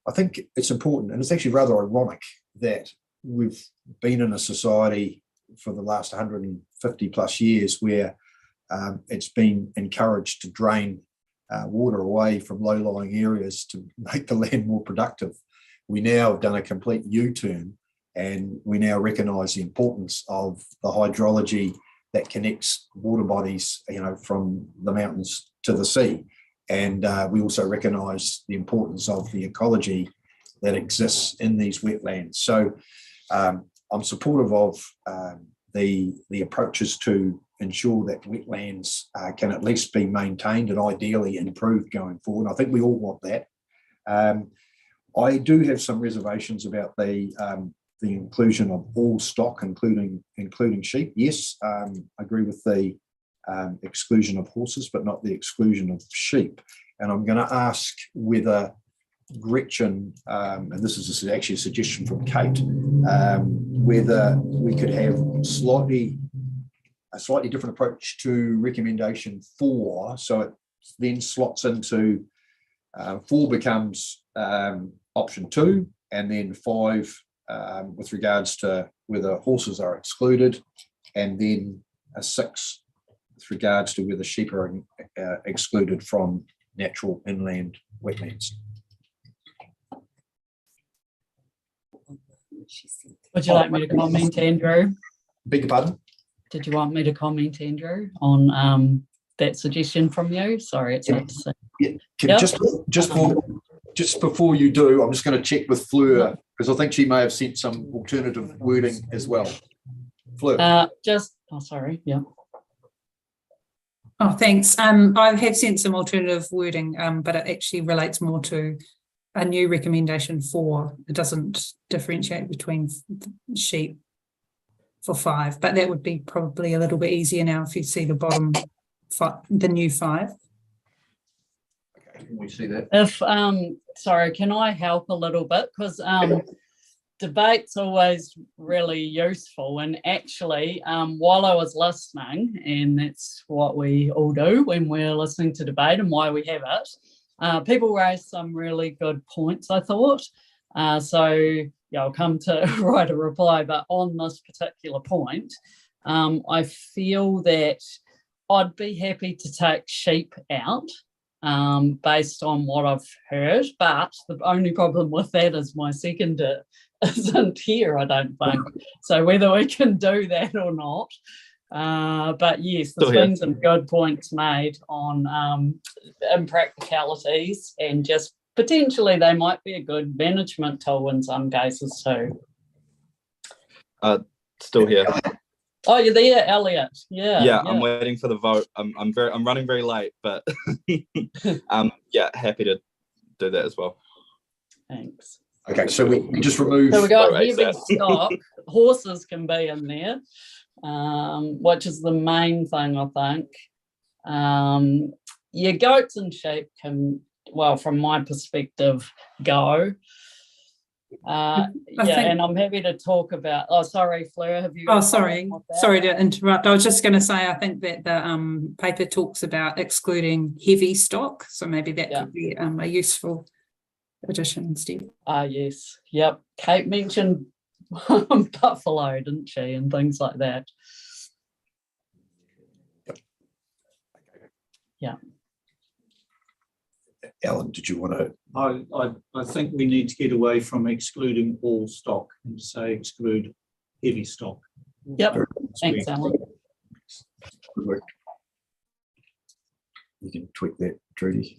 I think it's important, and it's actually rather ironic that we've been in a society for the last 150 plus years where it's been encouraged to drain water away from low-lying areas to make the land more productive. We now have done a complete U-turn, and we now recognise the importance of the hydrology that connects water bodies, from the mountains to the sea. And we also recognise the importance of the ecology that exists in these wetlands. So I'm supportive of the approaches to ensure that wetlands can at least be maintained and ideally improved going forward. I think we all want that. I do have some reservations about the inclusion of all stock, including sheep. Yes, I agree with the exclusion of horses, but not the exclusion of sheep. And I'm going to ask whether Gretchen, and this is actually a suggestion from Kate, whether we could have a slightly different approach to recommendation 4. So it then slots into 4 becomes option 2, and then 5 with regards to whether horses are excluded, and then a 6 with regards to whether sheep are excluded from natural inland wetlands.
Would you like me to comment, Andrew?
Beg your pardon?
Did you want me to comment, Andrew, on that suggestion from you? Sorry, it's hard to say.
Yeah. Can
Yep.
Just before you do, I'm just going to check with Fleur because I think she may have sent some alternative wording as well. Fleur.
Sorry, yeah.
Oh, thanks. I have sent some alternative wording, but it actually relates more to a new recommendation 4. It doesn't differentiate between sheep for 5, but that would be probably a little bit easier now if you see the bottom, the new 5.
Can we see that?
If sorry, can I help a little bit? Because debate's always really useful. And actually, while I was listening, and that's what we all do when we're listening to debate and why we have it, people raised some really good points, I thought. So yeah, I'll come to write a reply, but on this particular point, I feel that I'd be happy to take sheep out based on what I've heard, but the only problem with that is my seconder isn't here, I don't think. So whether we can do that or not, but yes, there's been some good points made on impracticalities, and just potentially they might be a good management tool in some cases too.
Still here.
Oh, you're there, Elliot. Yeah.
I'm waiting for the vote. I'm running very late, but yeah, happy to do that as well.
Thanks.
Okay, so we just remove.
So we got heavy stock. Horses can be in there, which is the main thing, I think. Your goats and sheep can, well, from my perspective, go. And I'm happy to talk about. Oh, sorry, Fleur. Have you?
Oh, sorry to interrupt. I was just going to say, I think that the paper talks about excluding heavy stock, so maybe that could be a useful addition instead.
Yes, yep. Kate mentioned buffalo, didn't she, and things like that. Yeah.
Alan, did you want to?
I think we need to get away from excluding all stock and say exclude heavy stock.
Yep. Thanks, Alan.
Good work. You can tweak that, Trudy.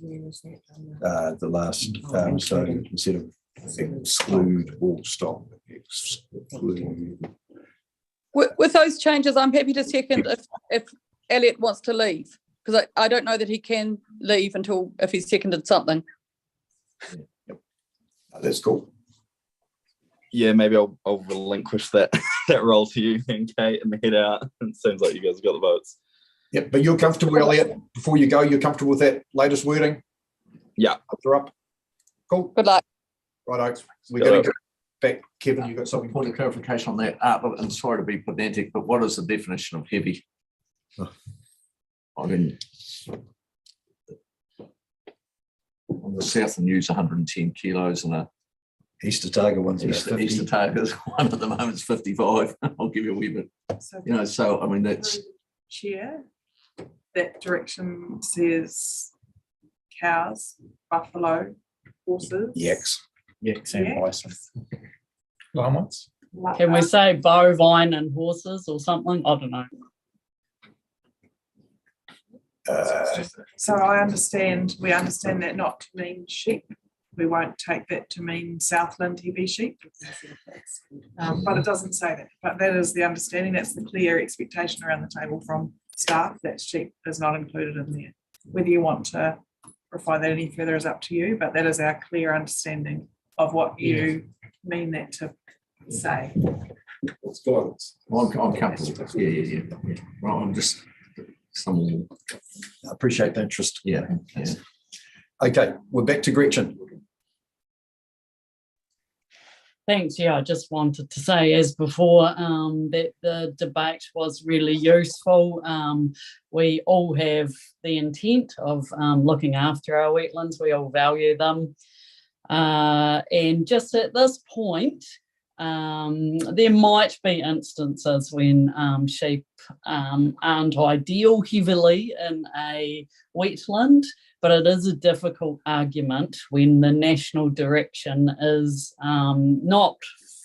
The last, so instead of exclude all stock, exclude.
With those changes, I'm happy to second if Elliot wants to leave, because I don't know that he can leave until if he's seconded something.
That's cool.
Yeah, maybe I'll relinquish that role to you and Kate and head out. It seems like you guys have got the votes.
Yep, but you're comfortable, Elliot, before you go, you're comfortable with that latest wording?
Yeah.
Up. Cool.
Good luck.
Right, we're going to go back. Kevin, you got something?
Point of clarification on that. I'm sorry to be pedantic, but what is the definition of heavy? I mean, on the southern use 110 kilos and a
East Otago one's
East Otago's one at the moment is 55. I'll give you a wee bit. So I mean that's
Chair. That direction says cows, buffalo, horses,
yaks
and
bison. Llamas.
Can we say bovine and horses or something? I don't know.
So we understand that not to mean sheep. We won't take that to mean Southland heavy sheep. But it doesn't say that. But that is the understanding. That's the clear expectation around the table from staff, that sheep is not included in there. Whether you want to refine that any further is up to you, but that is our clear understanding of what you mean that to say.
It's guidance. I'm comfortable with that. Yeah. Well, I'm just someone.
I appreciate the interest.
Yeah.
Okay, we're back to Gretchen.
Thanks. Yeah, I just wanted to say, as before, that the debate was really useful. We all have the intent of looking after our wetlands. We all value them. And just at this point, there might be instances when sheep aren't ideal heavily in a wetland, but it is a difficult argument when the national direction is not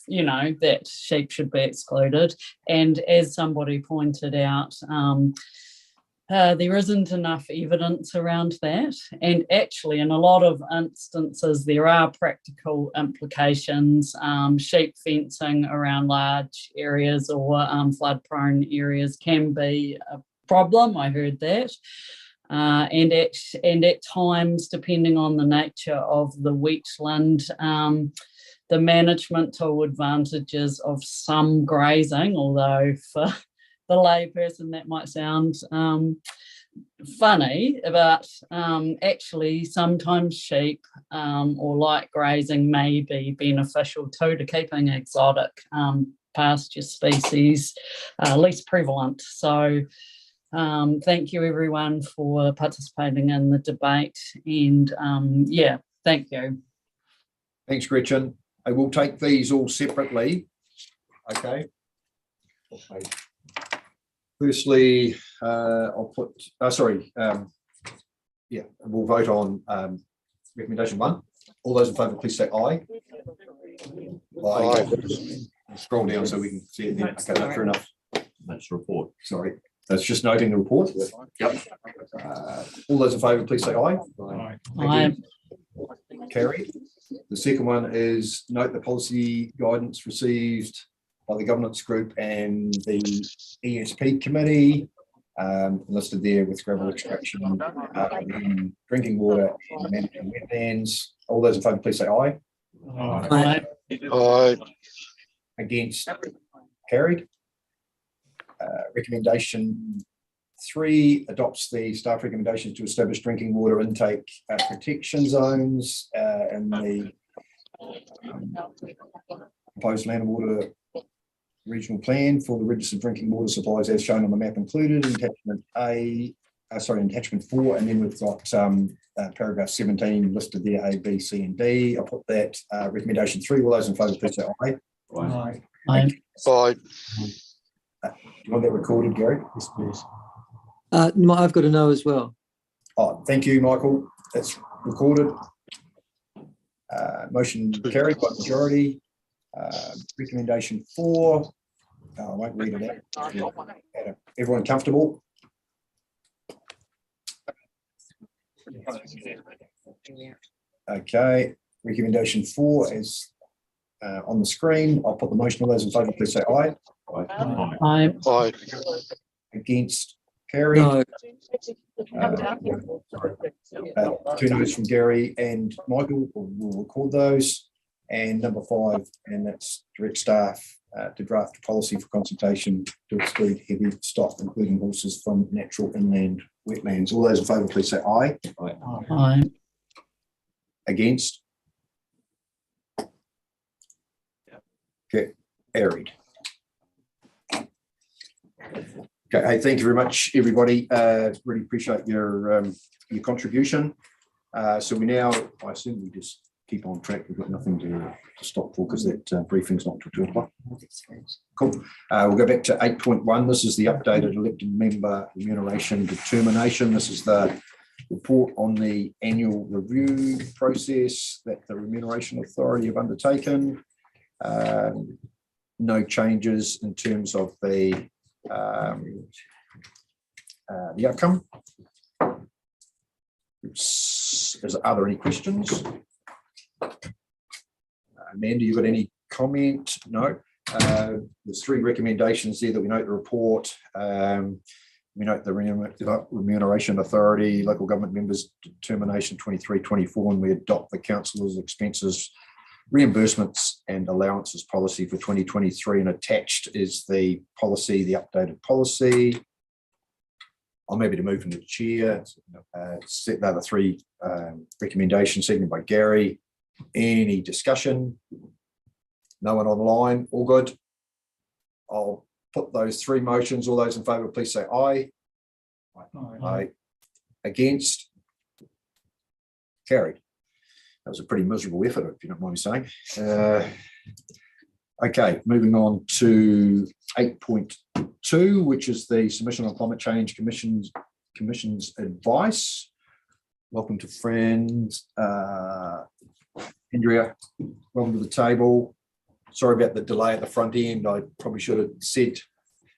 you know, that sheep should be excluded. And as somebody pointed out, there isn't enough evidence around that. And actually, in a lot of instances, there are practical implications. Sheep fencing around large areas or flood-prone areas can be a problem. I heard that. And at times, depending on the nature of the wetland, the management tool advantages of some grazing, although for the layperson that might sound funny, but actually sometimes sheep or light grazing may be beneficial too to keeping exotic pasture species least prevalent. So thank you everyone for participating in the debate, and yeah, thank you.
Thanks, Gretchen. I will take these all separately. Okay. Firstly, I'll put, yeah, we'll vote on recommendation 1. All those in favour, please say aye. Aye. Scroll down so we can see it then. Okay, that's fair enough. That's the report. Sorry. That's just noting the report. Yep. All those in favour, please say aye.
Aye.
Again, carried. The second one is note the policy guidance received by the governance group and the ESP committee, listed there with gravel extraction, drinking water and managing wetlands. All those in favour, please say aye.
Aye.
Aye. Against, carried. Recommendation 3 adopts the staff recommendations to establish drinking water intake protection zones in the proposed land and water regional plan for the registered drinking water supplies as shown on the map included in attachment 4, and then we've got paragraph 17 listed there, A, B, C, and D. I'll put that recommendation 3. All those in favour, please say aye.
Aye. Aye.
Aye. Do you want that recorded, Gary? Yes, please.
No, I've got a no as well.
Oh, thank you, Michael. That's recorded. Motion carried by majority. Recommendation 4. I won't read it out. Everyone comfortable? Okay. Recommendation 4 is on the screen. I'll put the motion. All those in favour, please say aye.
Aye.
Aye. Against, carried.
No.
2 notes from Gary and Michael. We'll record those. And number 5, and that's direct staff to draft a policy for consultation to exclude heavy stock, including horses, from natural inland wetlands. All those in favour, please say aye.
Aye. Aye.
Against? Okay, carried. Okay, hey, thank you very much, everybody. Really appreciate your contribution. So we now, I assume we just keep on track. We've got nothing to stop for because that briefing's not till 2 o'clock. Cool. We'll go back to 8.1. This is the updated elected member remuneration determination. This is the report on the annual review process that the Remuneration Authority have undertaken. No changes in terms of the outcome. Are there any questions? Amanda, you got any comment? No. There's 3 recommendations there that we note the report. We note the Remuneration Authority, local government members determination 23-24, and we adopt the councillors' expenses, reimbursements and allowances policy for 2023, and attached is the policy, the updated policy. I'm happy to move from the chair. Set the other 3 recommendations, seconded by Gary. Any discussion? No one online? All good? I'll put those 3 motions. All those in favour, please say aye. Aye. Aye. Against? Carried. That was a pretty miserable effort, if you don't mind me saying. Okay, moving on to 8.2, which is the submission on climate change commission's advice. Welcome to friends. Andrea, welcome to the table. sorry about the delay at the front end. I probably should have said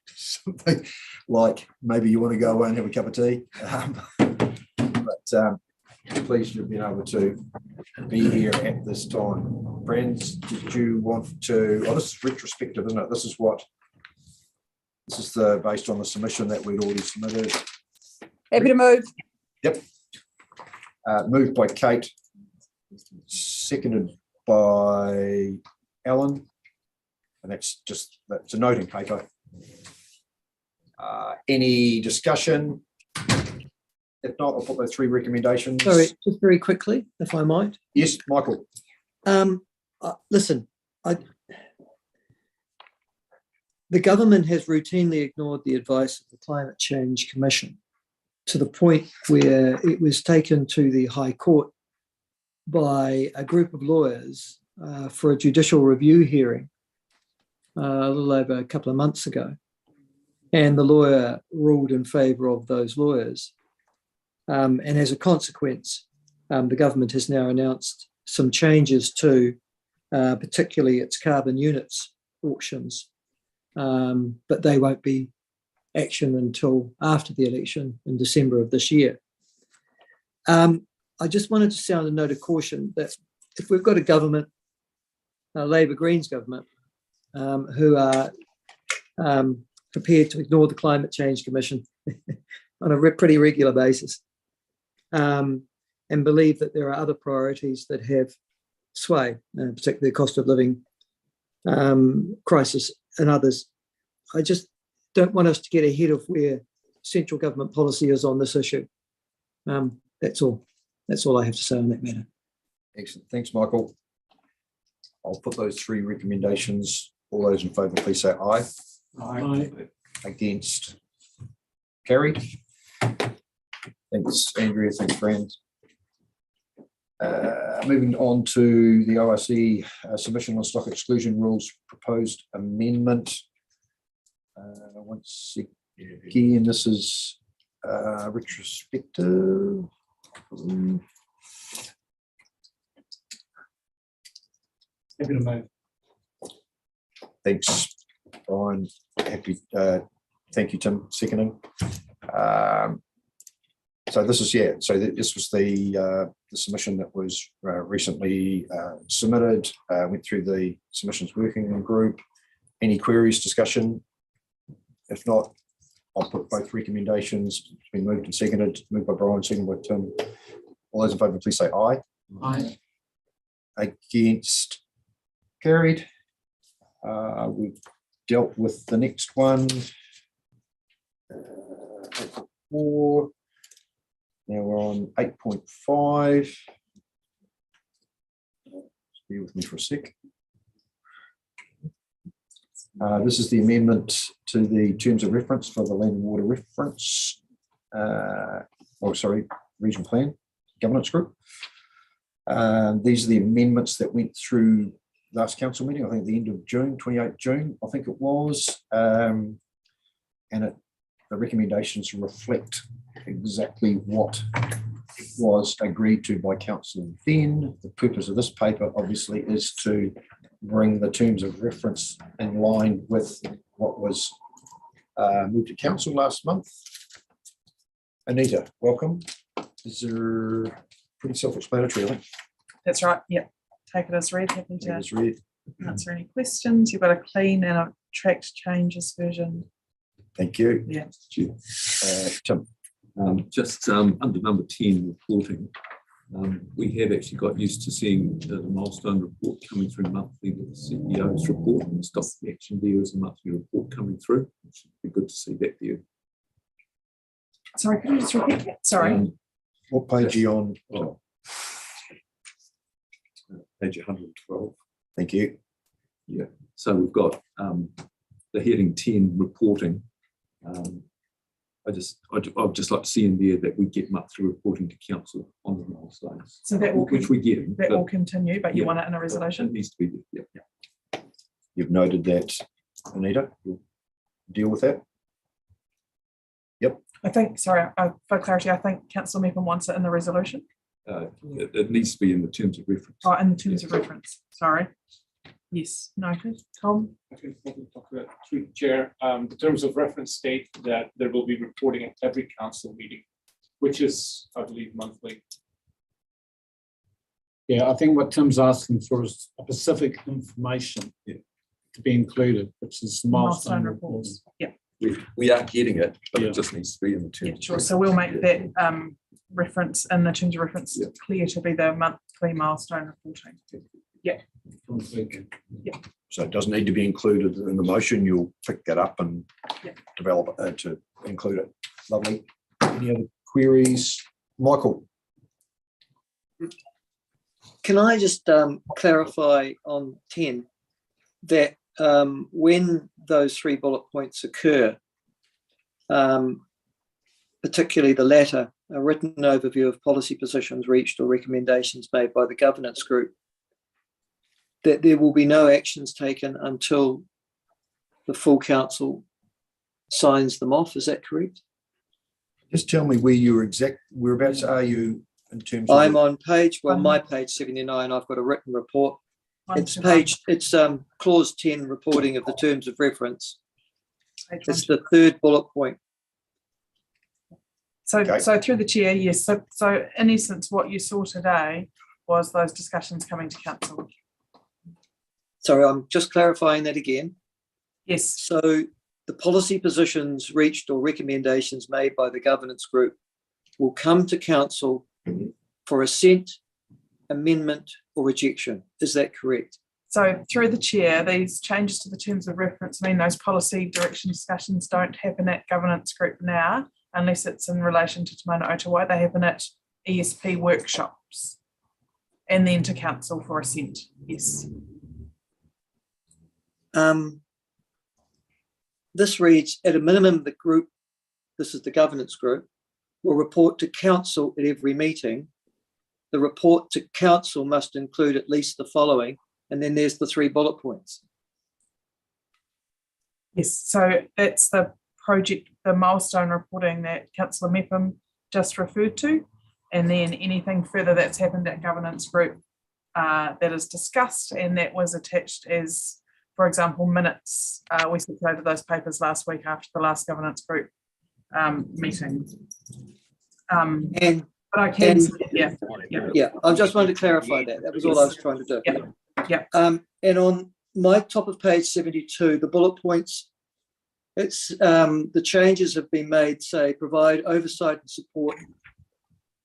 something like, maybe you want to go away and have a cup of tea. But pleased to be able to be here at this time. Friends, did you want to, oh, this is retrospective, isn't it? This is based on the submission that we'd already submitted.
Happy to move.
Yep. Moved by Kate, seconded by Alan, and that's a noting paper. Any discussion? If not, I'll put those 3 recommendations.
Sorry, just very quickly, if I might.
Yes, Michael.
Listen, the government has routinely ignored the advice of the Climate Change Commission to the point where it was taken to the High Court by a group of lawyers for a judicial review hearing a little over a couple of months ago. And the lawyer ruled in favour of those lawyers. And as a consequence, the government has now announced some changes to particularly its carbon units auctions, but they won't be action until after the election in December of this year. I just wanted to sound a note of caution that if we've got a government, a Labour Greens government, who are prepared to ignore the Climate Change Commission on a pretty regular basis, and believe that there are other priorities that have sway, particularly the cost of living crisis and others. I just don't want us to get ahead of where central government policy is on this issue. That's all. That's all I have to say on that matter.
Excellent. Thanks, Michael. I'll put those 3 recommendations. All those in favour, please say aye.
Aye.
Against? Carried. Thanks, Andrea. Thanks, Brand. Moving on to the ORC submission on stock exclusion rules proposed amendment. Once again, this is retrospective.
Happy to move.
Thanks, Brian. Happy. Thank you, Tim. Seconding. So this is this was the submission that was recently submitted. Went through the submissions working group. Any queries, discussion? If not, I'll put both recommendations. It's been moved and seconded. Moved by Brian, seconded by Tim. All those in favour, please say aye.
Aye.
Against? Carried. We've dealt with the next one. 4. Now we're on 8.5. Bear with me for a sec. This is the amendment to the terms of reference for the land and water reference. Regional plan governance group. These are the amendments that went through last council meeting, I think at the end of June, 28 June, I think it was. And the recommendations reflect exactly what was agreed to by council then. The purpose of this paper obviously is to bring the terms of reference in line with what was moved to council last month. Anita, welcome. Is there pretty self-explanatory, I think?
That's right. Yep. Take it as read. Happy to
As read.
answer any questions. You've got a clean and a tracked changes version.
Thank you.
Yeah.
Tim.
Just under number 10, reporting, we have actually got used to seeing the milestone report coming through monthly with the CEO's report, and stock action there is a monthly report coming through. It should be good to see that there.
Sorry, could you just repeat that? Sorry.
What page are you on?
Oh, page 112.
Thank you.
Yeah, so we've got the heading 10, reporting. I'd just like to see in there that we get monthly reporting to council on the milestones.
So that will
which we get.
That will continue, but you want it in a resolution?
It needs to be there. Yeah.
You've noted that, Anita. You'll deal with that. Yep.
I think, sorry, for clarity, I think Councillor Mepham wants it in the resolution.
It needs to be in the terms of reference.
Oh, in the terms of reference. Sorry. Yes, noted. Tom?
I can probably talk about through the chair. The terms of reference state that there will be reporting at every council meeting, which is, I believe, monthly.
Yeah, I think what Tim's asking for is a specific information to be included, which is milestone reports.
Yeah.
We are getting it, but
Yeah.
it just needs to be in the terms.
Yeah, sure. So we'll make that reference in the terms of reference clear to be the monthly milestone reporting. Yeah. Yeah.
So it doesn't need to be included in the motion. You'll pick that up and develop it to include it. Lovely. Any other queries? Michael?
Can I just clarify on 10 that when those 3 bullet points occur, particularly the latter, a written overview of policy positions reached or recommendations made by the governance group, that there will be no actions taken until the full council signs them off. Is that correct?
Just tell me where whereabouts are you in terms of?
I'm on my page 79. I've got a written report. It's clause 10, reporting of the terms of reference. It's the 3rd bullet point.
So through the chair, yes. So in essence, what you saw today was those discussions coming to council.
Sorry, I'm just clarifying that again.
Yes.
So the policy positions reached or recommendations made by the governance group will come to council for assent, amendment, or rejection. Is that correct?
So through the chair, these changes to the terms of reference mean those policy direction discussions don't happen at governance group now, unless it's in relation to Te Mana Otago. They happen at ESP workshops and then to council for assent. Yes.
This reads, at a minimum, the group, this is the governance group, will report to council at every meeting. The report to council must include at least the following, and then there's the 3 bullet points.
Yes, so that's the project, the milestone reporting that Councillor Mepham just referred to, and then anything further that's happened at governance group that is discussed and that was attached as, for example, minutes. We circulated those papers last week after the last governance group meeting. But I can,
yeah. I just wanted to clarify that. That was all I was trying to do.
Yeah.
And on my top of page 72, the bullet points, it's the changes have been made, say, provide oversight and support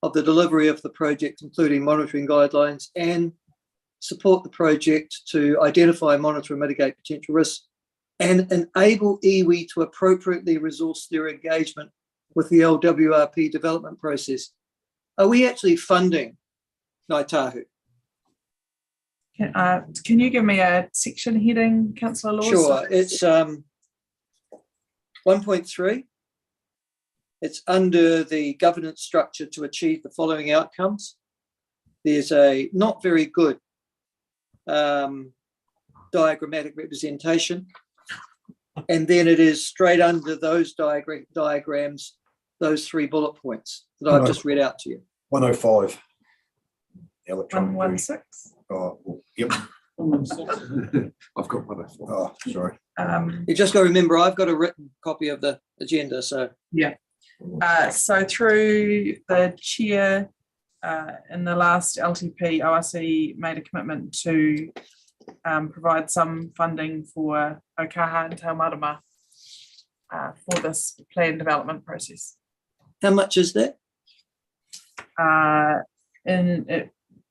of the delivery of the project, including monitoring guidelines, and support the project to identify, monitor, and mitigate potential risks, and enable iwi to appropriately resource their engagement with the LWRP development process. Are we actually funding Ngāi Tahu?
Can you give me a section heading, Councillor Laws?
Sure, it's 1.3. It's under the governance structure to achieve the following outcomes. There's a not very good diagrammatic representation. And then it is straight under those diagrams, those 3 bullet points that I've just read out to you.
105.
116.
Oh, yep.
I've got 105.
Oh, sorry.
You just got to remember, I've got a written copy of the agenda, so.
Yeah. So through the chair, in the last LTP, ORC made a commitment to provide some funding for Okaha and Te Marama for this planned development process.
How much is that?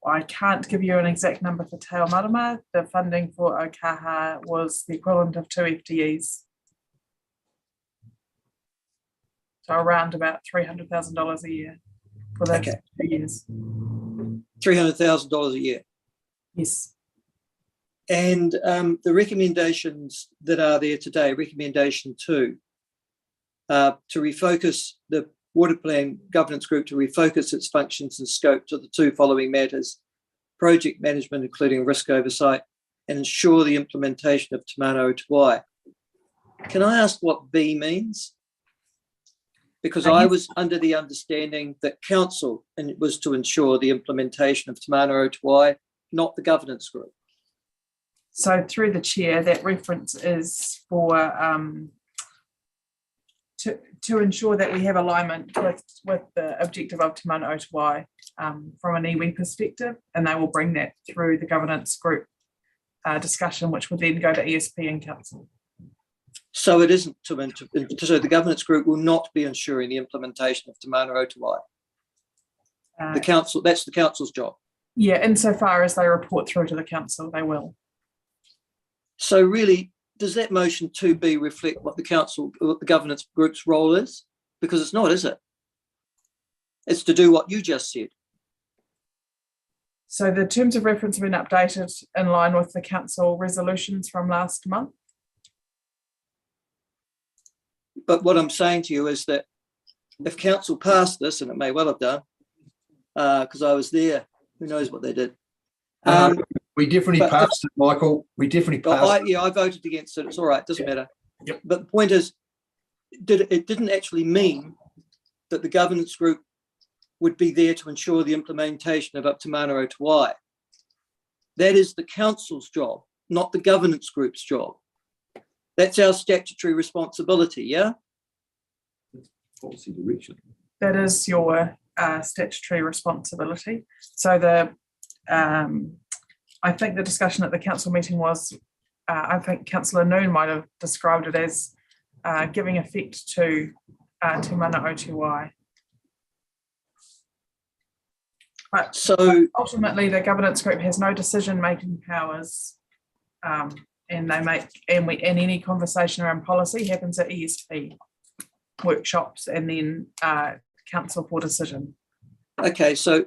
I can't give you an exact number for Te Marama. The funding for Okaha was the equivalent of 2 FTEs. So around about $300,000 a year for those 2 years.
$300,000 a year.
Yes.
And the recommendations that are there today, recommendation 2, to refocus the Water Plan Governance Group to refocus its functions and scope to the 2 following matters: project management, including risk oversight, and ensure the implementation of Te Mana Otago. Can I ask what B means? Because I was under the understanding that council was to ensure the implementation of Te Mana Otago, not the governance group.
So through the chair, that reference is for to ensure that we have alignment with the objective of Te Mana o Te Wai from an iwi perspective, and they will bring that through the governance group discussion, which will then go to ESP and council.
So it isn't so the governance group will not be ensuring the implementation of Te Mana o Te Wai. The council, that's the council's job.
Yeah, insofar as they report through to the council, they will.
So really, does that motion 2B reflect what the governance group's role is? Because it's not, is it? It's to do what you just said.
So the terms of reference have been updated in line with the council resolutions from last month.
But what I'm saying to you is that if council passed this, and it may well have done, because I was there, who knows what they did.
We definitely passed it, Michael. We definitely passed it.
I voted against it. It's all right, doesn't matter.
Yep.
But the point is, it didn't actually mean that the governance group would be there to ensure the implementation of Te Mana o Te Wai. That is the council's job, not the governance group's job. That's our statutory responsibility, yeah?
Policy direction.
That is your statutory responsibility. So I think the discussion at the council meeting was, I think Councillor Noon might have described it as giving effect to Te Mana o Te Wai. But
so
ultimately, the governance group has no decision-making powers, and any conversation around policy happens at ESP workshops and then council for decision.
Okay, so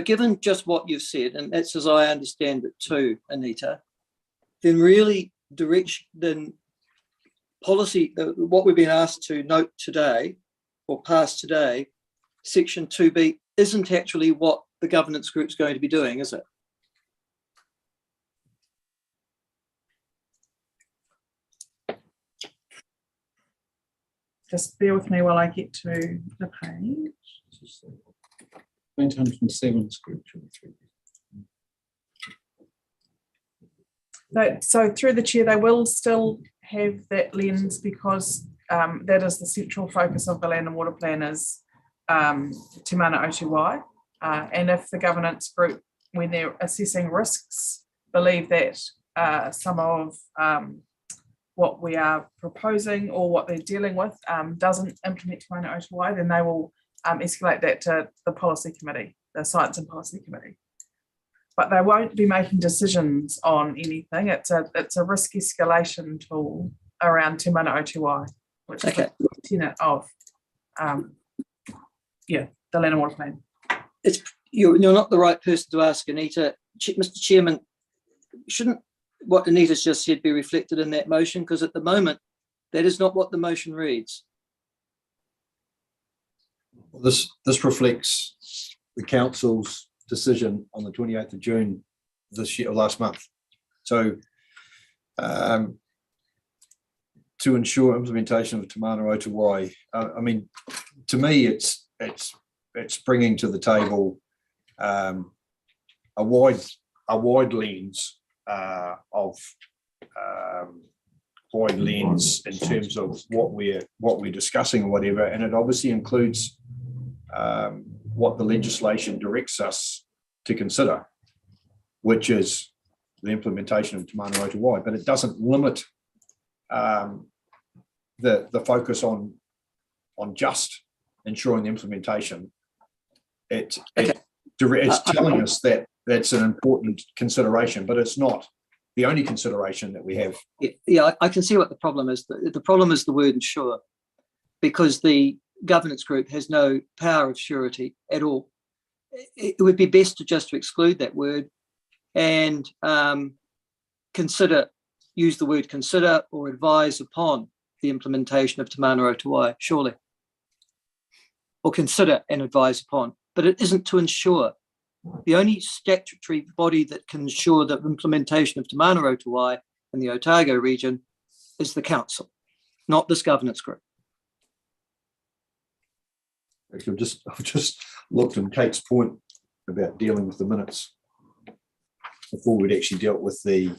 given just what you've said, and that's as I understand it too, Anita, then really policy, what we've been asked to note today or pass today, section 2B isn't actually what the governance group's going to be doing, is it?
Just bear with me while I get to the page.
907.
So through the chair, they will still have that lens because that is the central focus of the land and water plan is Te Mana o Te Wai. And if the governance group, when they're assessing risks, believe that some of what we are proposing or what they're dealing with doesn't implement Te Mana o Te Wai, then they will escalate that to the policy committee, the science and policy committee. But they won't be making decisions on anything. It's a risk escalation tool around Te Mana o Te Wai, which is the tenet of the land and water plan.
You're not the right person to ask, Anita. Mr. Chairman, shouldn't what Anita's just said be reflected in that motion? Because at the moment, that is not what the motion reads.
This reflects the council's decision on the 28th of June this year, last month. So to ensure implementation of Te Mana o Te Wai, I mean, to me, it's bringing to the table a wide lens in terms of what we're discussing or whatever, and it obviously includes what the legislation directs us to consider, which is the implementation of Te Mana o Te Wai, but it doesn't limit the focus on just ensuring the implementation. It's telling us that that's an important consideration, but it's not the only consideration that we have.
Yeah, I can see what the problem is. The problem is the word ensure, because the governance group has no power of surety at all. It would be best to exclude that word and use the word consider or advise upon the implementation of Te Mana o Te Wai, surely. Or consider and advise upon, but it isn't to ensure. The only statutory body that can ensure the implementation of Te Mana o Te Wai in the Otago region is the council, not this governance group.
Actually, I've just looked on Kate's point about dealing with the minutes. before we'd actually dealt with the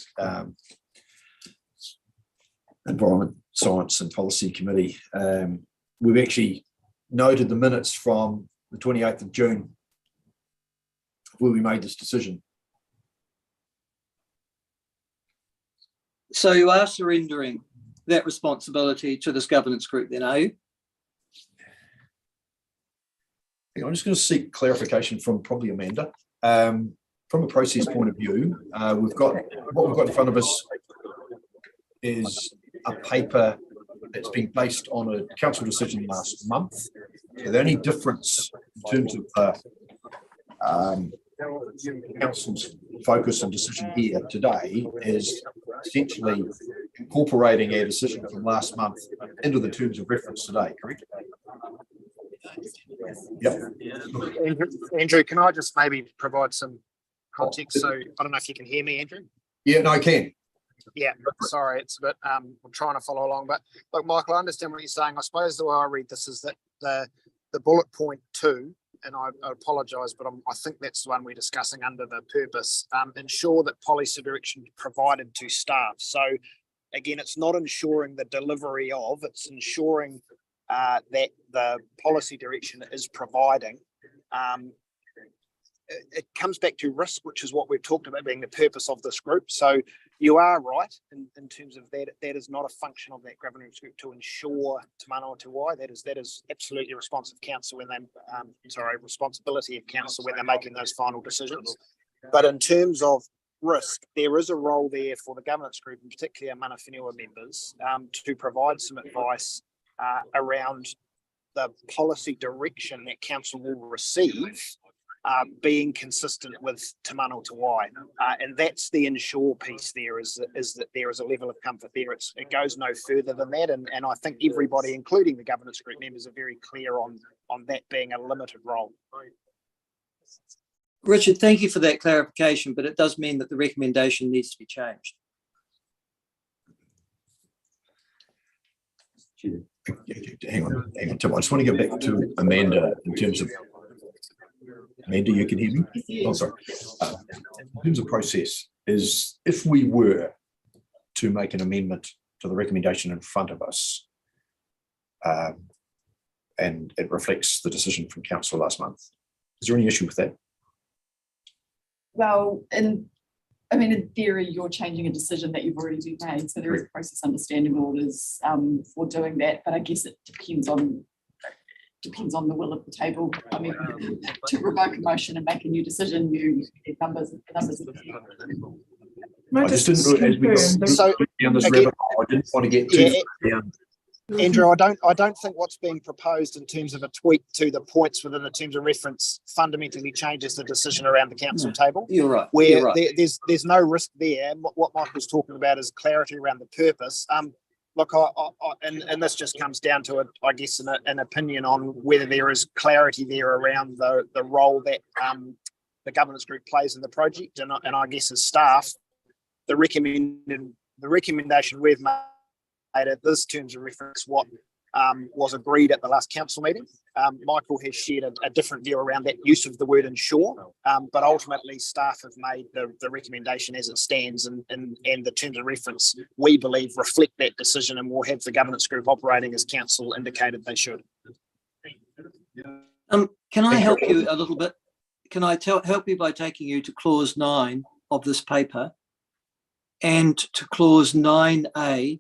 Environment, Science and Policy Committee. We've actually noted the minutes from the 28th of June where we made this decision.
So you are surrendering that responsibility to this governance group then, are you?
I'm just going to seek clarification from probably Amanda. From a process point of view, what we've got in front of us is a paper that's been based on a council decision last month. So the only difference in terms of council's focus and decision here today is essentially incorporating our decision from last month into the terms of reference today, correct? Yep.
Andrew, can I just maybe provide some context? So I don't know if you can hear me, Andrew.
Yeah, no, I can.
Yeah, sorry, it's a bit, I'm trying to follow along, but look, Michael, I understand what you're saying. I suppose the way I read this is that the bullet point 2, and I apologise, but I think that's the one we're discussing under the purpose, ensure that policy direction provided to staff. So again, it's not ensuring the delivery of, it's ensuring that the policy direction is providing. It comes back to risk, which is what we've talked about being the purpose of this group. So you are right in terms of that. That is not a function of that governance group to ensure Te Manawa Te Wai. That is absolutely responsive council when they responsibility of council when they're making those final decisions. But in terms of risk, there is a role there for the governance group, and particularly our mana whenua members, to provide some advice around the policy direction that council will receive. Being consistent with Te Manawa Te Wai, and that's the ensure piece. There is that there is a level of comfort there. It goes no further than that, and I think everybody, including the governance group members, are very clear on that being a limited role.
Richard, thank you for that clarification, but it does mean that the recommendation needs to be changed.
Hang on, Tim. I just want to get back to Amanda in terms of. Amanda, you can hear me? Oh, sorry. In terms of process, is if we were to make an amendment to the recommendation in front of us, and it reflects the decision from council last month, is there any issue with that?
Well, in theory, you're changing a decision that you've already made, so there is process understanding orders for doing that, but I guess it depends on the will of the table. I mean, to revoke a motion and make a new decision, you get numbers.
I just didn't, as we got down this rabbit hole, I didn't want to get too down.
Andrew, I don't think what's being proposed in terms of a tweak to the points within the terms of reference fundamentally changes the decision around the council table.
You're right.
Where there's no risk there. What Michael's talking about is clarity around the purpose. Look, and this just comes down to, I guess, an opinion on whether there is clarity there around the role that the governance group plays in the project. And I guess as staff, the recommendation we've made at this terms of reference what was agreed at the last council meeting. Michael has shared a different view around that use of the word ensure, but ultimately staff have made the recommendation as it stands, and the terms of reference, we believe, reflect that decision, and will have the governance group operating as council indicated they should.
Can I help you a little bit? Can I help you by taking you to clause 9 of this paper and to clause 9A,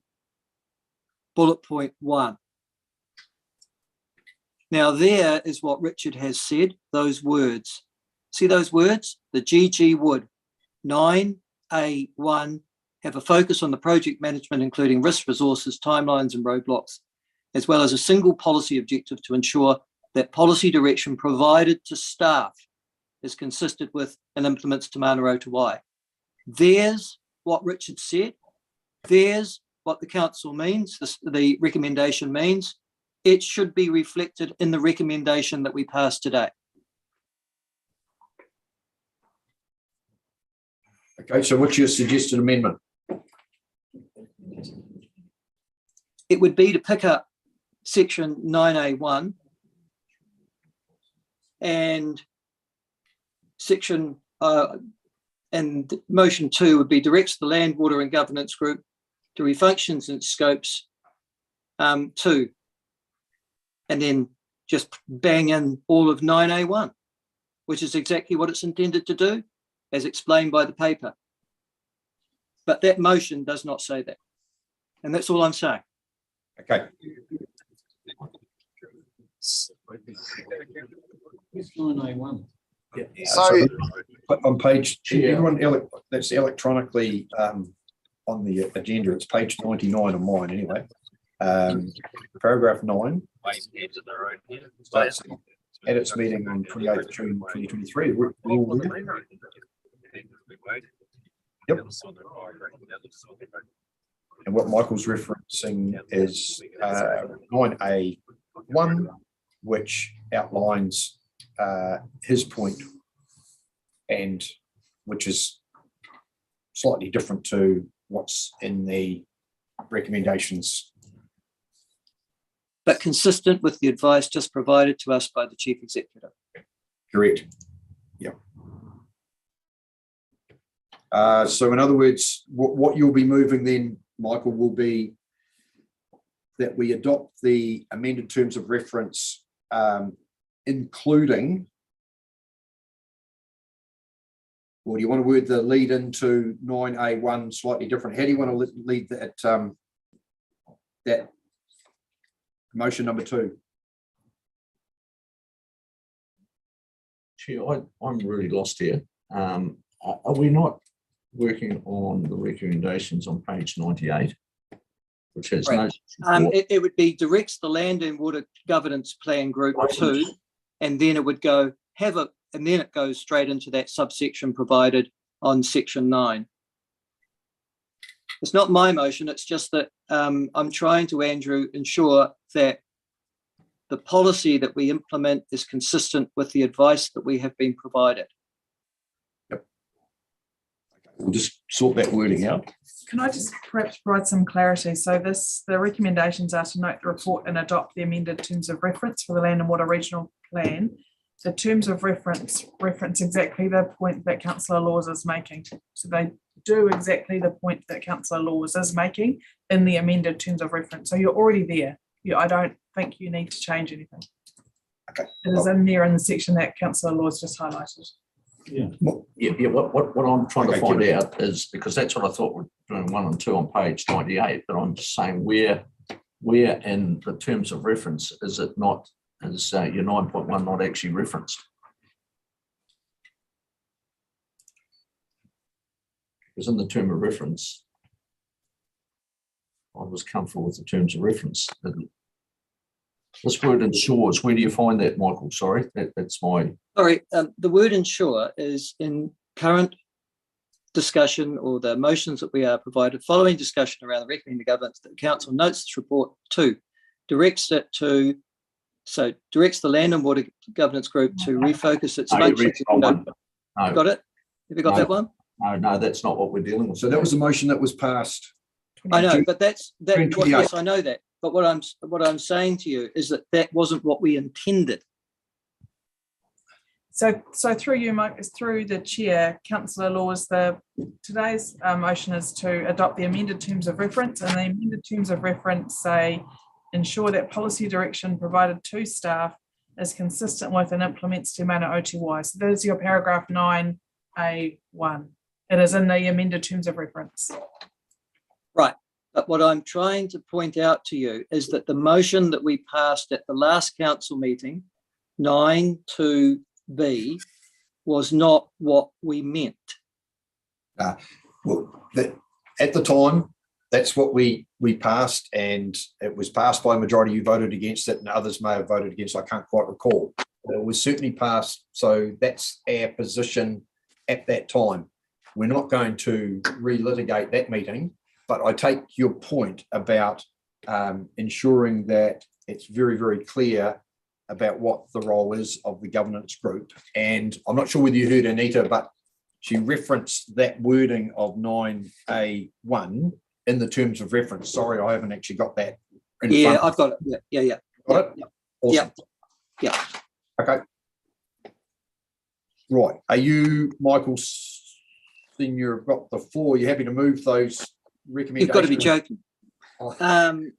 bullet point 1. Now there is what Richard has said, those words. See those words? The GG would. 9A1 have a focus on the project management, including risk, resources, timelines and roadblocks, as well as a single policy objective to ensure that policy direction provided to staff is consistent with and implements Te Manawa Te Wai. There's what Richard said. There's what the council means, the recommendation means. It should be reflected in the recommendation that we passed today.
Okay, so what's your suggested amendment?
It would be to pick up section 9A1 and section and and motion 2 would be directs the Land, Water and Governance Group to refunctions and scopes 2, and then just bang in all of 9A1, which is exactly what it's intended to do, as explained by the paper. But that motion does not say that. And that's all I'm saying.
Okay. So on page, everyone, that's electronically on the agenda. It's page 99 on mine anyway. Paragraph 9. Starts at its meeting on 28th June 2023. Yep. And what Michael's referencing is 9A1, which outlines his point, and which is slightly different to what's in the recommendations.
But consistent with the advice just provided to us by the Chief Executive.
Correct. Yeah. So in other words, what you'll be moving then, Michael, will be that we adopt the amended terms of reference, including, or do you want to word the lead into 9A1 slightly different? How do you want to lead that, that motion number 2?
Chair, I'm really lost here. Are we not working on the recommendations on page 98, which has
right. It would be directs the Land and Water Governance Plan Group 2, and then it would go and then it goes straight into that subsection provided on section 9. It's not my motion, it's just that I'm trying to, Andrew, ensure that the policy that we implement is consistent with the advice that we have been provided.
Yep. Okay. We'll just sort that wording out.
Can I just perhaps provide some clarity? So the recommendations are to note the report and adopt the amended terms of reference for the Land and Water Regional Plan. The terms of reference exactly the point that Councillor Laws is making. So they do exactly the point that Councillor Laws is making in the amended terms of reference. So you're already there. I don't think you need to change anything.
Okay.
It is in there in the section that Councillor Laws just highlighted.
Yeah. What I'm trying to find out is, because that's what I thought we're doing 1 and 2 on page 98, but I'm just saying where in the terms of reference is it not, is your 9.1 not actually referenced? Because in the term of reference, I was comfortable with the terms of reference. This word ensures, where do you find that, Michael? Sorry, that's my...
Sorry, the word ensure is in current discussion, or the motions that we are provided following discussion around the recommended governance that the council notes this report to, directs the Land and Water Governance Group to refocus its functions.
No.
Got it? Have you got that one?
No, that's not what we're dealing with.
So that was a motion that was passed.
I know, but yes, I know that. But what I'm saying to you is that wasn't what we intended.
So through you, Mike, through the chair, Councillor Laws, today's motion is to adopt the amended terms of reference, and the amended terms of reference say ensure that policy direction provided to staff is consistent with and implements Te Mana OTY. So that is your paragraph 9A1. It is in the amended terms of reference.
Right. But what I'm trying to point out to you is that the motion that we passed at the last council meeting, 9.2b, was not what we meant.
Well, at the time, that's what we passed, and it was passed by a majority. You voted against it, and others may have voted against. I can't quite recall. But it was certainly passed. So that's our position at that time. We're not going to relitigate that meeting. But I take your point about ensuring that it's very, very clear about what the role is of the governance group. And I'm not sure whether you heard Anita, but she referenced that wording of 9A1 in the terms of reference. Sorry, I haven't actually got that in front.
I've got it. Yeah.
Got it? Awesome.
Yeah.
Okay. Right. Are you, Michael, then you've got the floor. You're happy to move those recommendations?
You've got to be joking.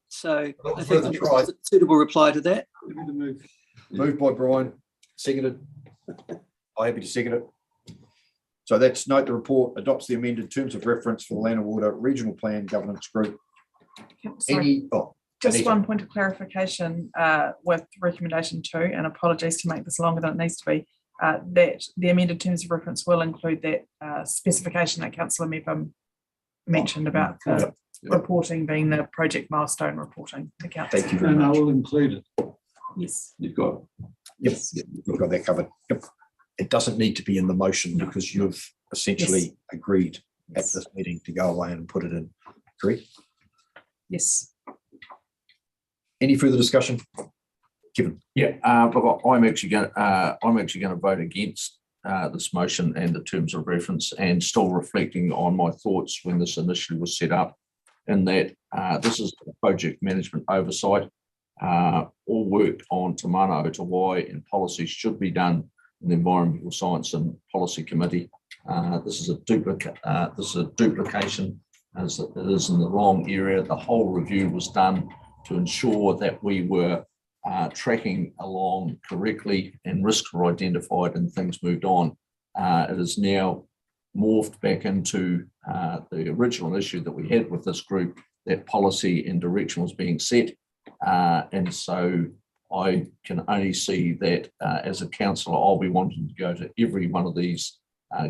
So I think a suitable reply to that.
Moved by Brian, seconded. I'm happy to second it. So that's note the report adopts the amended terms of reference for the Land and Water Regional Plan Governance Group.
Sorry, just
Anita.
one point of clarification with recommendation 2, and apologies to make this longer than it needs to be, that the amended terms of reference will include that specification that Councillor Mepham mentioned about the reporting being the project milestone reporting to council.
Thank you very much.
I will include it.
Yes.
You've got it.
Yes, we've got that covered. Yep. It doesn't need to be in the motion because you've essentially agreed at this meeting to go away and put it in. Correct?
Yes.
Any further discussion? Kevin?
Yeah, look, I'm actually going to vote against this motion and the terms of reference, and still reflecting on my thoughts when this initially was set up, in that this is project management oversight. All work on Te Mana o Te Wai and policies should be done in the Environmental Science and Policy Committee. This is a duplication, as it is in the wrong area. The whole review was done to ensure that we were tracking along correctly and risks were identified and things moved on. It is now morphed back into the original issue that we had with this group, that policy and direction was being set. And so I can only see that as a councillor, I'll be wanting to go to every one of these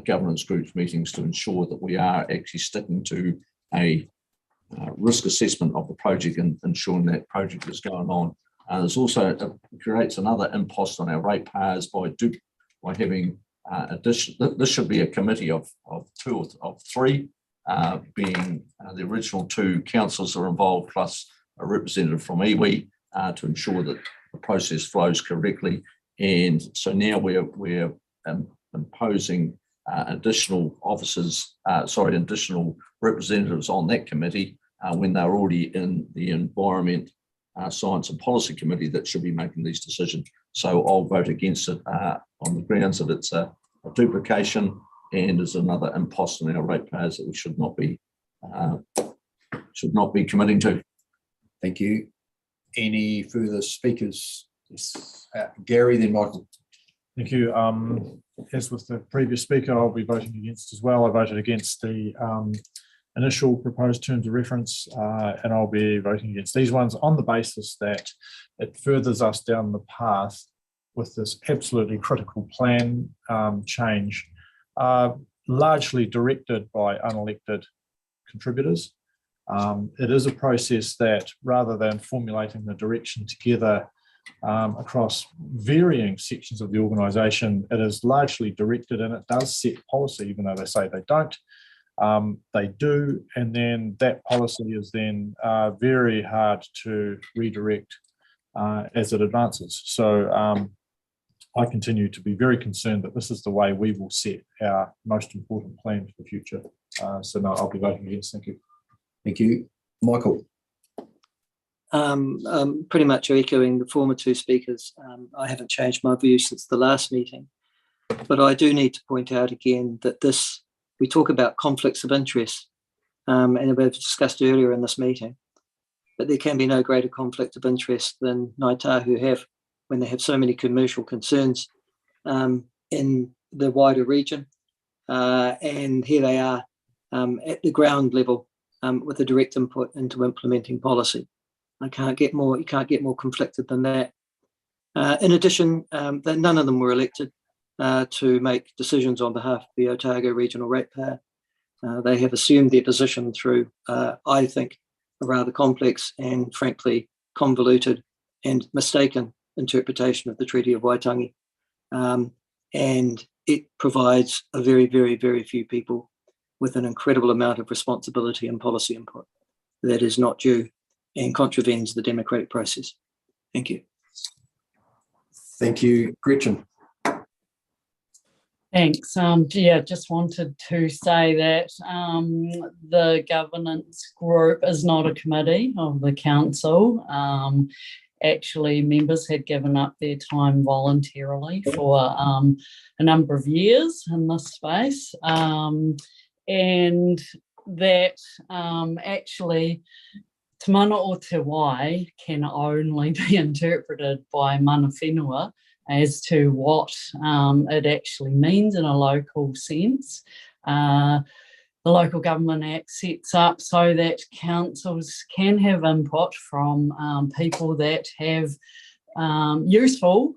governance groups meetings to ensure that we are actually sticking to a risk assessment of the project and ensuring that project is going on. There's also creates another impost on our ratepayers by having this should be a committee of 2 of 3, being the original 2 councillors are involved plus a representative from iwi to ensure that the process flows correctly. And so now we're imposing additional officers, additional representatives on that committee when they're already in the Environment, Science and Policy Committee that should be making these decisions. So I'll vote against it on the grounds that it's a duplication and is another impost on our ratepayers that we should not be committing to.
Thank you. Any further speakers? Yes. Gary, then Michael.
Thank you. As with the previous speaker, I'll be voting against as well. I voted against the initial proposed terms of reference, and I'll be voting against these ones on the basis that it furthers us down the path with this absolutely critical plan change, largely directed by unelected contributors. It is a process that, rather than formulating the direction together across varying sections of the organisation, it is largely directed, and it does set policy, even though they say they don't. They do, and then that policy is then very hard to redirect as it advances. So I continue to be very concerned that this is the way we will set our most important plan for the future. So no, I'll be voting against. Thank you.
Thank you. Michael.
Pretty much echoing the former 2 speakers. I haven't changed my view since the last meeting, but I do need to point out again that we talk about conflicts of interest, and we've discussed earlier in this meeting, but there can be no greater conflict of interest than Ngāi Tahu have when they have so many commercial concerns in the wider region, and here they are at the ground level with a direct input into implementing policy. You can't get more conflicted than that. In addition, that none of them were elected to make decisions on behalf of the Otago regional ratepayer. They have assumed their position through, I think, a rather complex and frankly convoluted and mistaken interpretation of the Treaty of Waitangi. And it provides a very, very, very few people with an incredible amount of responsibility and policy input that is not due and contravenes the democratic process. Thank you.
Thank you. Gretchen.
Thanks. Yeah, just wanted to say that the governance group is not a committee of the council. Actually, members had given up their time voluntarily for a number of years in this space. and that actually Te mana o te wai can only be interpreted by mana whenua as to what it actually means in a local sense. The Local Government Act sets up so that councils can have input from people that have useful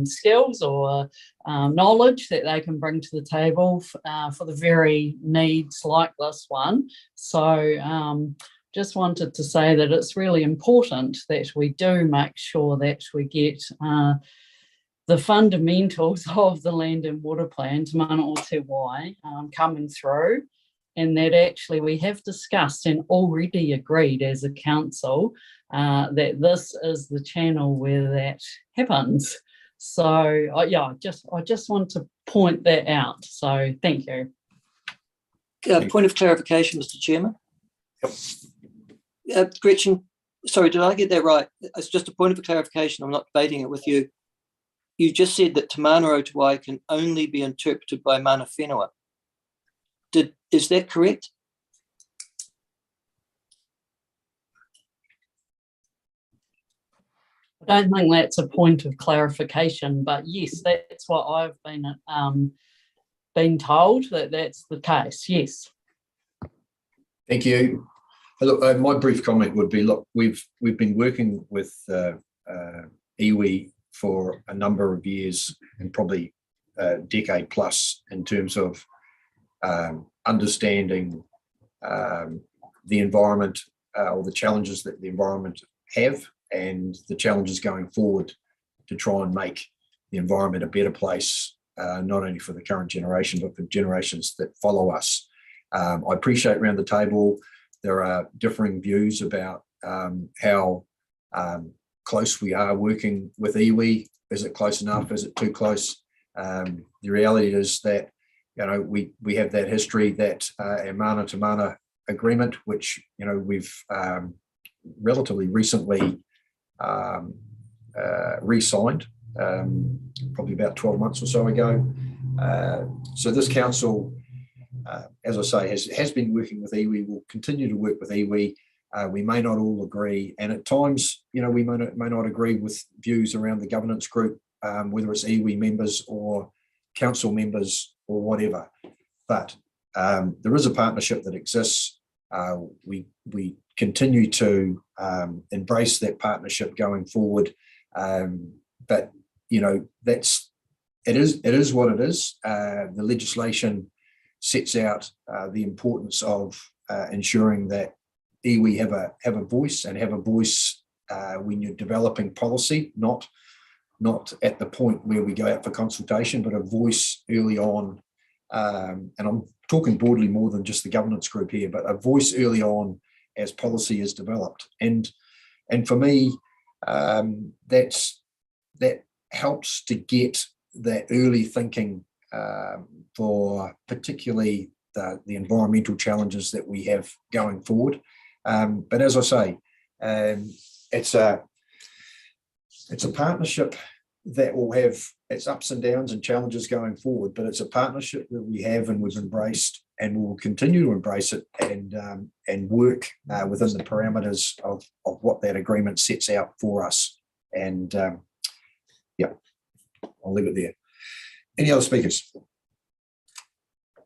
skills or knowledge that they can bring to the table for the very needs like this one. So just wanted to say that it's really important that we do make sure that we get the fundamentals of the land and water plan, Te mana o te wai, coming through, and that actually we have discussed and already agreed as a council that this is the channel where that happens. So yeah, I just want to point that out. So thank you.
Point of clarification, Mr. Chairman. Gretchen, sorry, did I get that right? It's just a point of clarification. I'm not debating it with you. You just said that Te mana o te wai can only be interpreted by mana whenua. Is that correct?
I don't think that's a point of clarification, but yes, that's what I've been told, that that's the case. Yes.
Thank you. Look, my brief comment would be: look, we've been working with iwi for a number of years, and probably a decade plus, in terms of understanding the environment or the challenges that the environment have, and the challenges going forward to try and make the environment a better place, not only for the current generation, but for generations that follow us. I appreciate around the table there are differing views about how close we are working with iwi. Is it close enough? Is it too close? The reality is that, you know, we have that history, that our mana to mana agreement, which, you know, we've relatively recently re-signed, probably about 12 months or so ago. So this council, as I say, has been working with iwi, will continue to work with iwi. We may not all agree, and at times, you know, we may not agree with views around the governance group, whether it's iwi members or council members or whatever. But there is a partnership that exists. We continue to embrace that partnership going forward. But you know, it is what it is. The legislation sets out the importance of ensuring that iwi have a voice, and have a voice when you're developing policy, not at the point where we go out for consultation, but a voice early on. And I'm talking broadly more than just the governance group here, but a voice early on as policy is developed. And for me, that helps to get that early thinking for particularly the environmental challenges that we have going forward. But as I say, it's a partnership that will have its ups and downs and challenges going forward, but it's a partnership that we have and we've embraced, and we'll continue to embrace it and work within the parameters of what that agreement sets out for us. And yeah, I'll leave it there. Any other speakers?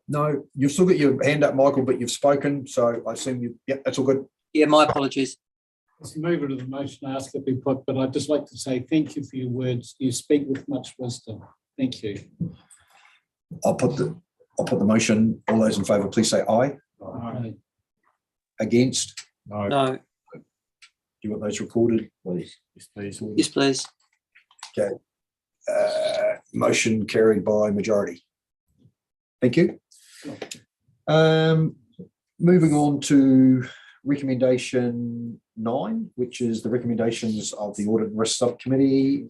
No, you've still got your hand up, Michael, but you've spoken, so I assume that's all good.
Yeah, my apologies.
It's a mover of the motion asked to be put, but I'd just like to say thank you for your words. You speak with much wisdom. Thank you.
I'll put the motion. All those in favour, please say aye.
Aye.
Against?
No. No.
Do you want those recorded, please? Yes, please.
Yes, please.
Okay. Motion carried by majority. Thank you. Moving on to recommendation 9, which is the recommendations of the Audit and Risk Subcommittee.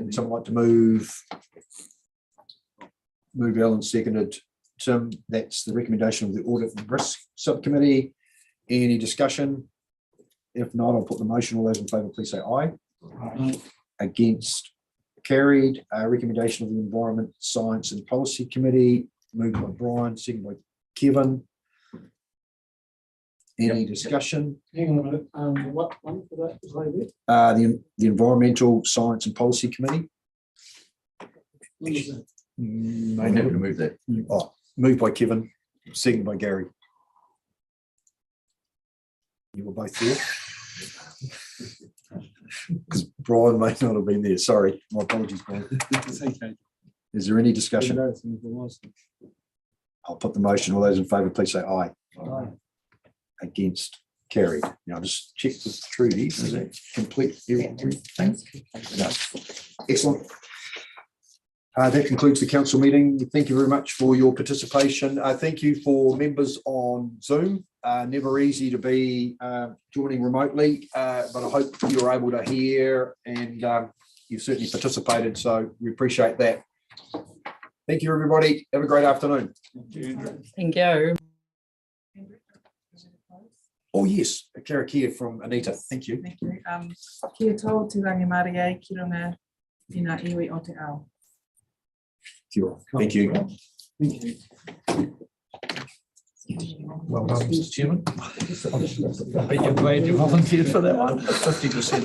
Someone like to move Ellen, seconded Tim. That's the recommendation of the Audit and Risk Subcommittee. Any discussion? If not, I'll put the motion. All those in favour, please say aye.
Aye.
Against? Carried. Recommendation of the Environment, Science and Policy Committee, moved by Brian, seconded by Kevin. Any discussion?
Hang on a minute, what one for that was I there?
The Environmental Science and Policy Committee.
When is that?
I'm
happy to move that.
Oh, moved by Kevin, second by Gary. You were both there. Because Brian may not have been there. Sorry, my apologies, Brian.
It's okay.
Is there any discussion? I'll put the motion. All those in favour, please say aye.
Aye.
Against, carried. Now just check with Trudy. Is that complete? Everything? No. Excellent. That concludes the council meeting. Thank you very much for your participation. Thank you for members on Zoom. Never easy to be joining remotely, but I hope you were able to hear and you've certainly participated. So we appreciate that. Thank you, everybody. Have a great afternoon.
Thank you.
Oh, yes, a karakia from Anita. Thank you.
Thank you. Kia tau te rangi e ki runga i ngā iwi o te ao.
Thank you.
Thank you.
Well done, Mr. Chairman. I bet you're glad you volunteered for that one. 50%.